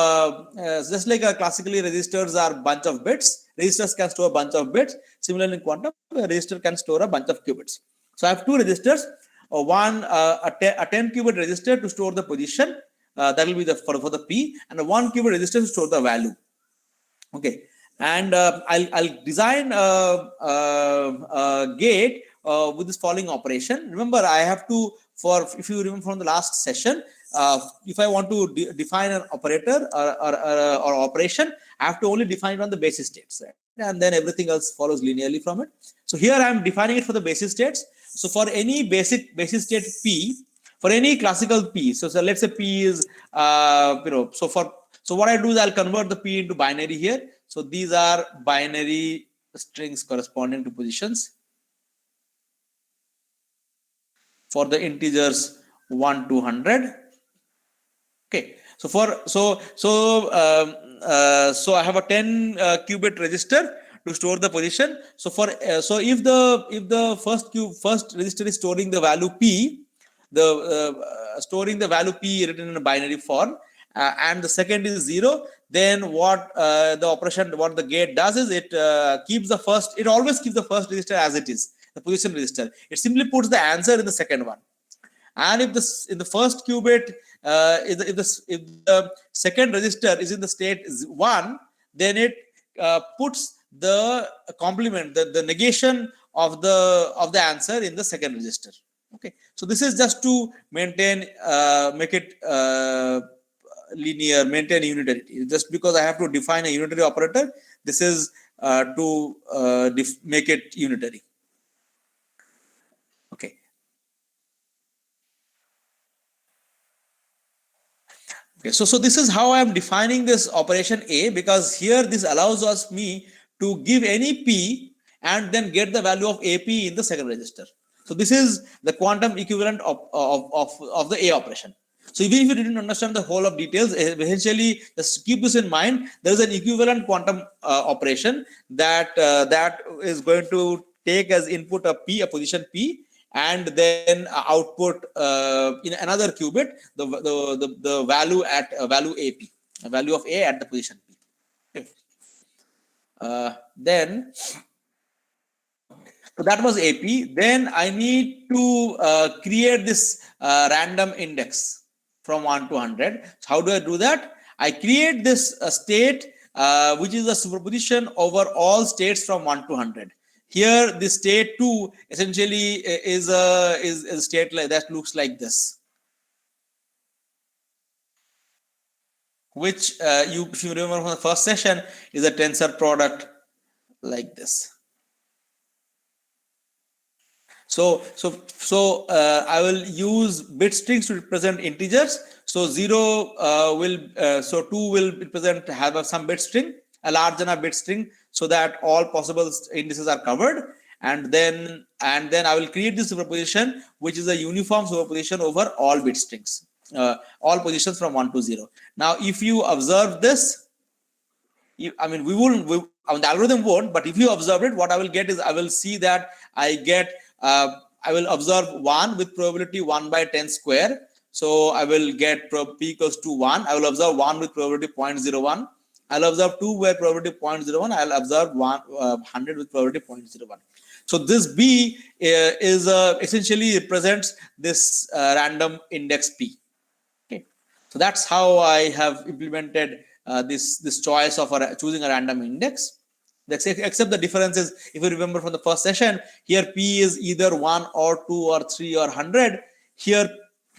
just like classically registers are bunch of bits, registers can store a bunch of bits. Similarly in quantum, a register can store a bunch of qubits. So I have 2 registers, one a 10 qubit register to store the position, that will be for the P, and a 1 qubit register to store the value. Okay, and I'll design a gate with this following operation. Remember, I have to, if you remember from the last session, if I want to define an operator or operation, I have to only define it on the basis states, right? And then everything else follows linearly from it. So here I'm defining it for the basis states. So for any basis state P, for any classical P, so let's say P is so what I do is I'll convert the P into binary here. So these are binary strings corresponding to positions for the integers 1 to 100. Okay, so I have a 10 qubit register to store the position. So if the first register is storing the value P, storing the value P written in a binary form, and the second is 0, then what the gate does is it always keeps the first register as it is, the position register. It simply puts the answer in the second one. And if in the first qubit, if the second register is in the state 1, then it puts the complement, the negation of the answer in the second register. Okay, so this is just to maintain, make it linear, maintain unitarity. Just because I have to define a unitary operator, this is to make it unitary. Okay. Okay, so this is how I am defining this operation A, because here this allows me to give any P and then get the value of AP in the second register. So this is the quantum equivalent of the A operation. So even if you didn't understand the whole of details, essentially just keep this in mind. There is an equivalent quantum operation that that is going to take as input a p, a position p, and then output in another qubit the value at value ap, a value of a at the position p. Okay. Then so that was AP. Then I need to create this random index from 1 to 100. So how do I do that? I create this state which is a superposition over all states from 1 to 100. Here, this state 2 essentially is a state like that looks like this, which if you remember from the first session, is a tensor product like this. So I will use bit strings to represent integers. So 0 so 2 will represent have some bit string, a large enough bit string, so that all possible indices are covered. And then I will create this superposition, which is a uniform superposition over all bit strings, all positions from 1 to 0. Now, if you observe this, I mean, the algorithm won't, but if you observe it, what I will get is I will see that I get I will observe 1 with probability 1 by 10 square. So I will get p equals to 1. I will observe 1 with probability 0.01. I'll observe 2 with probability 0.01. I'll observe 100 with probability 0.01. So this b is essentially represents this random index p. Okay, so that's how I have implemented this choice of choosing a random index. Except the difference is, if you remember from the first session, here p is either 1 or 2 or 3 or 100. Here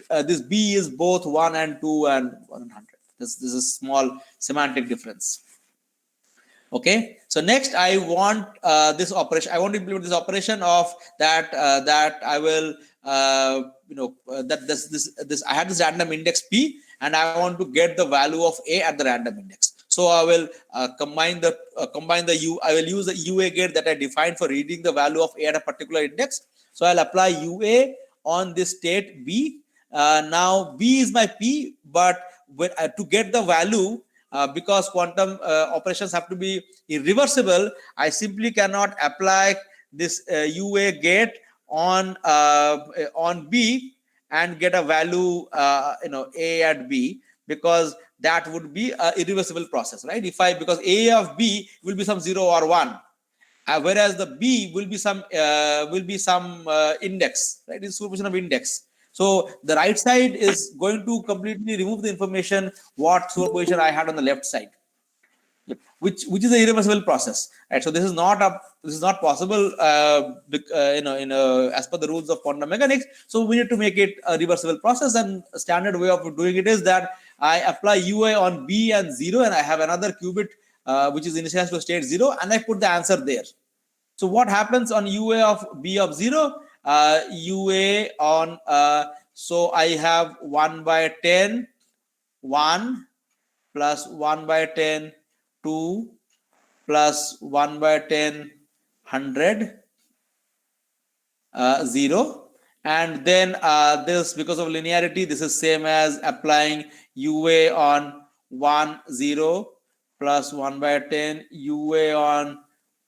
this b is both 1 and 2 and 100. This is a small semantic difference. Okay, so next I want this operation. I want to implement this operation of that that I will that this I have this random index p, and I want to get the value of a at the random index. So I will combine the I will use the UA gate that I defined for reading the value of a at a particular index. So I'll apply UA on this state b. Now b is my p, but to get the value, because quantum operations have to be irreversible, I simply cannot apply this UA gate on b and get a value a at b, because that would be an irreversible process, right? Because a of b will be some 0 or 1, whereas the b will be some index, right? It's superposition of index. So the right side is going to completely remove the information what superposition I had on the left side, which is an irreversible process, right? So this is not possible, as per the rules of quantum mechanics. So we need to make it a reversible process, and a standard way of doing it is that I apply UA on b and 0, and I have another qubit which is initialized to state 0, and I put the answer there. So what happens on UA of b of 0? UA on so I have 1 by 10 1 plus 1 by 10 2 plus 1 by 10 100 0. And then this, because of linearity, this is same as applying UA on 1 0 plus 1 by 10 UA on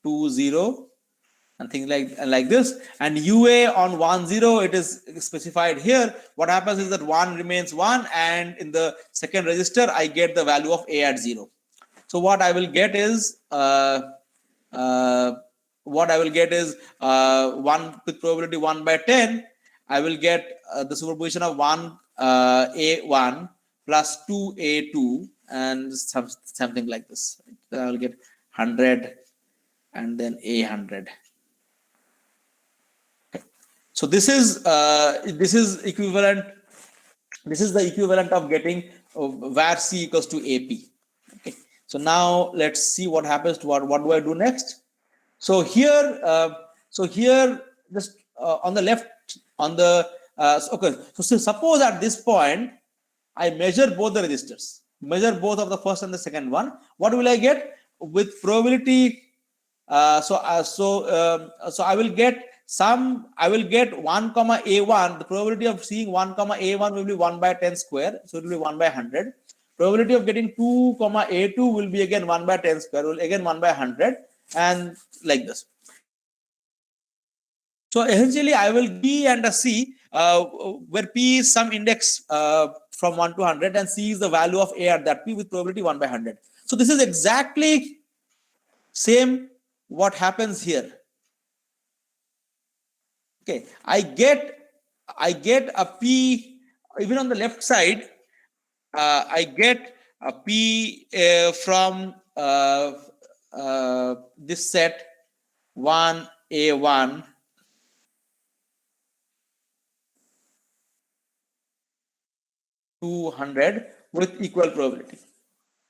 2 0, and things like this. And UA on 1 0, it is specified here. What happens is that 1 remains 1, and in the second register I get the value of a at 0. So what I will get is 1 with probability 1 by 10. I will get the superposition of 1 a1 plus 2 a2 and something like this. Then I will get 100 and then a100. So this is equivalent. This is the equivalent of getting var c equals to ap. Okay. So now let's see what happens to what do I do next? So here just on the left, on the okay. So suppose at this point I measure both the registers, measure both of the first and the second one. What will I get with probability? So I will get I will get 1 comma A1. The probability of seeing 1 comma A1 will be 1 by 10 square. So it will be 1 by 100. Probability of getting 2 comma A2 will be again 1 by 10 square, will again 1 by 100, and like this. So essentially, I will B and a C, where P is some index from 1 to 100, and C is the value of A at that P with probability 1 by 100. So this is exactly same what happens here. Okay, I get a P even on the left side. I get a P from this set 1A1 200 with equal probability.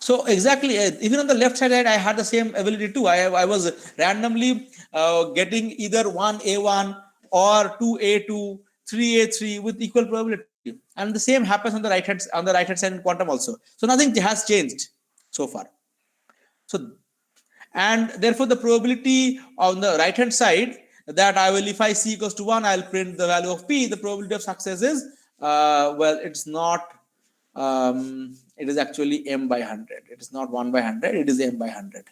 So exactly, even on the left side, I had the same ability too. I was randomly getting either 1A1 or 2A2, 3A3 with equal probability, and the same happens on the right hand side in quantum also. So nothing has changed so far. So, and therefore the probability on the right hand side that I will, if I C equals to 1, I'll print the value of P. The probability of success is well, it's not. It is actually M by 100. It is not 1 by 100. It is M by 100.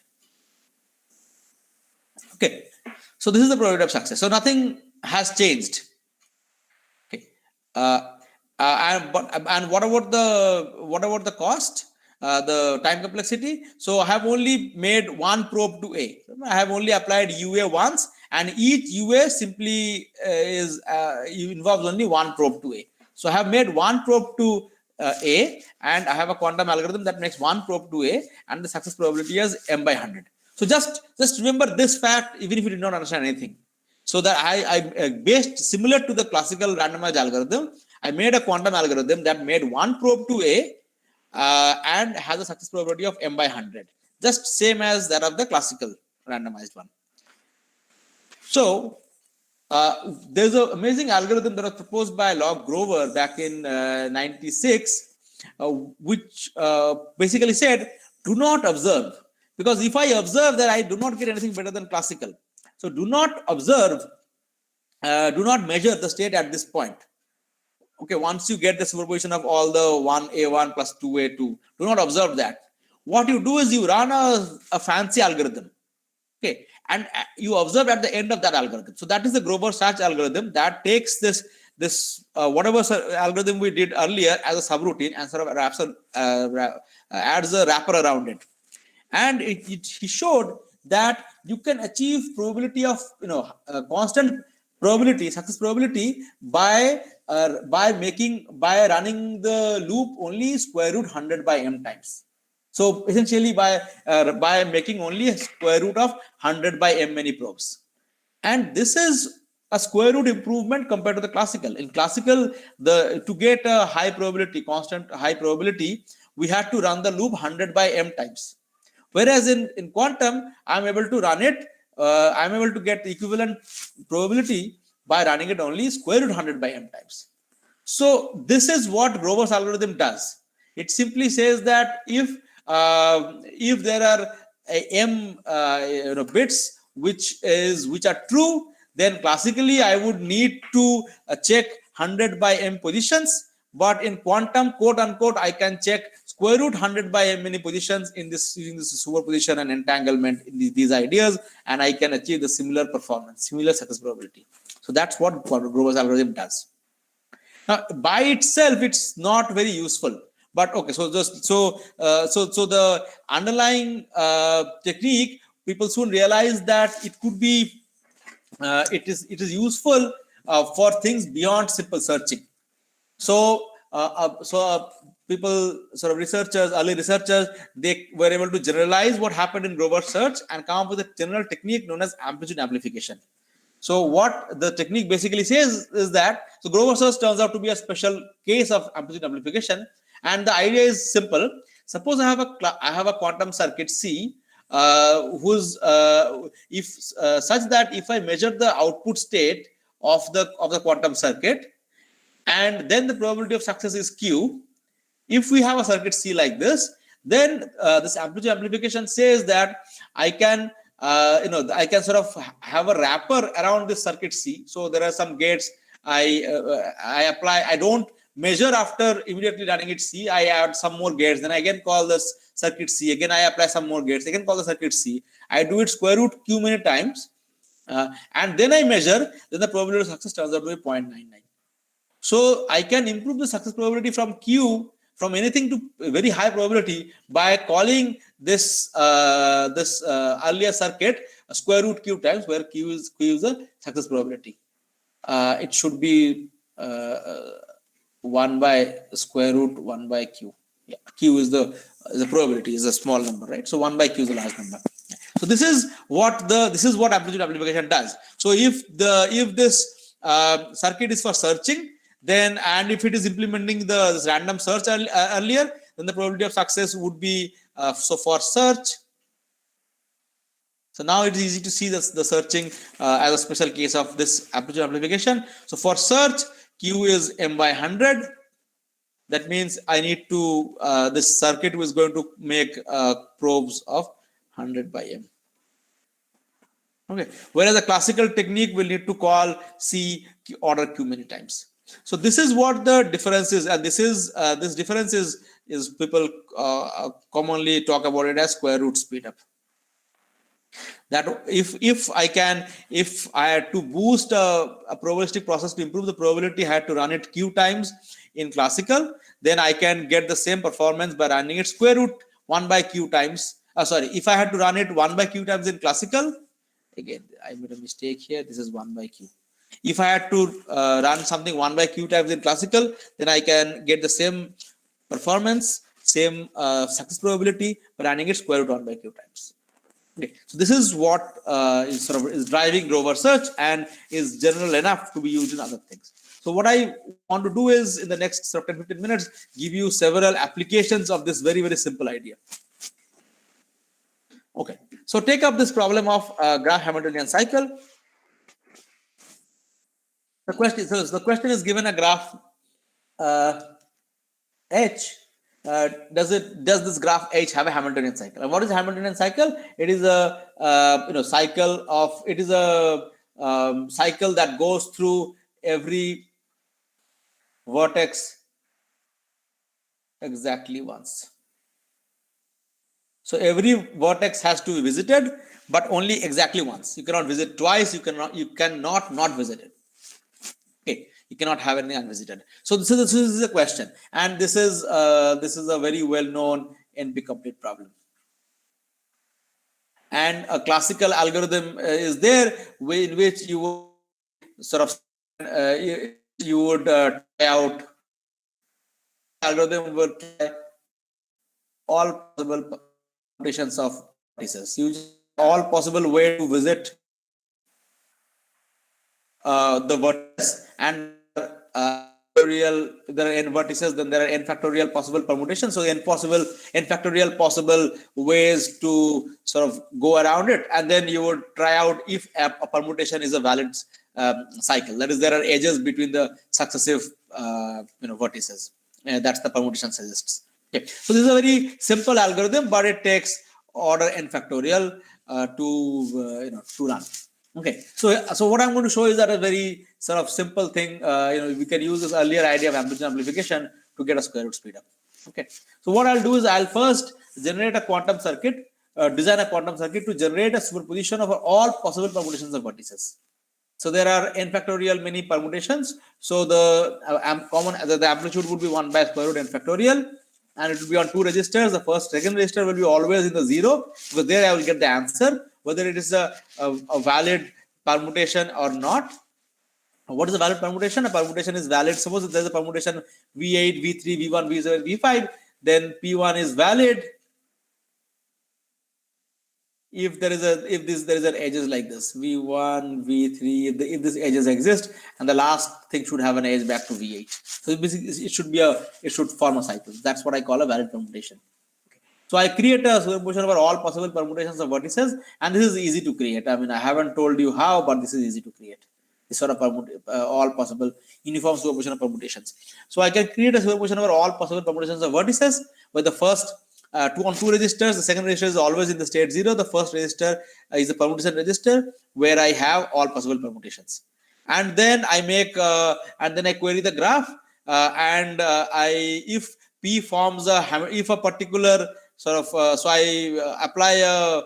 Okay. So this is the probability of success. So nothing has changed. Okay. And what about the cost? The time complexity. So I have only made one probe to A. I have only applied UA once, and each UA simply involves only one probe to A. So I have made one probe to A, and I have a quantum algorithm that makes one probe to A, and the success probability is M by 100. So just remember this fact, even if you did not understand anything. So that I based similar to the classical randomized algorithm, I made a quantum algorithm that made one probe to A and has a success probability of M by 100, just same as that of the classical randomized one. So there's an amazing algorithm that was proposed by Log Grover back in 96, which basically said, do not observe, because if I observe, that I do not get anything better than classical. So do not observe, do not measure the state at this point. Okay, once you get the superposition of all the 1A1 plus 2A2, do not observe that. What you do is you run a fancy algorithm. Okay, and you observe at the end of that algorithm. So that is the Grover search algorithm that takes this whatever algorithm we did earlier as a subroutine and sort of adds a wrapper around it. And he showed that you can achieve probability of constant probability, success probability by running the loop only square root 100 by m times. So essentially by making only a square root of 100 by m many probes. And this is a square root improvement compared to the classical. In classical, to get a high probability, constant high probability, we had to run the loop 100 by m times. Whereas in quantum, I'm able to run it, I'm able to get the equivalent probability by running it only square root 100 by m times. So this is what Grover's algorithm does. It simply says that if there are m bits which are true, then classically I would need to check 100 by m positions. But in quantum, quote unquote, I can check square root 100 by m many positions in this using this superposition and entanglement in these ideas, and I can achieve the similar performance, similar success probability. So that's what Grover's algorithm does. Now, by itself, it's not very useful. But okay, so the underlying technique, people soon realize that it could be, it is useful for things beyond simple searching. So people, sort of researchers, early researchers, they were able to generalize what happened in Grover's search and come up with a general technique known as amplitude amplification. So what the technique basically says is that, so Grover search turns out to be a special case of amplitude amplification, and the idea is simple. Suppose I have a quantum circuit C, such that if I measure the output state of the quantum circuit, and then the probability of success is Q. If we have a circuit C like this, then this amplitude amplification says that I can I can sort of have a wrapper around this circuit C. So there are some gates I apply. I don't measure after immediately running it C. I add some more gates. Then I again call this circuit C. Again, I apply some more gates. Again, call the circuit C. I do it square root Q many times. And then I measure, then the probability of success turns out to be 0.99. So I can improve the success probability from Q, from anything to very high probability by calling this earlier circuit square root Q times, where Q is the success probability. It should be 1 by square root 1 by Q. Yeah, Q is the probability, is a small number, right? So 1 by Q is a large number. So this is what amplitude amplification does. So if this circuit is for searching, then, and if it is implementing this random search earlier, then the probability of success would be so for search. So now it is easy to see the searching as a special case of this amplitude amplification. So for search, Q is m by 100. That means I need to this circuit is going to make probes of 100 by m. Okay. Whereas the classical technique will need to call C order Q many times. So this is what the difference is, and this difference is people commonly talk about it as square root speed up. That if I had to boost a probabilistic process to improve the probability, I had to run it Q times in classical, then I can get the same performance by running it square root 1 by Q times. If I had to run it 1 by Q times in classical, again I made a mistake here. This is 1 by Q. If I had to run something 1 by Q times in classical, then I can get the same performance, same success probability by running it square root 1 by Q times. Okay. So this is what is driving rover search and is general enough to be used in other things. So what I want to do is, in the next 10-15 minutes, give you several applications of this very, very simple idea. Okay. So take up this problem of graph Hamiltonian cycle. The question is given a graph H. Does this graph H have a Hamiltonian cycle? And what is a Hamiltonian cycle? It is a cycle that goes through every vertex exactly once. So every vertex has to be visited, but only exactly once. You cannot visit twice. You cannot not visit it. Okay, you cannot have anything unvisited. So this is a question, and this is a very well-known NP-complete problem. And a classical algorithm is there in which you would sort of try out algorithm would try all possible permutations of vertices. Use all possible way to visit the vertex, and there are n vertices, then there are n factorial possible permutations. So n factorial possible ways to sort of go around it, and then you would try out if a permutation is a valid cycle. That is, there are edges between the successive vertices. That's the permutation suggests. Okay. So this is a very simple algorithm, but it takes order n factorial to run. Okay, so what I'm going to show is that a very sort of simple thing. We can use this earlier idea of amplitude amplification to get a square root speed up. Okay, so what I'll do is I'll first generate a quantum circuit, design a quantum circuit to generate a superposition of all possible permutations of vertices. So there are n factorial many permutations. So the amplitude would be 1 by square root n factorial, and it will be on two registers. The second register will be always in the 0, because there I will get the answer, whether it is a valid permutation or not. What is a valid permutation? A permutation is valid. Suppose if there is a permutation V8, V3, V1, V7, V5, then P1 is valid if there is an edges like this, V1, V3, if these edges exist, and the last thing should have an edge back to V8. So basically it should form a cycle. That's what I call a valid permutation. Okay. So I create a superposition over all possible permutations of vertices, and this is easy to create. I mean, I haven't told you how, but this is easy to create. This sort of all possible uniform superposition of permutations. So I can create a superposition over all possible permutations of vertices, where the first on two registers. The second register is always in the state 0. The first register is the permutation register where I have all possible permutations. And then I make and then I query the graph, if P forms if a particular sort of so I apply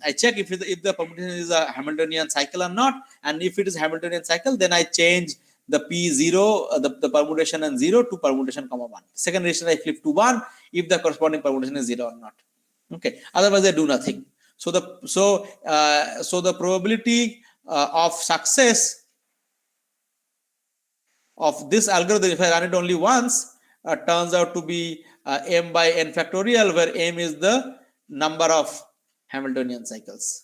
I check if the permutation is a Hamiltonian cycle or not, and if it is Hamiltonian cycle, then I change the P0, the permutation and 0 to permutation comma 1. Second register I flip to 1 if the corresponding permutation is 0 or not. Okay, otherwise I do nothing. So the probability of success of this algorithm, if I run it only once, turns out to be m by n factorial, where m is the number of Hamiltonian cycles.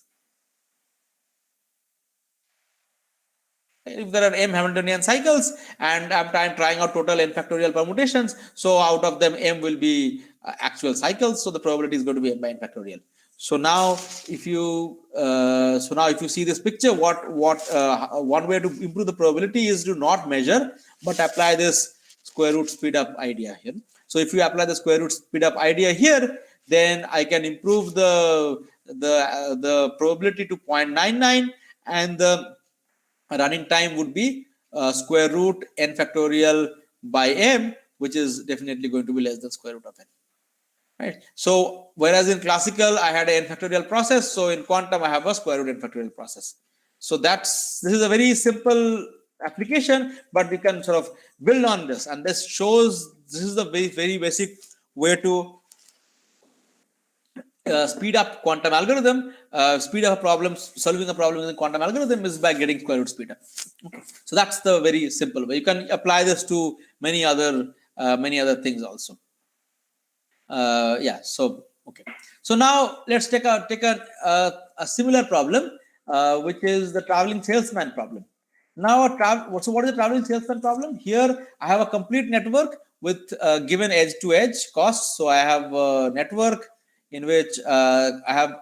If there are m Hamiltonian cycles and I'm trying out total n factorial permutations, so out of them m will be actual cycles, so the probability is going to be m by n factorial. So now if you see this picture, one way to improve the probability is to not measure but apply this square root speed up idea here. So if you apply the square root speed up idea here, then I can improve the probability to 0.99, and the running time would be square root n factorial by m, which is definitely going to be less than square root of n. Right. So whereas in classical I had an n factorial process, so in quantum I have a square root n factorial process. So this is a very simple application, but we can sort of build on this, and this shows this is the very basic way to speed up quantum algorithm. Speed up a problem, solving a problem in the quantum algorithm is by getting square root speed up. Okay. So that's the very simple way. You can apply this to many other things also. So okay, so now let's take a similar problem, which is the traveling salesman problem. Now so what is the traveling salesman problem? Here I have a complete network with given edge to edge costs. So I have a network in which I have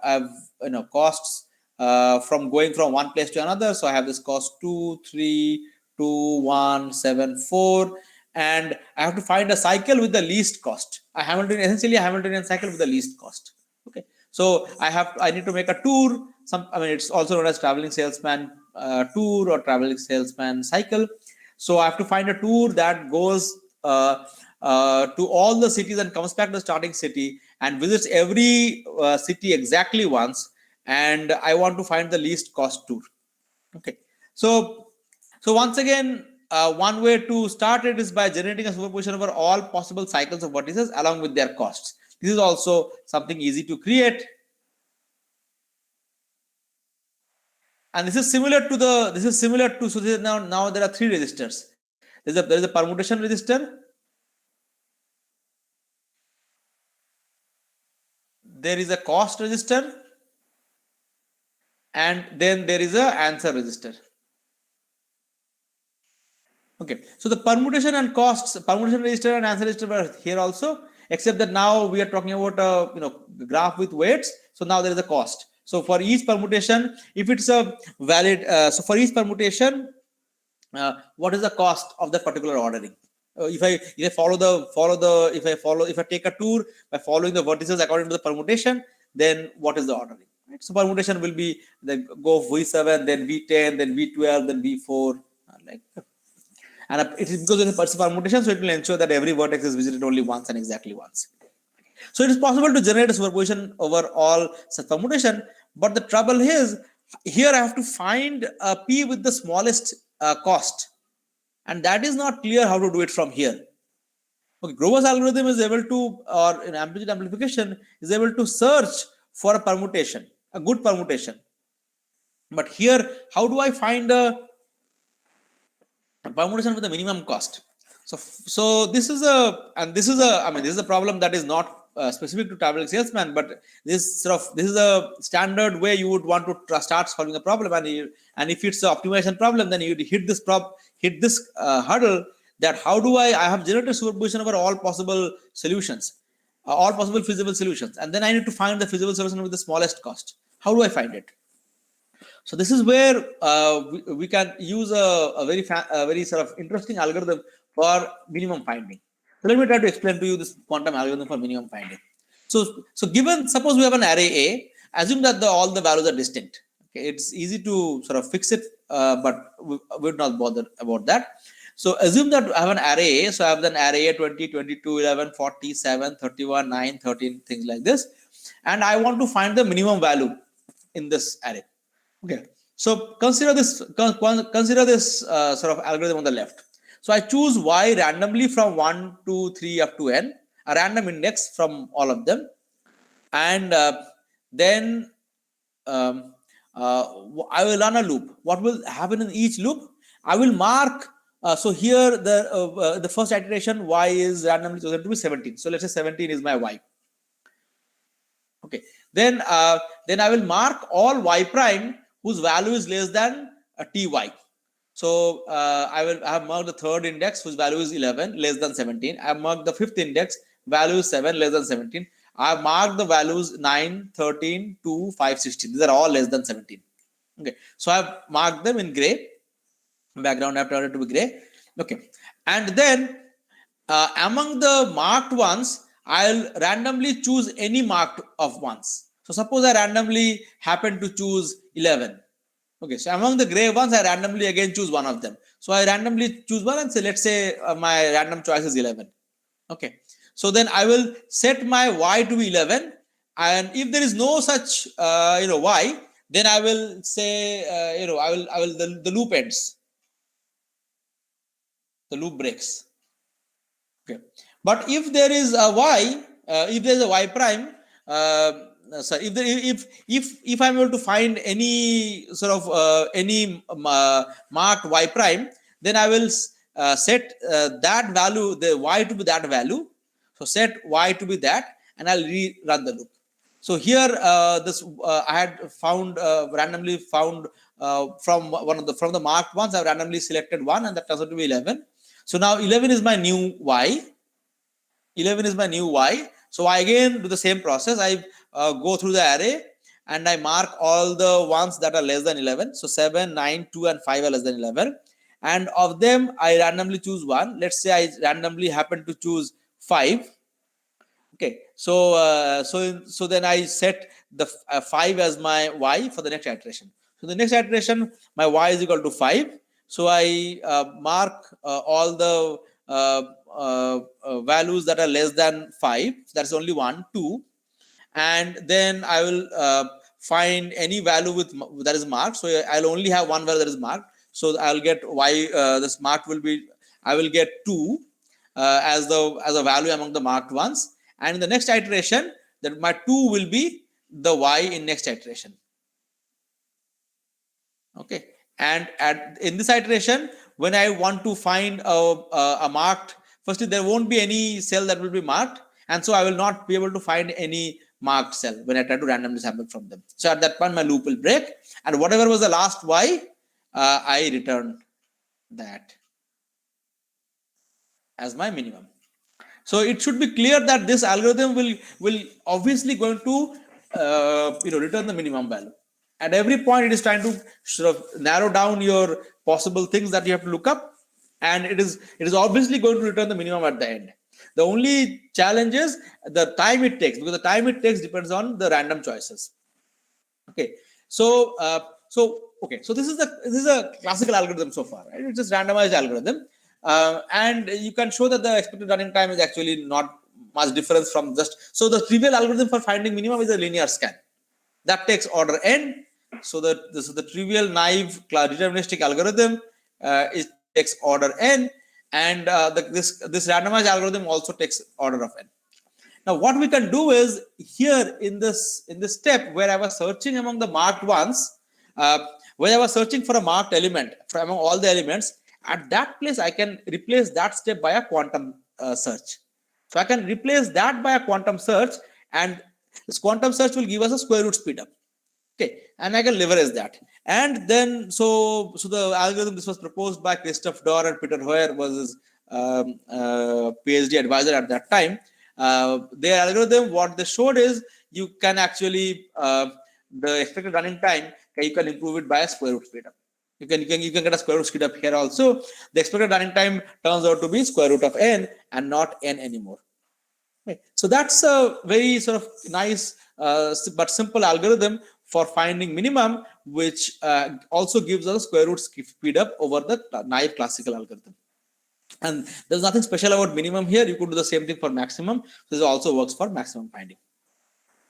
costs from going from one place to another. So I have this cost 2, 3, 2, 1, 7, 4. And I have to find a cycle with the least cost. Essentially a Hamiltonian cycle with the least cost. Okay, so I need to make a tour. It's also known as traveling salesman tour or traveling salesman cycle. So I have to find a tour that goes to all the cities and comes back to the starting city and visits every city exactly once. And I want to find the least cost tour. Okay, so once again, one way to start it is by generating a superposition over all possible cycles of vertices along with their costs. This is also something easy to create, and this is similar to so now there are three registers. There is a permutation register, there is a cost register, and then there is a answer register. Okay, so the permutation register and answer register were here also, except that now we are talking about a graph with weights. So now there is a cost. So for each permutation, if it's a valid, so for each permutation, what is the cost of that particular ordering? If I take a tour by following the vertices according to the permutation, then what is the ordering? Right? So permutation will be go V7, then V10, then V12, then V4, like that. And it is because it's a permutation, so it will ensure that every vertex is visited only once and exactly once. So it is possible to generate a superposition over all such permutation, but the trouble is here I have to find a P with the smallest cost, and that is not clear how to do it from here. Okay, Grover's algorithm is able to, or in amplitude amplification, is able to search for a permutation, a good permutation. But here, how do I find a permutation with the minimum cost? So this is a problem that is not specific to traveling salesman, but this is a standard way you would want to start solving a problem, and if it's an optimization problem, then you hit this hurdle, that how do I have generated superposition over all possible solutions, all possible feasible solutions, and then I need to find the feasible solution with the smallest cost. How do I find it? So this is where we can use a very sort of interesting algorithm for minimum finding. So let me try to explain to you this quantum algorithm for minimum finding. So given, suppose we have an array A, assume that all the values are distinct. Okay, it's easy to sort of fix it, but we would not bother about that. So assume that I have an array A. So I have an array A 20, 22, 11, 47, 31, 9, 13, things like this. And I want to find the minimum value in this array. Okay. So consider this sort of algorithm on the left. So I choose Y randomly from 1, 2, 3 up to N, a random index from all of them. And then I will run a loop. What will happen in each loop? I will mark. So here the first iteration Y is randomly chosen to be 17. So let's say 17 is my Y. Okay. Then I will mark all Y prime whose value is less than Ty. So I have marked the third index whose value is 11, less than 17. I have marked the fifth index, value is 7, less than 17. I have marked the values 9, 13, 2, 5, 16. These are all less than 17. Okay. So I have marked them in gray. Background I have turned it to be gray. Okay. And then among the marked ones, I'll randomly choose any marked of ones. So suppose I randomly happen to choose 11. Okay, so among the gray ones, I randomly again choose one of them. So I randomly choose one and say, let's say my random choice is 11. Okay, so then I will set my Y to be 11, and if there is no such Y, then I will say the loop ends. The loop breaks. Okay, but if there is a Y, if there is a Y prime, so if I'm able to find any sort of any marked Y prime, then I will set that value, the Y to be that value. So set Y to be that, and I'll rerun the loop. So here I had found randomly found from the marked ones. I've randomly selected one, and that turns out to be 11. So now 11 is my new Y. 11 is my new Y. So I again do the same process. I go through the array and I mark all the ones that are less than 11. So 7, 9, 2, and 5 are less than 11. And of them, I randomly choose one. Let's say I randomly happen to choose 5. Okay. So then I set the 5 as my Y for the next iteration. So the next iteration, my Y is equal to 5. So I mark all the values that are less than 5. That's only 1, 2, and then I will find any value that is marked. So I'll only have one value that is marked. So I'll get Y. This marked will be. I will get 2 as a value among the marked ones, and in the next iteration, that my 2 will be the Y in next iteration. Okay, and in this iteration, when I want to find a marked, firstly there won't be any cell that will be marked, and so I will not be able to find any marked cell when I try to randomly sample from them. So at that point, my loop will break, and whatever was the last Y, I return that as my minimum. So it should be clear that this algorithm will obviously going to return the minimum value. At every point, it is trying to sort of narrow down your possible things that you have to look up, and it is obviously going to return the minimum at the end. The only challenge is the time it takes, because the time it takes depends on the random choices. Okay, so this is a classical algorithm so far, right? It's just randomized algorithm, and you can show that the expected running time is actually not much difference from just. So the trivial algorithm for finding minimum is a linear scan that takes order n. So this is the trivial naive deterministic algorithm. It takes order n, and this randomized algorithm also takes order of n. Now, what we can do is here in this step where I was searching among the marked ones, where I was searching for a marked element from among all the elements, at that place I can replace that step by a quantum search. So I can replace that by a quantum search, and this quantum search will give us a square root speed up. Okay, and I can leverage that. And then so the algorithm, this was proposed by Christoph Dorr and Peter Hoyer, was his PhD advisor at that time. Their algorithm, what they showed is you can actually the expected running time, you can improve it by a square root speed up. You can get a square root speed up here also. The expected running time turns out to be square root of n and not n anymore. Okay. So that's a very sort of nice but simple algorithm for finding minimum, which also gives us square root speed up over the naive classical algorithm. And there's nothing special about minimum here. You could do the same thing for maximum. This also works for maximum finding.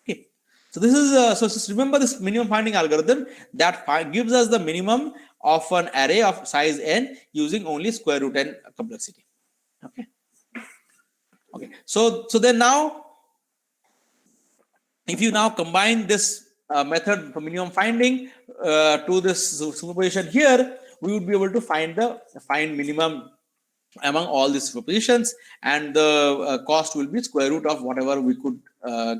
Okay. So this is so just remember this minimum finding algorithm that gives us the minimum of an array of size n using only square root n complexity. Okay. Okay. So then now, if you now combine this method for minimum finding to this superposition here, we would be able to find minimum among all these superpositions, and the cost will be square root of whatever we could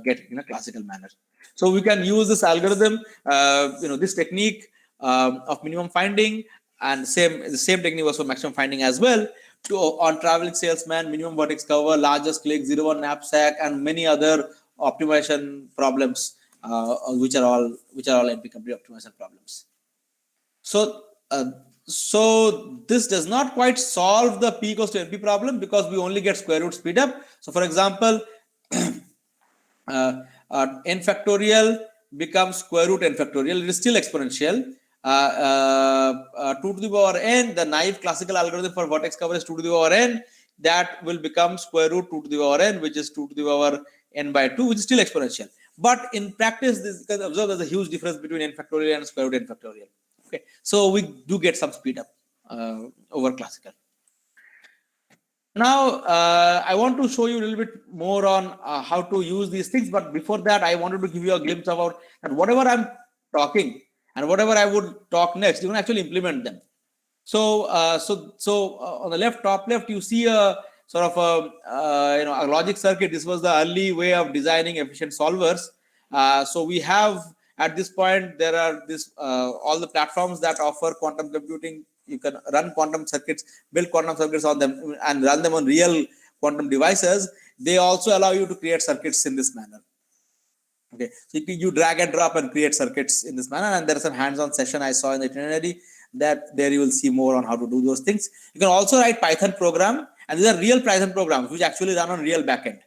get in a classical manner. So we can use this algorithm, this technique of minimum finding, and the same technique was for maximum finding as well, on traveling salesman, minimum vertex cover, largest click, 0-1 knapsack, and many other optimization problems, which are all NP complete optimization problems. So this does not quite solve the P equals to NP problem, because we only get square root speed up. So for example, n factorial becomes square root n factorial. It is still exponential. 2 to the power n, the naive classical algorithm for vertex cover is 2 to the power n. That will become square root 2 to the power n, which is 2 to the power n by 2, which is still exponential. But in practice, this, you can observe there's a huge difference between n factorial and square root n factorial. Okay, so we do get some speed up over classical. Now, I want to show you a little bit more on how to use these things. But before that, I wanted to give you a glimpse about that whatever I'm talking and whatever I would talk next, you can actually implement them. So, on the top left, you see a sort of a logic circuit. This was the early way of designing efficient solvers. So we have, at this point, there are all the platforms that offer quantum computing. You can run quantum circuits, build quantum circuits on them, and run them on real quantum devices. They also allow you to create circuits in this manner. Okay, so you drag and drop and create circuits in this manner, and there is some hands-on session I saw in the itinerary that there you will see more on how to do those things. You can also write Python program, and these are real Python programs which actually run on real backend.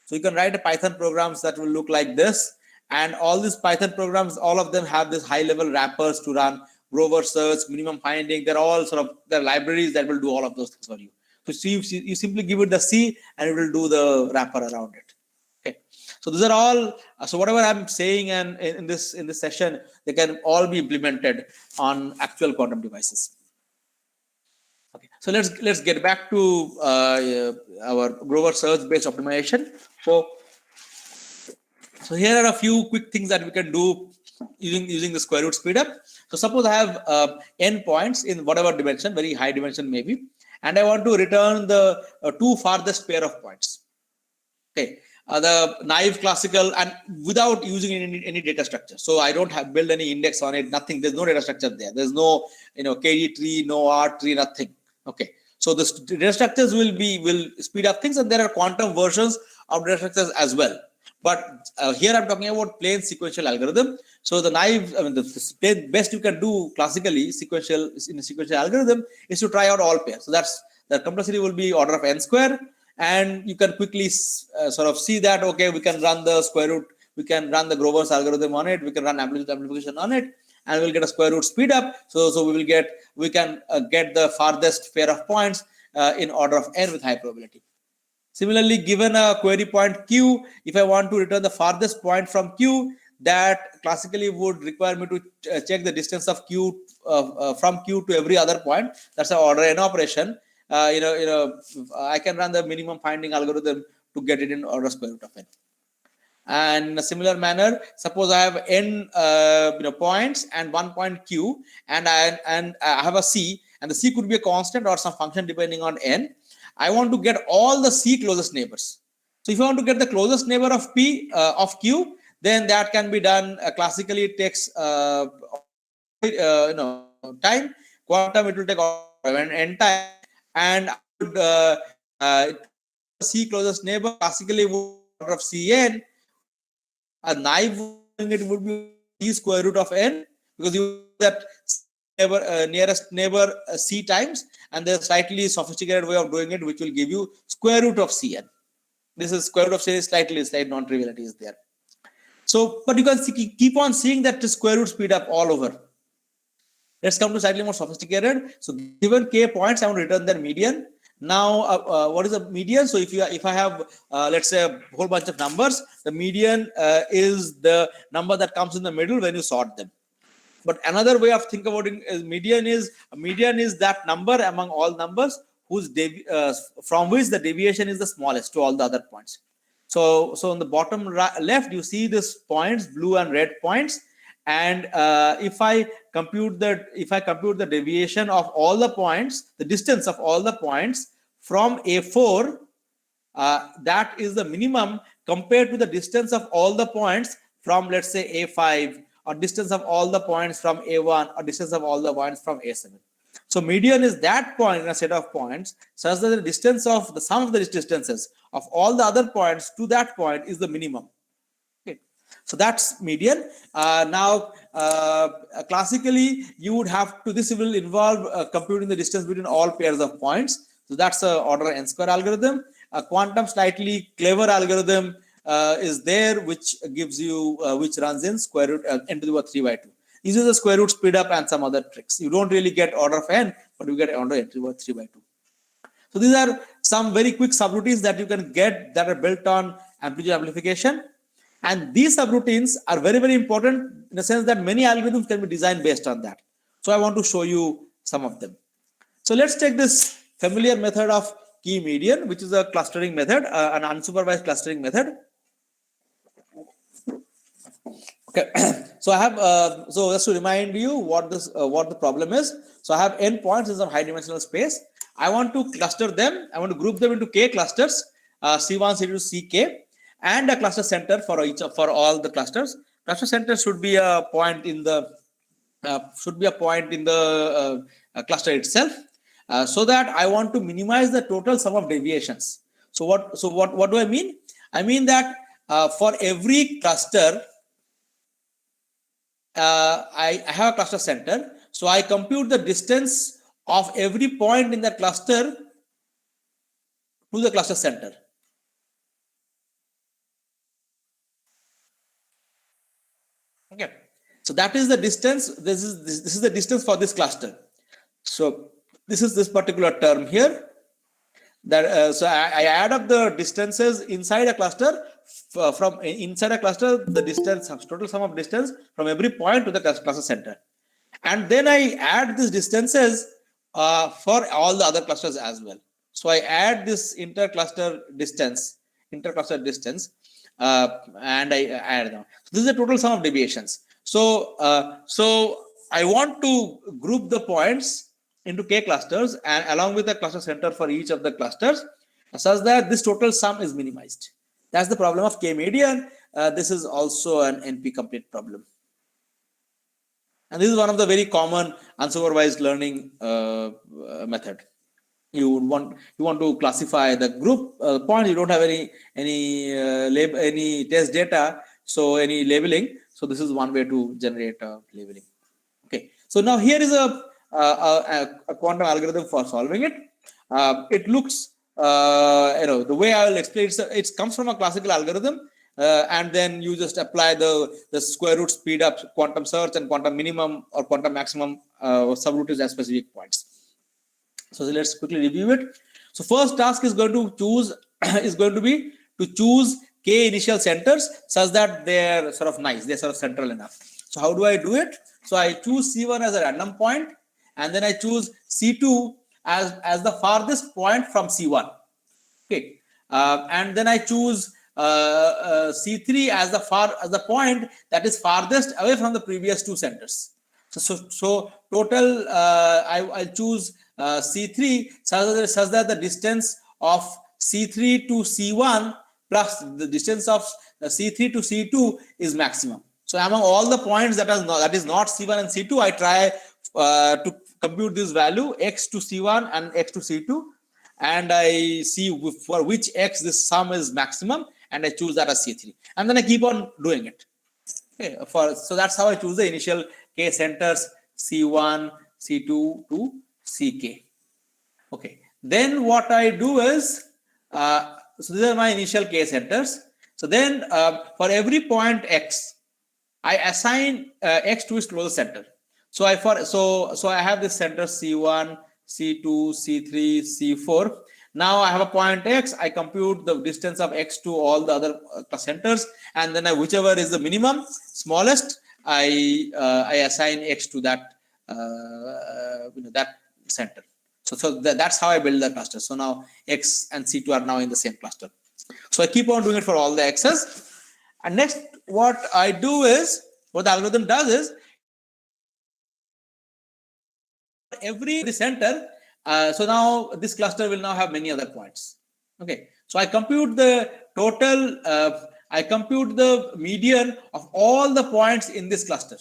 So you can write a Python programs that will look like this, and all these Python programs, all of them have this high-level wrappers to run Grover search, minimum finding. They're all they're libraries that will do all of those things for you. So you simply give it the C, and it will do the wrapper around it. Okay. So these are all. So whatever I'm saying and in this session, they can all be implemented on actual quantum devices. Okay. So let's get back to our Grover search based optimization. So here are a few quick things that we can do using the square root speed up. So suppose I have n points in whatever dimension, very high dimension maybe, and I want to return the two farthest pair of points. Okay, the naive classical, and without using any data structure. So I don't have build any index on it, nothing. There's no data structure there. There's no KD tree, no R tree, nothing. Okay, so the data structures will speed up things, and there are quantum versions of data structures as well. But here I'm talking about plain sequential algorithm. So the naive, the best you can do classically in a sequential algorithm is to try out all pairs. So the complexity will be order of n square, and you can quickly sort of see that, okay, we can run the square root, we can run the Grover's algorithm on it, we can run amplitude amplification on it, and we'll get a square root speed up. So we can get the farthest pair of points in order of n with high probability. Similarly, given a query point Q, if I want to return the farthest point from Q, that classically would require me to check the distance of Q from Q to every other point. That's an order n operation. I can run the minimum finding algorithm to get it in order square root of n. And in a similar manner, suppose I have n points and 1 point Q, and I have a C, and the C could be a constant or some function depending on n. I want to get all the C closest neighbors. So if I want to get the closest neighbor of P of Q, then that can be done classically. It takes time. Quantum, it will take n time, and C closest neighbor classically would order of Cn. A naive it would be C square root of n, because you that nearest neighbor C times, and there's a slightly sophisticated way of doing it which will give you square root of Cn. This is square root of slight non-triviality is there. So, but you can keep on seeing that the square root speed up all over. Let's come to slightly more sophisticated. So, given k points, I want to return their median. Now, what is the median? So, if I have let's say a whole bunch of numbers, the median is the number that comes in the middle when you sort them. But another way of thinking about it is median is that number among all numbers whose from which the deviation is the smallest to all the other points. So on the bottom left, you see this points, blue and red points, and if I compute the deviation of all the points, the distance of all the points from A4, that is the minimum compared to the distance of all the points from, let's say, A5, or distance of all the points from A1, or distance of all the points from A7. So median is that point in a set of points such that the distance of the sum of the distances of all the other points to that point is the minimum. Okay, so that's median. Now, classically, you would have to, this will involve computing the distance between all pairs of points. So that's a order n square algorithm. A quantum slightly clever algorithm is there, which gives you which runs in square root n to the power 3 by 2. This is the square root speed up and some other tricks. You don't really get order of n, but you get order n to the power 3 by 2. So these are some very quick subroutines that you can get that are built on amplitude amplification, and these subroutines are very, very important in the sense that many algorithms can be designed based on that. So I want to show you some of them. So let's take this familiar method of key median, which is a clustering method, an unsupervised clustering method. Okay, so I have so just to remind you what the problem is. So I have n points in some high dimensional space. I want to cluster them. I want to group them into k clusters, C1, C2, Ck, and a cluster center for all the clusters. Cluster center should be a point in the cluster itself, so that I want to minimize the total sum of deviations. So what do I mean? I mean that for every cluster, I have a cluster center, so I compute the distance of every point in that cluster to the cluster center. Okay, so that is the distance. This is the distance for this cluster. So this is this particular term here. That so I add up the distances inside a cluster. From inside a cluster, the distance, total sum of distance from every point to the cluster center, and then I add these distances for all the other clusters as well. So I add this intercluster distance, and I add them. So this is the total sum of deviations. So I want to group the points into k clusters and along with the cluster center for each of the clusters, such that this total sum is minimized. That's the problem of k median. This is also an NP complete problem. And this is one of the very common unsupervised learning method. You want to classify the group points. You don't have any test data, so any labeling. So this is one way to generate labeling. Okay. So now here is a quantum algorithm for solving it. It looks, the way I will explain it comes from a classical algorithm, and then you just apply the square root speed up quantum search and quantum minimum or quantum maximum subroutines at specific points. So let's quickly review it. So first task is going to be to choose k initial centers such that they're sort of nice, they're sort of central enough. So how do I do it? So I choose C1 as a random point, and then I choose C2 as the farthest point from C1. Okay, and then I choose C3 as the point that is farthest away from the previous two centers. So total, I choose C3 such that the distance of C3 to C1 plus the distance of C3 to C2 is maximum. So among all the points that is not C1 and C2, I try to compute this value x to C1 and x to C2, and I see for which x this sum is maximum, and I choose that as C3, and then I keep on doing it. Okay, so that's how I choose the initial k centers C1, C2 to Ck. Okay, then what I do is So these are my initial K centers. So then for every point X, I assign X to its closest center. So I have this center C1, C2, C3, C4. Now I have a point X. I compute the distance of X to all the other centers, and then whichever is the minimum, smallest, I assign X to that that center. So that's how I build the cluster. So now X and C2 are now in the same cluster. So I keep on doing it for all the X's. And next, what I do is, what the algorithm does is, every center, so now this cluster will now have many other points. Okay, so I compute the total, I compute the median of all the points in this cluster.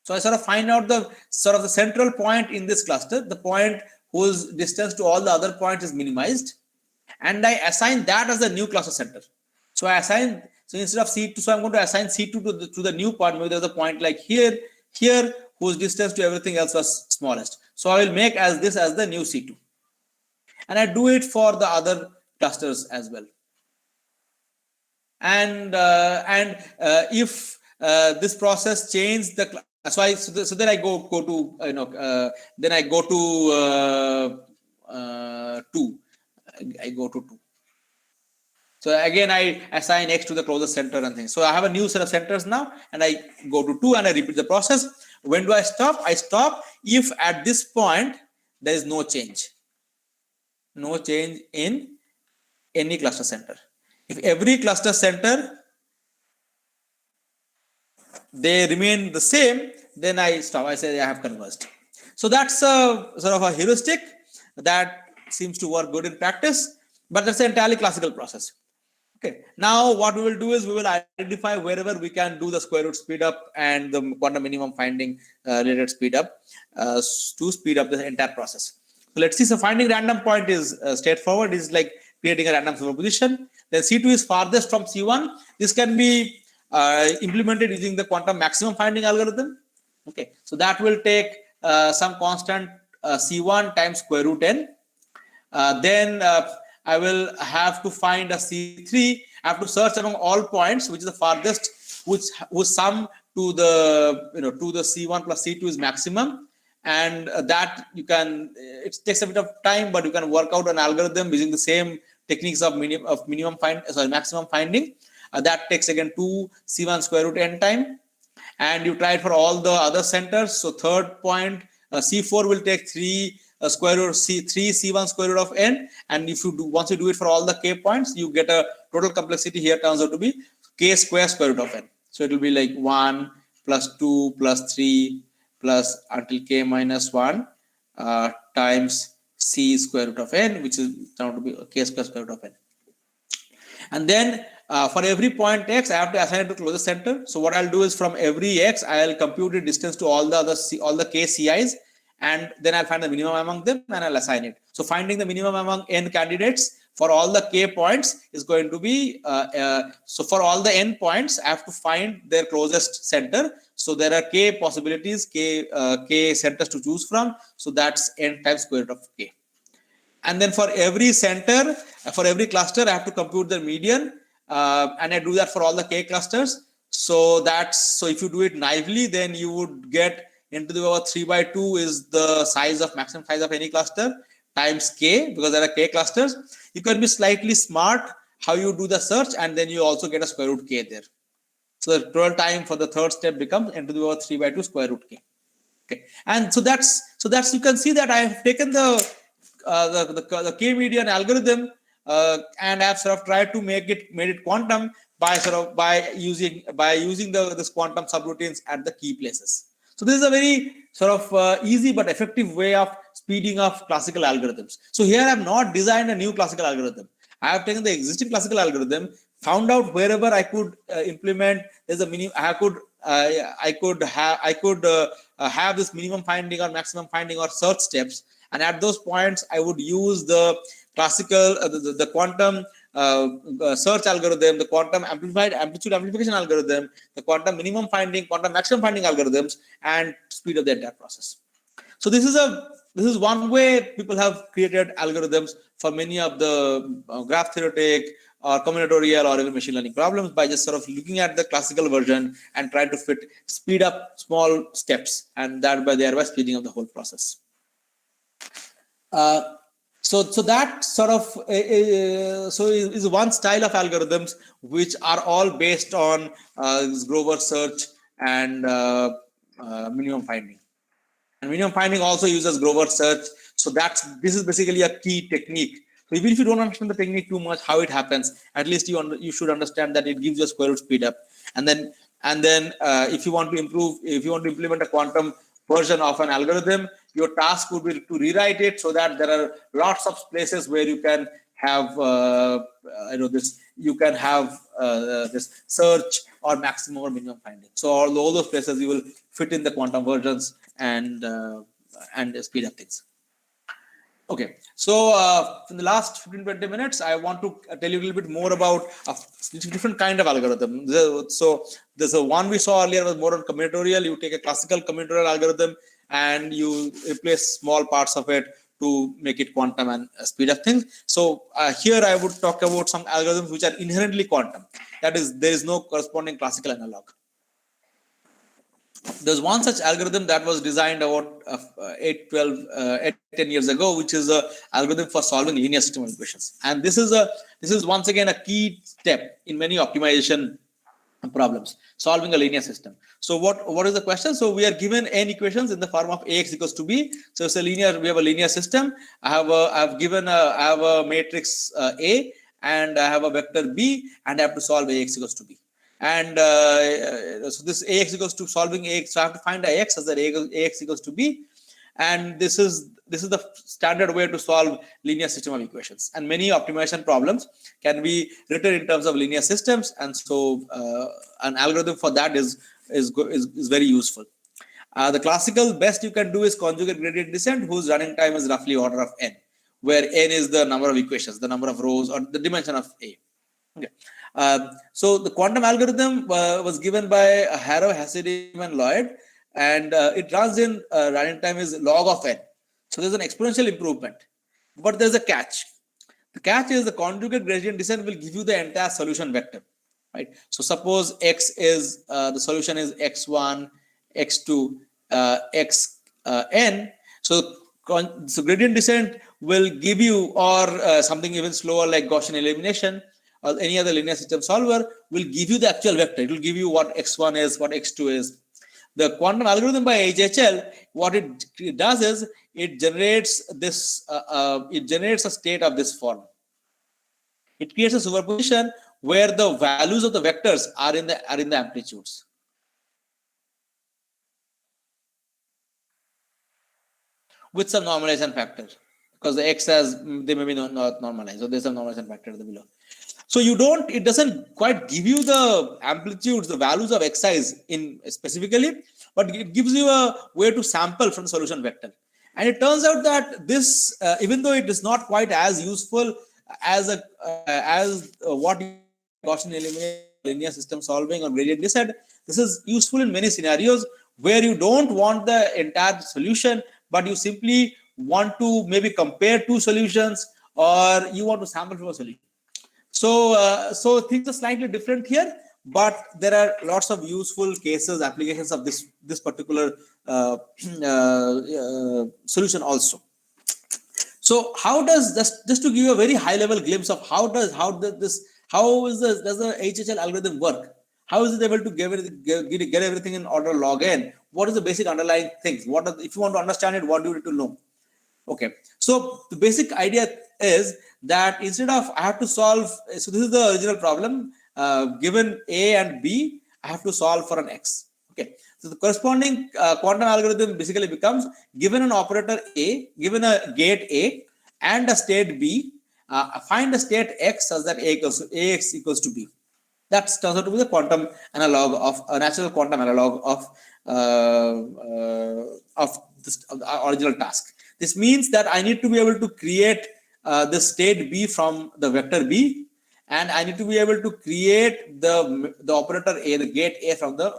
So I sort of find out the central point in this cluster, the point whose distance to all the other points is minimized, and I assign that as the new cluster center. So I assign, so instead of C2, so I'm going to assign C2 to the new point. Maybe there's a point like here, whose distance to everything else was smallest. So I will make as this as the new C2, and I do it for the other clusters as well. And if this process changes the so then I go to then I go to 2. I go to 2. So again, I assign X to the closest center and things. So I have a new set of centers now, and I go to 2 and I repeat the process. When do I stop? I stop if at this point there is no change. No change in any cluster center. If every cluster center, they remain the same, then I stop. I say I have converged. So that's a sort of a heuristic that seems to work good in practice, but that's an entirely classical process. Okay. Now what we will do is we will identify wherever we can do the square root speed up and the quantum minimum finding related speed up to speed up the entire process. So let's see. So finding random point is straightforward. It's like creating a random superposition. Then C2 is farthest from C1. This can be implemented using the quantum maximum finding algorithm. Okay. So that will take some constant C1 times square root n. Then I will have to find a C3. I have to search among all points, which is the farthest, which sum to the to the C1 plus C2 is maximum, and that you can. It takes a bit of time, but you can work out an algorithm using the same techniques of maximum finding. That takes again 2 C1 square root n time, and you try it for all the other centers. So third point C4 will take 3 square root C1 square root of n, and if you do, once you do it for all the k points, you get a total complexity here turns out to be k square root of n. So it will be like 1 plus 2 plus 3 plus until k minus 1 times c square root of n, which is down to be k square root of n. And then for every point x, I have to assign it to closest center. So what I'll do is from every x, I'll compute the distance to all the other all the k ci's, and then I'll find the minimum among them and I'll assign it. So finding the minimum among n candidates for all the k points is going to be, so for all the n points, I have to find their closest center. So there are k possibilities, k centers to choose from. So that's n times square root of k. And then for every center, for every cluster, I have to compute the median, and I do that for all the k clusters. So if you do it naively, then you would get into the power 3 by 2 is the maximum size of any cluster times k, because there are k clusters. You can be slightly smart how you do the search, and then you also get a square root k there. So the total time for the third step becomes into the power 3 by 2 square root k. Okay, and so that's you can see that I have taken the k median algorithm and I have sort of tried to made it quantum by using this quantum subroutines at the key places. So this is a very sort of easy but effective way of speeding up classical algorithms. So here I have not designed a new classical algorithm. I have taken the existing classical algorithm, found out wherever I could implement. There's a minimum. I could have this minimum finding or maximum finding or search steps, and at those points I would use the classical the quantum search algorithm, the quantum amplitude amplification algorithm, the quantum minimum finding, quantum maximum finding algorithms, and speed up the entire process. So this is a this is one way people have created algorithms for many of the graph theoretic or combinatorial or even machine learning problems by just sort of looking at the classical version and try to speed up small steps, and thereby speeding up the whole process. So that sort of is one style of algorithms which are all based on Grover search and minimum finding. And minimum finding also uses Grover search. So this is basically a key technique. So even if you don't understand the technique too much, how it happens, at least you should understand that it gives you a square root speed up. And then if you want to implement a quantum version of an algorithm, your task would be to rewrite it so that there are lots of places where you can have this search or maximum or minimum finding. So all those places you will fit in the quantum versions and speed up things. Okay, so in the last 15-20 minutes, I want to tell you a little bit more about a different kind of algorithm. So there's a one we saw earlier was more on combinatorial. You take a classical combinatorial algorithm and you replace small parts of it to make it quantum and speed up things. So here I would talk about some algorithms which are inherently quantum. That is, there is no corresponding classical analog. There's one such algorithm that was designed about 10 years ago, which is an algorithm for solving linear system equations. And this is once again a key step in many optimization problems, solving a linear system. So what is the question? So we are given n equations in the form of ax equals to b. So it's we have a linear system. I have a matrix A and I have a vector b, and I have to solve ax equals to b. And so this ax equals to solving ax, so I have to find ax as that ax equals to b, and this is the standard way to solve linear system of equations. And many optimization problems can be written in terms of linear systems, and so an algorithm for that is very useful. The classical best you can do is conjugate gradient descent, whose running time is roughly order of n, where n is the number of equations, the number of rows, or the dimension of A. Okay. So the quantum algorithm was given by Harrow, Hasidim, and Lloyd, and it runs in running time is log of n. So there's an exponential improvement, but there's a catch. The catch is the conjugate gradient descent will give you the entire solution vector, right? So suppose x is the solution is x1, x2, xn. So gradient descent will give you, or something even slower like Gaussian elimination, or any other linear system solver will give you the actual vector. It will give you what x1 is, what x2 is. The quantum algorithm by HHL, what it does is it generates this. It generates a state of this form. It creates a superposition where the values of the vectors are in the amplitudes. With some normalization factor, because the x they may be not normalized, so there's some normalization factor below. So it doesn't quite give you the amplitudes, the values of x size in specifically, but it gives you a way to sample from the solution vector. And it turns out that this, even though it is not quite as useful as what Gaussian elimination, linear system solving, or gradient descent, this is useful in many scenarios where you don't want the entire solution, but you simply want to maybe compare two solutions, or you want to sample from a solution. So things are slightly different here, but there are lots of useful cases, applications of this particular solution also. So how does just to give you a very high level glimpse of how does the HHL algorithm work? How is it able to get everything in order log n? What is the basic underlying things? If you want to understand it, what do you need to know? Okay, so the basic idea is that instead of I have to solve, so this is the original problem, given A and B, I have to solve for an X. Okay, so the corresponding quantum algorithm basically becomes, given an operator A, given a gate A and a state B, find a state X such that AX equals to B. That turns out to be the quantum analog of a natural quantum analog of the original task. This means that I need to be able to create the state B from the vector B, and I need to be able to create the operator A, the gate A, from the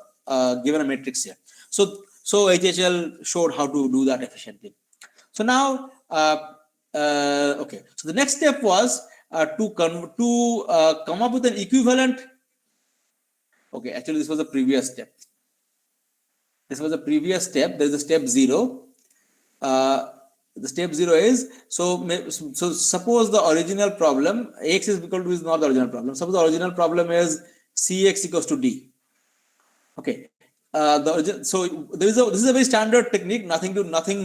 given a matrix here. So HHL showed how to do that efficiently. So now, okay. So the next step was to come up with an equivalent. Okay, actually, this was a previous step. This was a previous step. There is a step 0. The step 0 is so suppose the original problem Ax is equal to is not the original problem. Suppose the original problem is Cx equals to D. Okay. So this is a very standard technique, nothing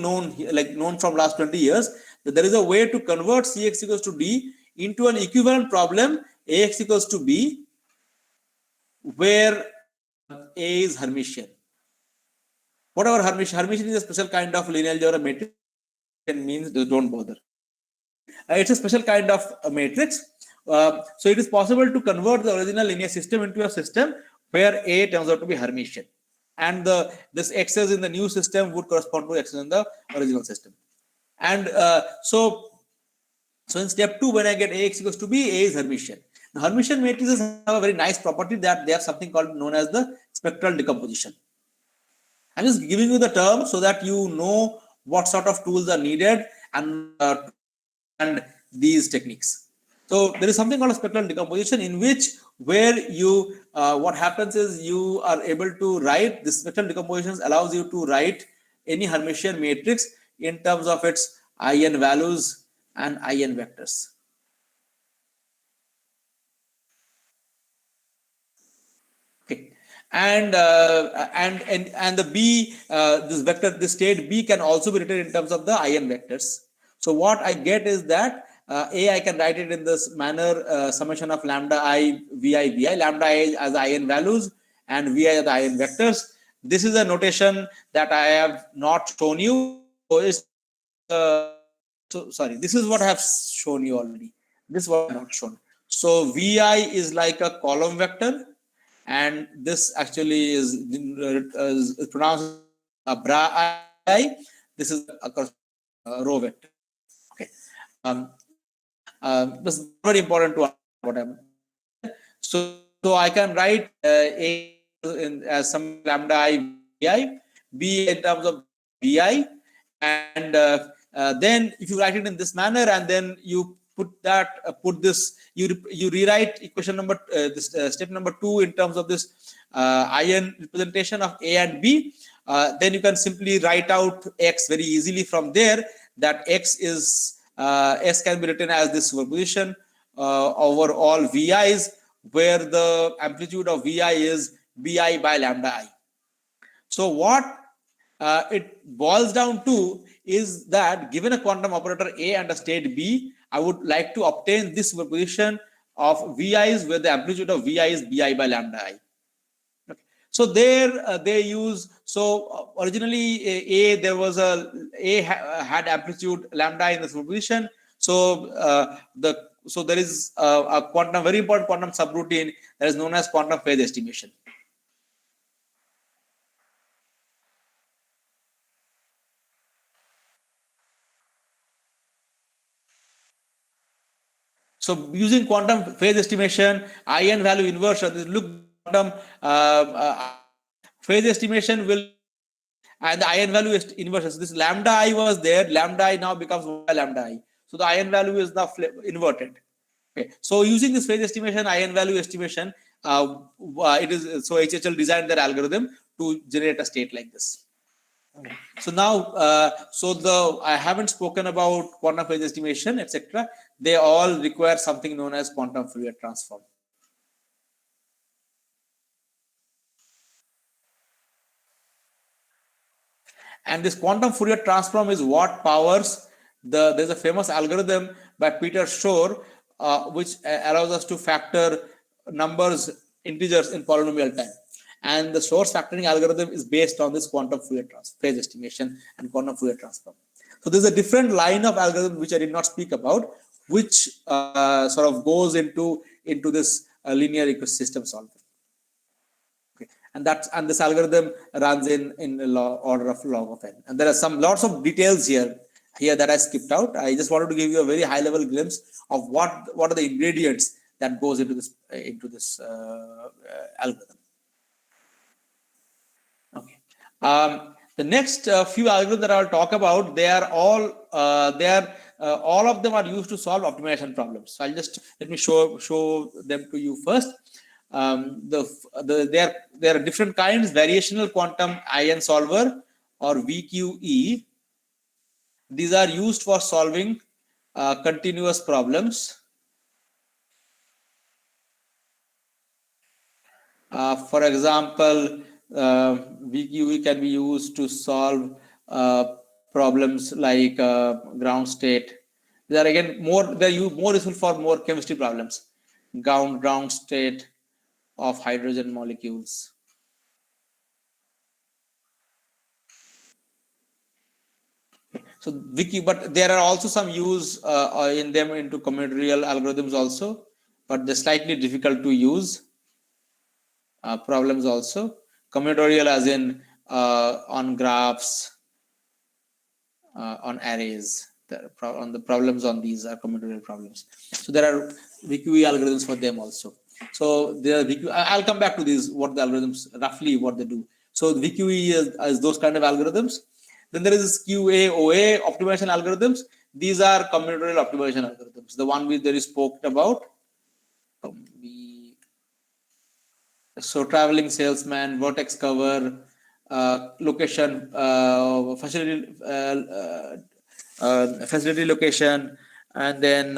known like known from last 20 years. That there is a way to convert Cx equals to D into an equivalent problem Ax equals to B, where A is Hermitian. Whatever Hermitian is a special kind of linear algebra matrix, means don't bother. It's a special kind of matrix. So it is possible to convert the original linear system into a system where A turns out to be Hermitian, and this x's in the new system would correspond to x's in the original system. And so in step 2, when I get Ax equals to B, A is Hermitian. Now, Hermitian matrices have a very nice property that they have something called known as the spectral decomposition. I'm just giving you the term so that you know what sort of tools are needed and these techniques. So there is something called a spectral decomposition, in which where you what happens is you are able to write this spectral decomposition allows you to write any Hermitian matrix in terms of its IN values and IN vectors. Okay. And the B, this vector, this state B can also be written in terms of the IN vectors. So what I get is that A, I can write it in this manner, summation of lambda I vi vi, lambda I as IN values and vi as the IN vectors. This is a notation that I have not shown you. So sorry, this is what I have shown you already. This is what I have not shown. So vi is like a column vector, and this actually is pronounced bra I. This is a row vector. Okay. This is very important to what I'm. So I can write A as some lambda I vi, B in terms of vi, and then if you write it in this manner, and then you put this, you rewrite equation number step number 2 in terms of this IN representation of A and B. Then you can simply write out X very easily from there. That X is S can be written as this superposition over all VIs, where the amplitude of VI is BI by lambda I. So what it boils down to is that given a quantum operator A and a state B, I would like to obtain this superposition of VIs where the amplitude of VI is BI by lambda I. Okay. So there they use, so originally there was A had amplitude lambda I in the superposition. So so there is a quantum, very important quantum subroutine that is known as quantum phase estimation. So using quantum phase estimation, IN value inversion, this look quantum phase estimation will, and the IN value inversion. So this lambda I was there, lambda I now becomes lambda I. So the IN value is now inverted. Okay. So using this phase estimation, IN value estimation, it is so HHL designed their algorithm to generate a state like this. Okay. So now, I haven't spoken about quantum phase estimation, etc. They all require something known as quantum Fourier transform. And this quantum Fourier transform is what powers there's a famous algorithm by Peter Shor, which allows us to factor numbers, integers in polynomial time. And the source factoring algorithm is based on this quantum Fourier phase estimation and quantum Fourier transform. So there's a different line of algorithm which I did not speak about, which sort of goes into this linear ecosystem solver. Okay. And this algorithm runs in order of log of n. And there are lots of details here that I skipped out. I just wanted to give you a very high level glimpse of what are the ingredients that goes into this algorithm. Okay. The next few algorithms that I'll talk about, they are all all of them are used to solve optimization problems. So I'll just let me show them to you first. There are different kinds: variational quantum ion solver or VQE. These are used for solving continuous problems. For example, VQE can be used to solve problems like ground state. They are again more useful for more chemistry problems. Ground state of hydrogen molecules. So VQE, but there are also some use in them into combinatorial algorithms also, but they're slightly difficult to use. Problems also combinatorial, as in on graphs, on arrays. On the problems on these are combinatorial problems. So there are VQE algorithms for them also. So there are VQE. I'll come back to these, what the algorithms roughly what they do. So the VQE is those kind of algorithms. Then there is QA/OA optimization algorithms. These are combinatorial optimization algorithms. The one that is spoke about. So traveling salesman, vertex cover, location, facility location, and then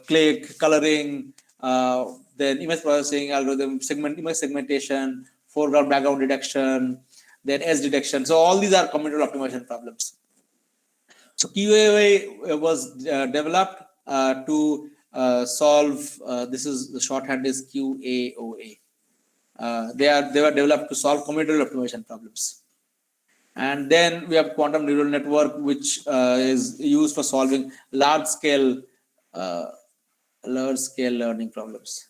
click, coloring, then image processing algorithm, image segmentation, foreground background detection, then edge detection. So all these are combinatorial optimization problems. So QA was developed to solve. This is the shorthand is QA/OA. They were developed to solve combinatorial optimization problems. And then we have quantum neural network, which is used for solving large scale learning problems.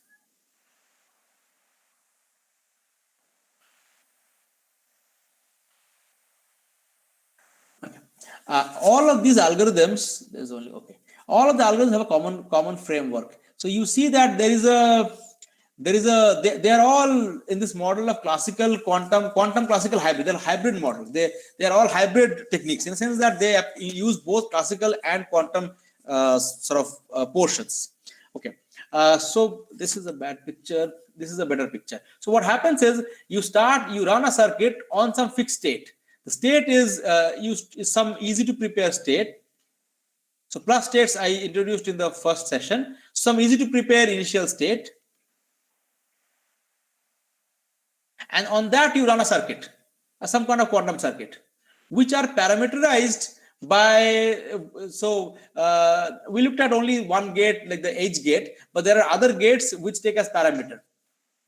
All of these algorithms, there's only all of the algorithms have a common framework. So you see that they are all in this model of classical quantum classical hybrid. They're hybrid models. They are all hybrid techniques in the sense that they use both classical and quantum portions. Okay. So this is a bad picture. This is a better picture. So what happens is you run a circuit on some fixed state. The state is some easy to prepare state. So plus states I introduced in the first session. Some easy to prepare initial state. And on that you run a circuit, some kind of quantum circuit, which are parameterized by, we looked at only one gate, like the H gate, but there are other gates which take as parameter.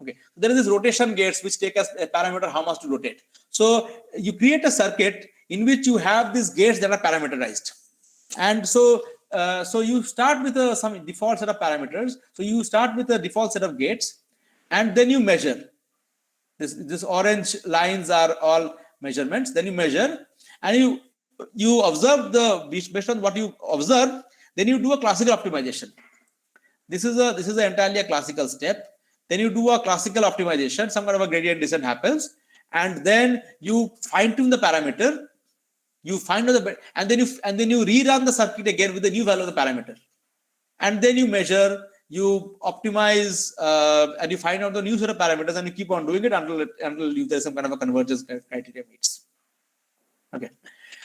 Okay, there is this rotation gates which take as a parameter how much to rotate. So you create a circuit in which you have these gates that are parameterized. And so you start with some default set of parameters. So you start with a default set of gates, and then you measure. This orange lines are all measurements. Then you measure, and you observe based on what you observe. Then you do a classical optimization. This is entirely a classical step. Then you do a classical optimization. Some kind of a gradient descent happens, and then you fine tune the parameter. You find out and then you rerun the circuit again with the new value of the parameter, and then you measure. You optimize and you find out the new set of parameters, and you keep on doing it until there's some kind of a convergence criteria meets. Okay,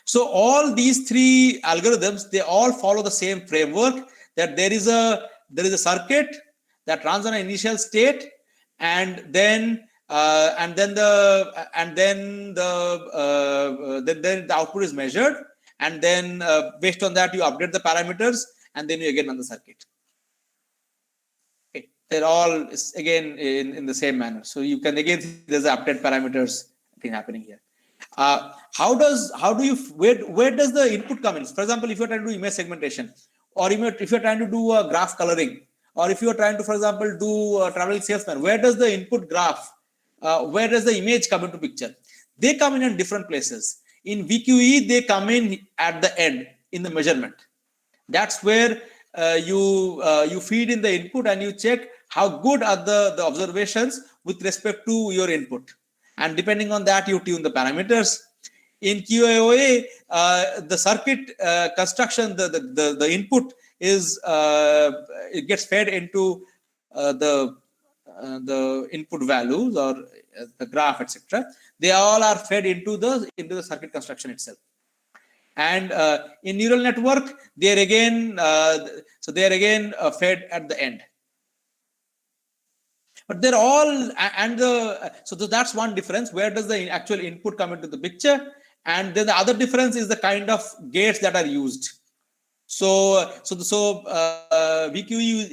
so all these three algorithms, they all follow the same framework, that there is a circuit that runs on an initial state, and then the output is measured, and then based on that you update the parameters, and then you again run the circuit. They're all again in the same manner. So you can again see there's an update parameters thing happening here. Where does the input come in? For example, if you're trying to do image segmentation, or if you're trying to do a graph coloring, or if you're trying to, for example, do a traveling salesman, where does the input graph, where does the image come into picture? They come in different places. In VQE, they come in at the end in the measurement. That's where you feed in the input and you check how good are the observations with respect to your input, and depending on that you tune the parameters. In QAOA, the circuit construction, the input is it gets fed into the input values or the graph, etc. They all are fed into the circuit construction itself. And in neural network, they are again fed at the end. But they're all so that's one difference. Where does the actual input come into the picture? And then the other difference is the kind of gates that are used. So VQE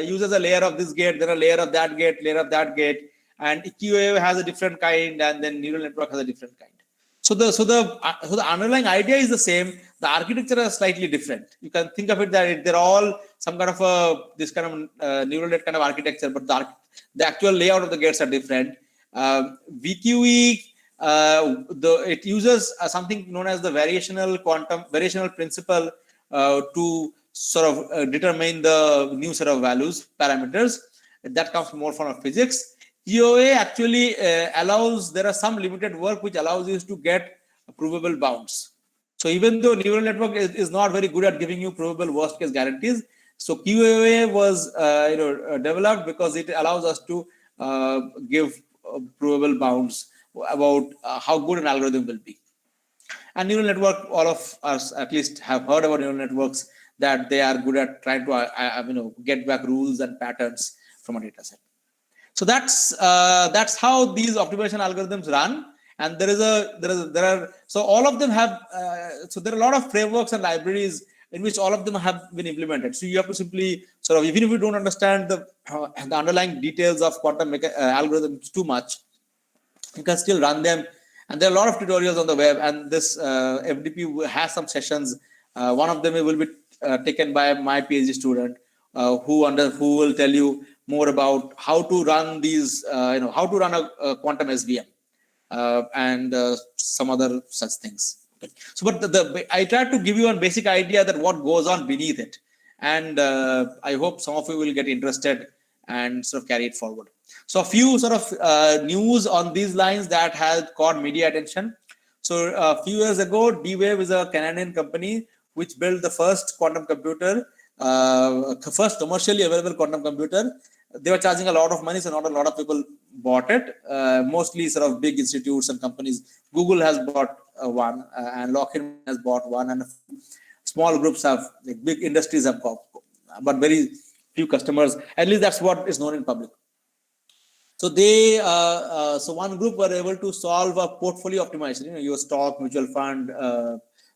uses a layer of this gate, then a layer of that gate, and QA has a different kind, and then neural network has a different kind. So the underlying idea is the same. The architecture is slightly different. You can think of it that they're all some kind of this kind of neural net kind of architecture, but the actual layout of the gates are different. VQE it uses something known as the variational principle to sort of determine the new set of values parameters. That comes more from physics. QoA actually allows, there are some limited work which allows you to get provable bounds. So even though neural network is not very good at giving you provable worst case guarantees, so QoA was developed because it allows us to give provable bounds about how good an algorithm will be. And neural network, all of us at least have heard about neural networks, that they are good at trying to get back rules and patterns from a data set. So that's how these optimization algorithms run. And so all of them have so there are a lot of frameworks and libraries in which all of them have been implemented. So you have to simply sort of, even if you don't understand the underlying details of quantum algorithms too much, you can still run them. And there are a lot of tutorials on the web, and this FDP has some sessions. One of them will be taken by my PhD student who will tell you more about how to run these, how to run a quantum SVM and some other such things. Okay. So, but I tried to give you a basic idea that what goes on beneath it, and I hope some of you will get interested and sort of carry it forward. So a few sort of news on these lines that has caught media attention. So a few years ago, D-Wave is a Canadian company which built the first quantum computer, first commercially available quantum computer. They were charging a lot of money, so not a lot of people bought it. Mostly sort of big institutes and companies. Google has bought one, and Lockheed has bought one, and small groups have, like big industries have bought, but very few customers. At least that's what is known in public. So they, so one group were able to solve a portfolio optimization. Your stock, mutual fund.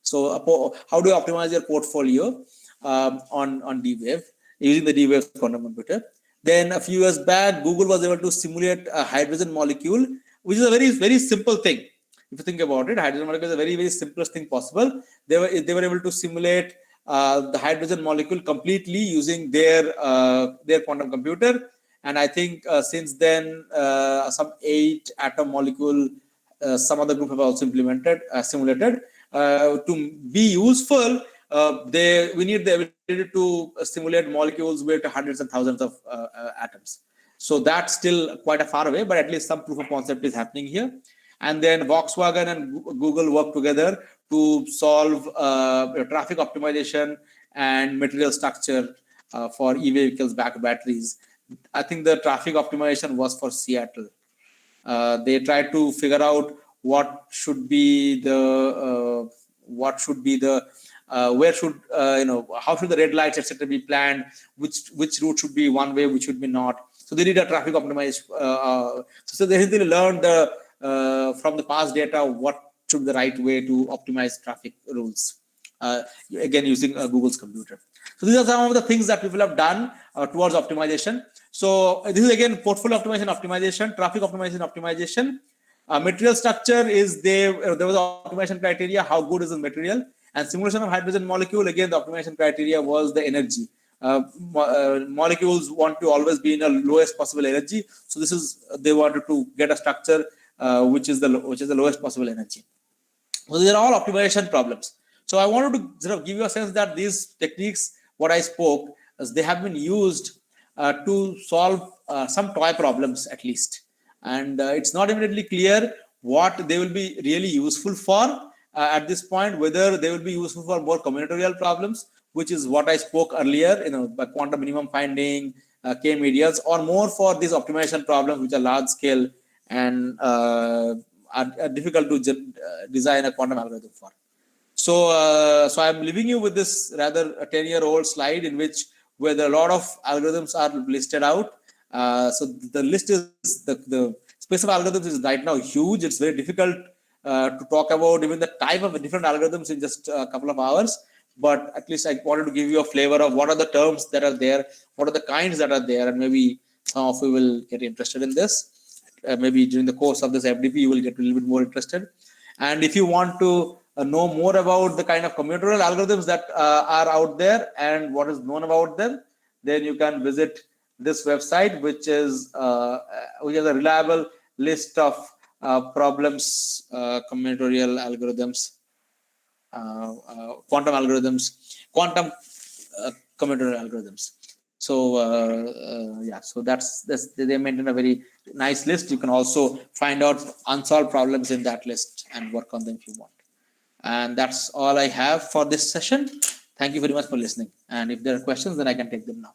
So how do you optimize your portfolio on D-Wave using the D-Wave quantum computer? Then a few years back, Google was able to simulate a hydrogen molecule, which is a very, very simple thing. If you think about it, hydrogen molecule is a very, very simplest thing possible. They were able to simulate the hydrogen molecule completely using their quantum computer. And I think since then, some 8 atom molecule, some other group have also simulated. To be useful, we need the ability to simulate molecules with hundreds and thousands of atoms. So that's still quite a far away, but at least some proof of concept is happening here. And then Volkswagen and Google work together to solve traffic optimization and material structure for e-vehicles back batteries. I think the traffic optimization was for Seattle. They tried to figure out what should be the how should the red lights etc. be planned, which route should be one way, which should be not. So they did a traffic optimization. So they really learned from the past data what should be the right way to optimize traffic rules. Again, using Google's computer. So these are some of the things that people have done towards optimization. So this is again portfolio optimization, traffic optimization. Material structure is there was optimization criteria, how good is the material, and simulation of hydrogen molecule. Again, the optimization criteria was the energy. Molecules want to always be in the lowest possible energy. So they wanted to get a structure which is the lowest possible energy. So these are all optimization problems. So I wanted to sort of give you a sense that these techniques, what I spoke, they have been used to solve some toy problems at least. And it's not immediately clear what they will be really useful for at this point, whether they will be useful for more combinatorial problems, which is what I spoke earlier, by quantum minimum finding, k-medians, or more for these optimization problems, which are large scale and are difficult to design a quantum algorithm for. So, so I'm leaving you with this rather a 10-year-old slide in which where a lot of algorithms are listed out. So the list is the space of algorithms is right now huge. It's very difficult to talk about even the type of different algorithms in just a couple of hours. But at least I wanted to give you a flavor of what are the terms that are there, what are the kinds that are there, and maybe some of you will get interested in this. Maybe during the course of this FDP, you will get a little bit more interested. And if you want to know more about the kind of combinatorial algorithms that are out there and what is known about them, then you can visit this website, which is a reliable list of problems, combinatorial algorithms, quantum algorithms, quantum combinatorial algorithms. So yeah, so that's they maintain a very nice list. You can also find out unsolved problems in that list and work on them if you want. And that's all I have for this session. Thank you very much for listening. And if there are questions, then I can take them now.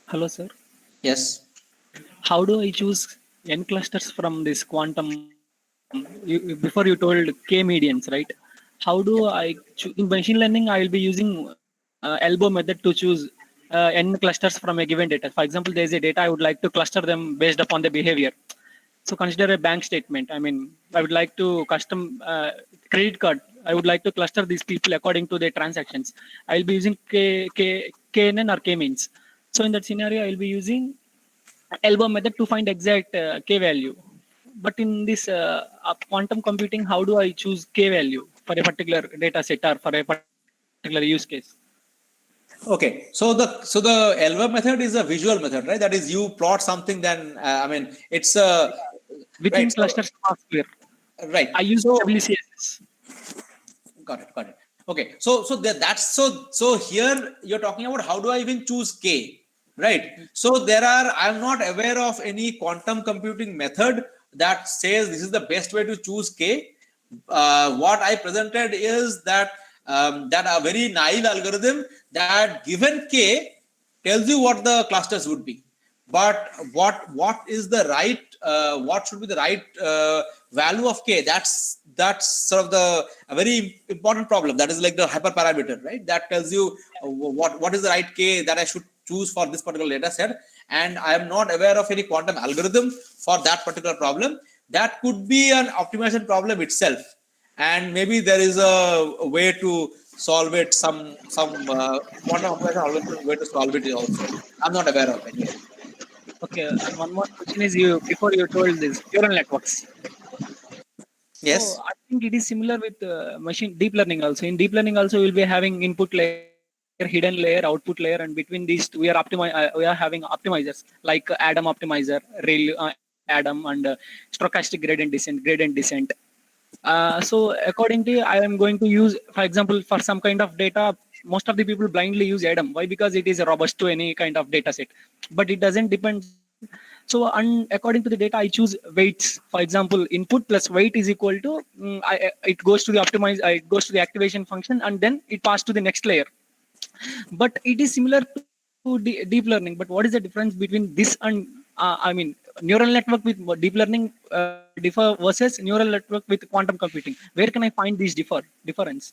Hello, sir. Yes. How do I choose n clusters from this quantum? Before you told k medians, right? How do I in machine learning? I will be using elbow method to choose n clusters from a given data. For example, there is a data I would like to cluster them based upon the behavior. So consider a bank statement. I mean, I would like to custom credit card. I would like to cluster these people according to their transactions. I will be using KNN or K-means. So in that scenario, I will be using elbow method to find exact K value. But in this quantum computing, how do I choose K value for a particular data set or for a particular use case? Okay, so the LV method is a visual method, right? That is, you plot something, then I mean it's a within right, clusters software. Right. I use WCSS. Got it. Okay, so here you're talking about how do I even choose K, right? So I'm not aware of any quantum computing method that says this is the best way to choose K. What I presented is that that a very naive algorithm that given K tells you what the clusters would be. But what is the right what should be the right value of K? That's sort of a very important problem. That is like the hyperparameter, right? That tells you what is the right K that I should choose for this particular data set. And I am not aware of any quantum algorithm for that particular problem. That could be an optimization problem itself. And maybe there is a way to solve it, some quantum optimization algorithm way to solve it also. I'm not aware of it. Okay, and one more question is before you told this neural networks. Yes. So I think it is similar with machine deep learning also. In deep learning also, we'll be having input layer, hidden layer, output layer, and between these we are having optimizers like Adam optimizer, Adam, and stochastic gradient descent. So according to I am going to use, for example, for some kind of data, most of the people blindly use Adam. Why? Because it is robust to any kind of data set, but it doesn't depend. So according to the data, I choose weights. For example, input plus weight is equal to it goes to the it goes to the activation function, and then it passes to the next layer. But it is similar to deep learning. But what is the difference between this and I mean neural network with deep learning differ versus neural network with quantum computing? Where can I find this difference?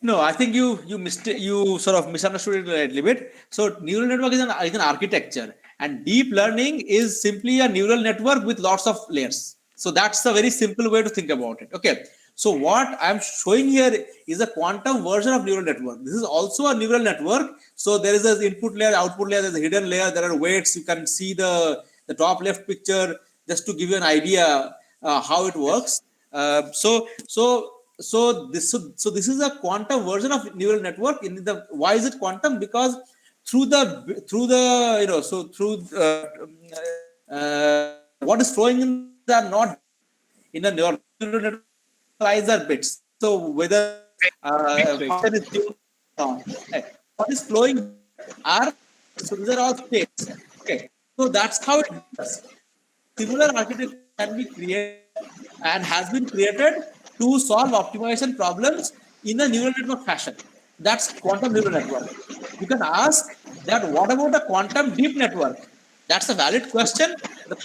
No, I think you sort of misunderstood it a little bit. So neural network is an architecture, and deep learning is simply a neural network with lots of layers. So that's a very simple way to think about it. Okay. So what I'm showing here is a quantum version of neural network. This is also a neural network. So there is an input layer, output layer, there's a hidden layer, there are weights. You can see the top left picture just to give you an idea how it works. So this is a quantum version of neural network. Why is it quantum? Because through what is flowing in are not in a neural network are bits. So whether function is still on. What is flowing are, so these are all states. Okay, so that's how it does. Similar architecture can be created and has been created to solve optimization problems in a neural network fashion. That's quantum neural network. You can ask that what about a quantum deep network? That's a valid question. The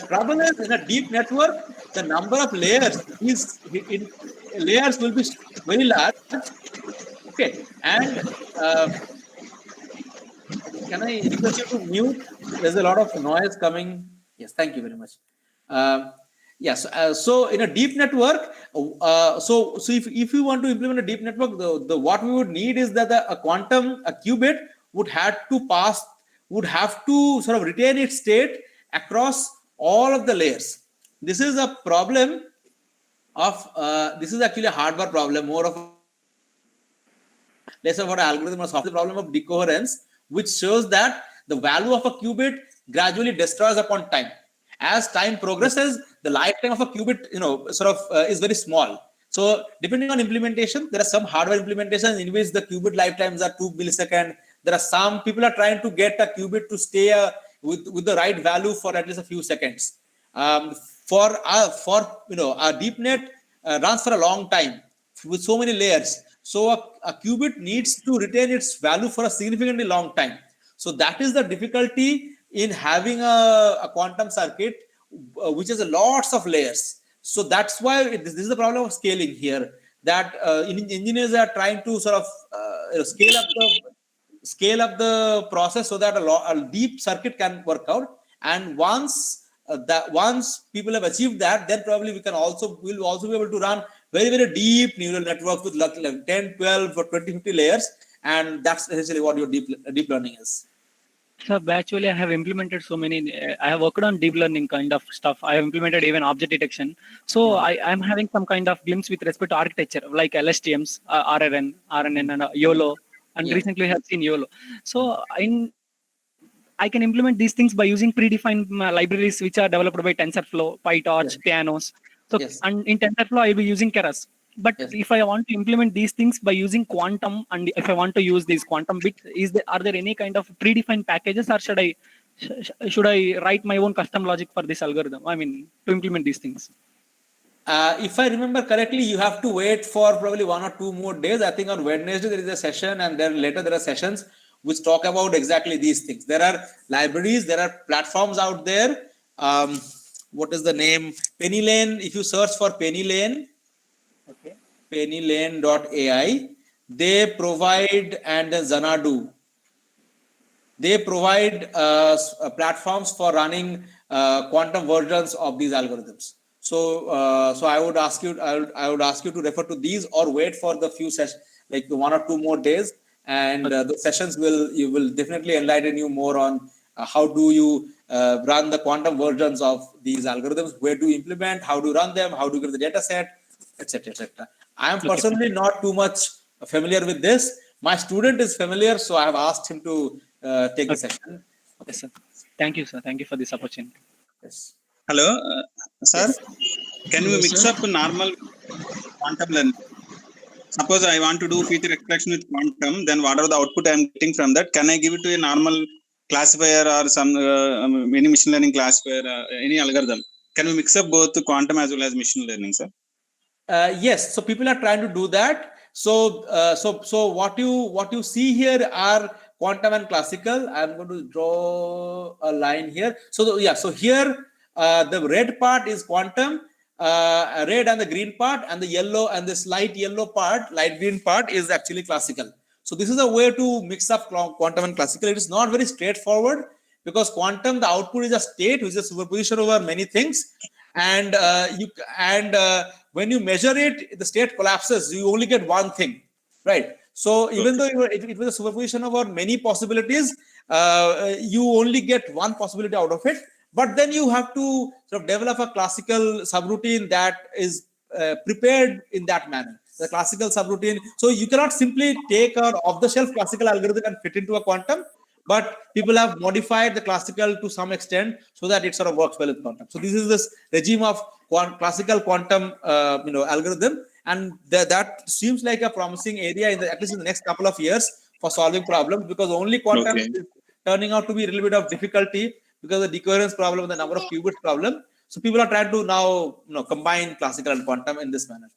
trouble is, in a deep network, the number of layers layers will be very large. Okay, and can I request you to mute? There's a lot of noise coming. Yes, thank you very much. Yes, so in a deep network, so if you want to implement a deep network, the what we would need is that a qubit would have to sort of retain its state across all of the layers. This is a problem of this is actually a hardware problem, more of less of an algorithm or software problem of decoherence, which shows that the value of a qubit gradually destroys upon time. As time progresses, the lifetime of a qubit, is very small. So depending on implementation, there are some hardware implementations in which the qubit lifetimes are 2 milliseconds. There are some people are trying to get a qubit to stay with the right value for at least a few seconds. For our deep net runs for a long time with so many layers. So a qubit needs to retain its value for a significantly long time. So that is the difficulty in having a quantum circuit which has lots of layers. So that's why this is the problem of scaling here. That engineers are trying to sort of scale up the process so that a deep circuit can work out. And once people have achieved that, then probably we'll also be able to run very, very deep neural networks with like 10, 12 or 20, 50 layers. And that's essentially what your deep learning is. So actually, I have implemented so many. I have worked on deep learning kind of stuff. I have implemented even object detection. So I'm having some kind of glimpse with respect to architecture, like LSTMs, RNN, and YOLO. And recently, I have seen YOLO. So I can implement these things by using predefined libraries which are developed by TensorFlow, PyTorch, Pianos. So and in TensorFlow, I will be using Keras. But if I want to implement these things by using quantum, and if I want to use these quantum bits, are there any kind of predefined packages, or should I write my own custom logic for this algorithm? I mean, to implement these things. If I remember correctly, you have to wait for probably 1 or 2 more days. I think on Wednesday there is a session, and then later there are sessions which talk about exactly these things. There are libraries, there are platforms out there. What is the name? PennyLane. If you search for PennyLane, PennyLane.ai, they provide, and then Xanadu, they provide platforms for running quantum versions of these algorithms. So I would ask you to refer to these, or wait for the few sessions, like 1 or 2 more days, and the sessions will definitely enlighten you more on how do you run the quantum versions of these algorithms, where to implement, how to run them, how to get the data set, etc., etc. I am personally not too much familiar with this. My student is familiar, so I have asked him to take the session. Okay, sir. Thank you, sir. Thank you for this opportunity. Yes. Hello, sir. Yes. Can we mix up normal quantum learning? Suppose I want to do feature extraction with quantum, then whatever the output I am getting from that, can I give it to a normal classifier or some any machine learning classifier, any algorithm? Can we mix up both quantum as well as machine learning, sir? Yes. So people are trying to do that. So what you see here are quantum and classical. I'm going to draw a line here. So here the red part is quantum, red and the green part, and the yellow and this light yellow part, light green part is actually classical. So this is a way to mix up quantum and classical. It is not very straightforward, because quantum, the output is a state which is a superposition over many things, and when you measure it, the state collapses. You only get one thing, right? So even though it was a superposition over many possibilities, you only get one possibility out of it. But then you have to sort of develop a classical subroutine that is prepared in that manner. The classical subroutine. So you cannot simply take an off-the-shelf classical algorithm and fit into a quantum, but people have modified the classical to some extent so that it sort of works well with quantum. So this is this regime of classical quantum algorithm, and that seems like a promising area at least in the next couple of years for solving problems, because only quantum Okay. is turning out to be a little bit of difficulty because of the decoherence problem and the number of qubits problem. So people are trying to now combine classical and quantum in this manner.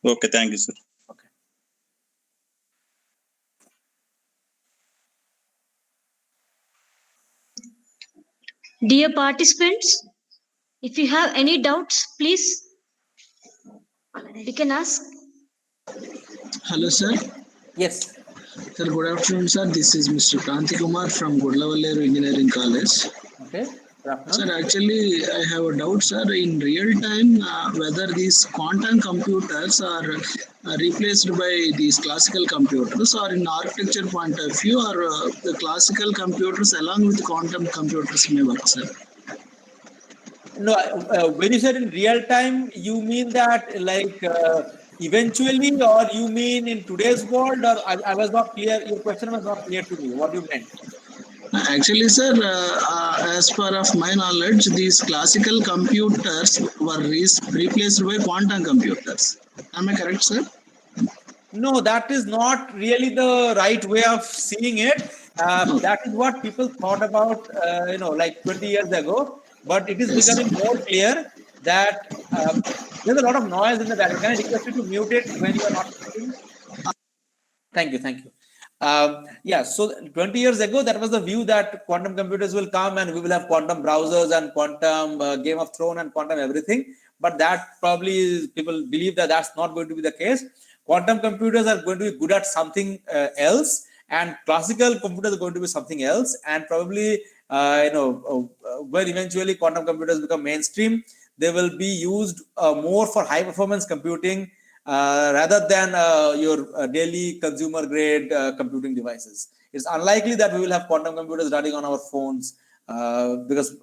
Okay, thank you, sir. Okay. Dear participants, if you have any doubts, please you can ask. Hello, sir. Yes. Sir, good afternoon, sir. This is Mr. Kanti Kumar from Gudlavalleru Engineering College. Okay. Sir, actually, I have a doubt, sir. In real time, whether these quantum computers are replaced by these classical computers, or in architecture point of view, or the classical computers along with quantum computers may work, sir. No, when you said in real time, you mean that like eventually, or you mean in today's world, or I was not clear. Your question was not clear to me. What you meant? Actually, sir, as far of my knowledge, these classical computers were replaced by quantum computers. Am I correct, sir? No, that is not really the right way of seeing it. That is what people thought about, like 20 years ago. But it is becoming more clear that there's a lot of noise in the background. Can I request you to mute it when you are not speaking? Thank you. Thank you. Yeah, so 20 years ago, that was the view that quantum computers will come and we will have quantum browsers and quantum Game of Thrones and quantum everything. But that probably is, people believe that that's not going to be the case. Quantum computers are going to be good at something else, and classical computers are going to be something else. And probably, when eventually quantum computers become mainstream, they will be used more for high performance computing rather than your daily consumer grade computing devices. It's unlikely that we will have quantum computers running on our phones because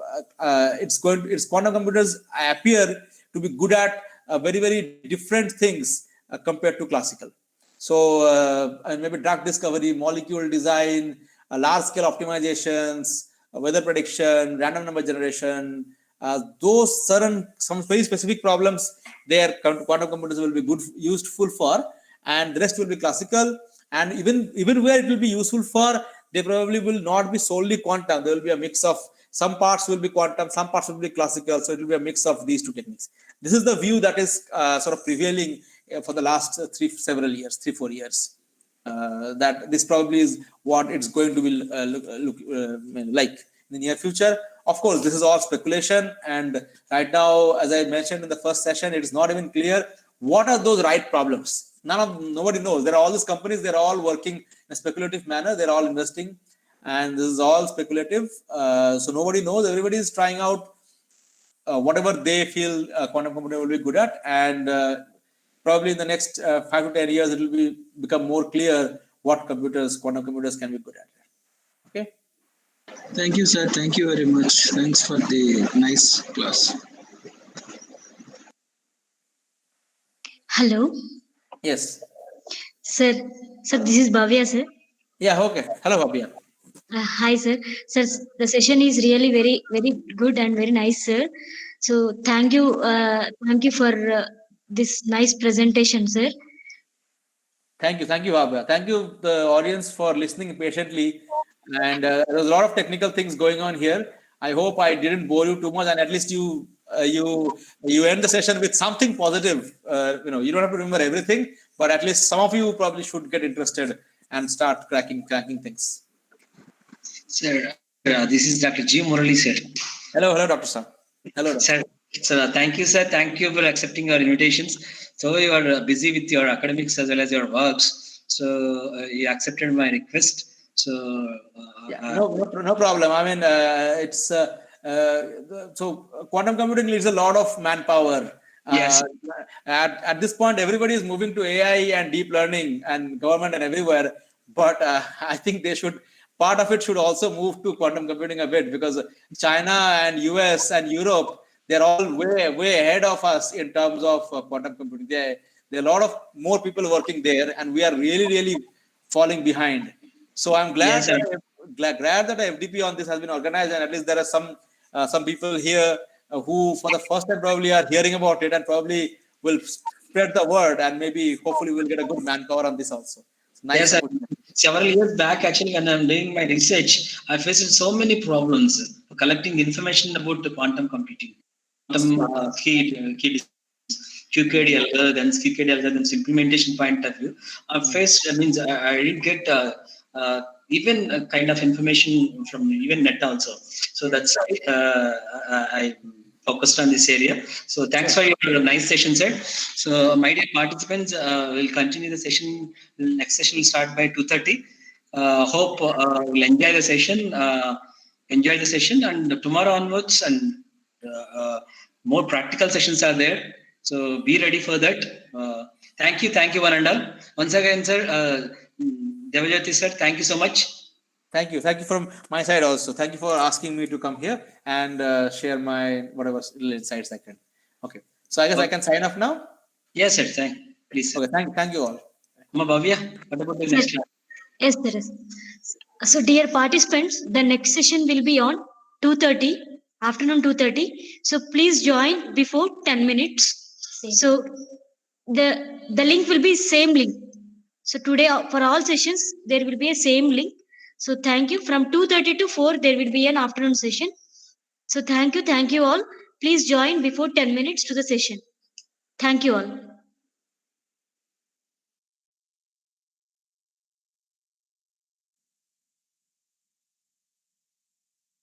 quantum computers appear to be good at very, very different things compared to classical. So and maybe drug discovery, molecule design, large scale optimizations, weather prediction, random number generation, those some very specific problems there quantum computers will be useful for, and the rest will be classical. And even where it will be useful for, they probably will not be solely quantum. There will be a mix of some parts will be quantum, some parts will be classical. So it will be a mix of these two techniques. This is the view that is sort of prevailing for the last 3-4 years. That this probably is what it's going to be look like in the near future. Of course, this is all speculation, and right now, as I mentioned in the first session, it is not even clear what are those right problems. Nobody knows. There are all these companies; they're all working in a speculative manner. They're all investing, and this is all speculative. So nobody knows. Everybody is trying out whatever they feel quantum computer will be good at, and probably in the next 5 to 10 years, it will become more clear what quantum computers can be good at. Okay. Thank you, sir. Thank you very much. Thanks for the nice class. Hello. Yes. Sir, this is Bhavya, sir. Yeah, okay. Hello, Bhavya. Hi, sir. Sir, the session is really very, very good and very nice, sir. So thank you for this nice presentation, sir. Thank you, Bhavya. Thank you, the audience, for listening patiently. And there's a lot of technical things going on here. I hope I didn't bore you too much, and at least you end the session with something positive. You don't have to remember everything, but at least some of you probably should get interested and start cracking things. Sir, this is Dr. G. Murali, sir. Hello, Dr. Sam. Hello, sir. So thank you, sir. Thank you for accepting our invitations. So you are busy with your academics as well as your works. So you accepted my request. So no problem. I mean, it's so quantum computing needs a lot of manpower. Yes. At this point, everybody is moving to AI and deep learning and government and everywhere. But I think part of it should also move to quantum computing a bit, because China and US and Europe, they're all way ahead of us in terms of quantum computing. There are a lot of more people working there, and we are really falling behind. So I'm glad that FDP on this has been organized, and at least there are some people here who for the first time probably are hearing about it and probably will spread the word, and maybe hopefully we'll get a good manpower on this also. Nice. Yes, several years back, actually, when I'm doing my research, I faced so many problems collecting information about the quantum computing, quantum QKD algorithms, QKD algorithms implementation point of view. I faced, I didn't get even a kind of information from even net also. So that's why I focused on this area. So thanks for your nice session, sir. So my dear participants, we'll continue the session. Next session will start by 2:30. Hope you'll enjoy the session. And tomorrow onwards, and more practical sessions are there. So be ready for that. Thank you, one and all. Once again, sir, Debajyothi sir, thank you so much. Thank you from my side also. Thank you for asking me to come here and share my whatever little insights I can. Okay, so I guess I can sign off now. Yes, sir. Please. Sir. Okay, thank you all. Bhavya, what about the next class? Yes, there is. So, dear participants, the next session will be on 2:30, afternoon 2:30. So, please join before 10 minutes. So, the link will be same link. So, today for all sessions, there will be a same link. So, thank you. From 2:30 to 4, there will be an afternoon session. So, thank you all. Please join before 10 minutes to the session. Thank you all.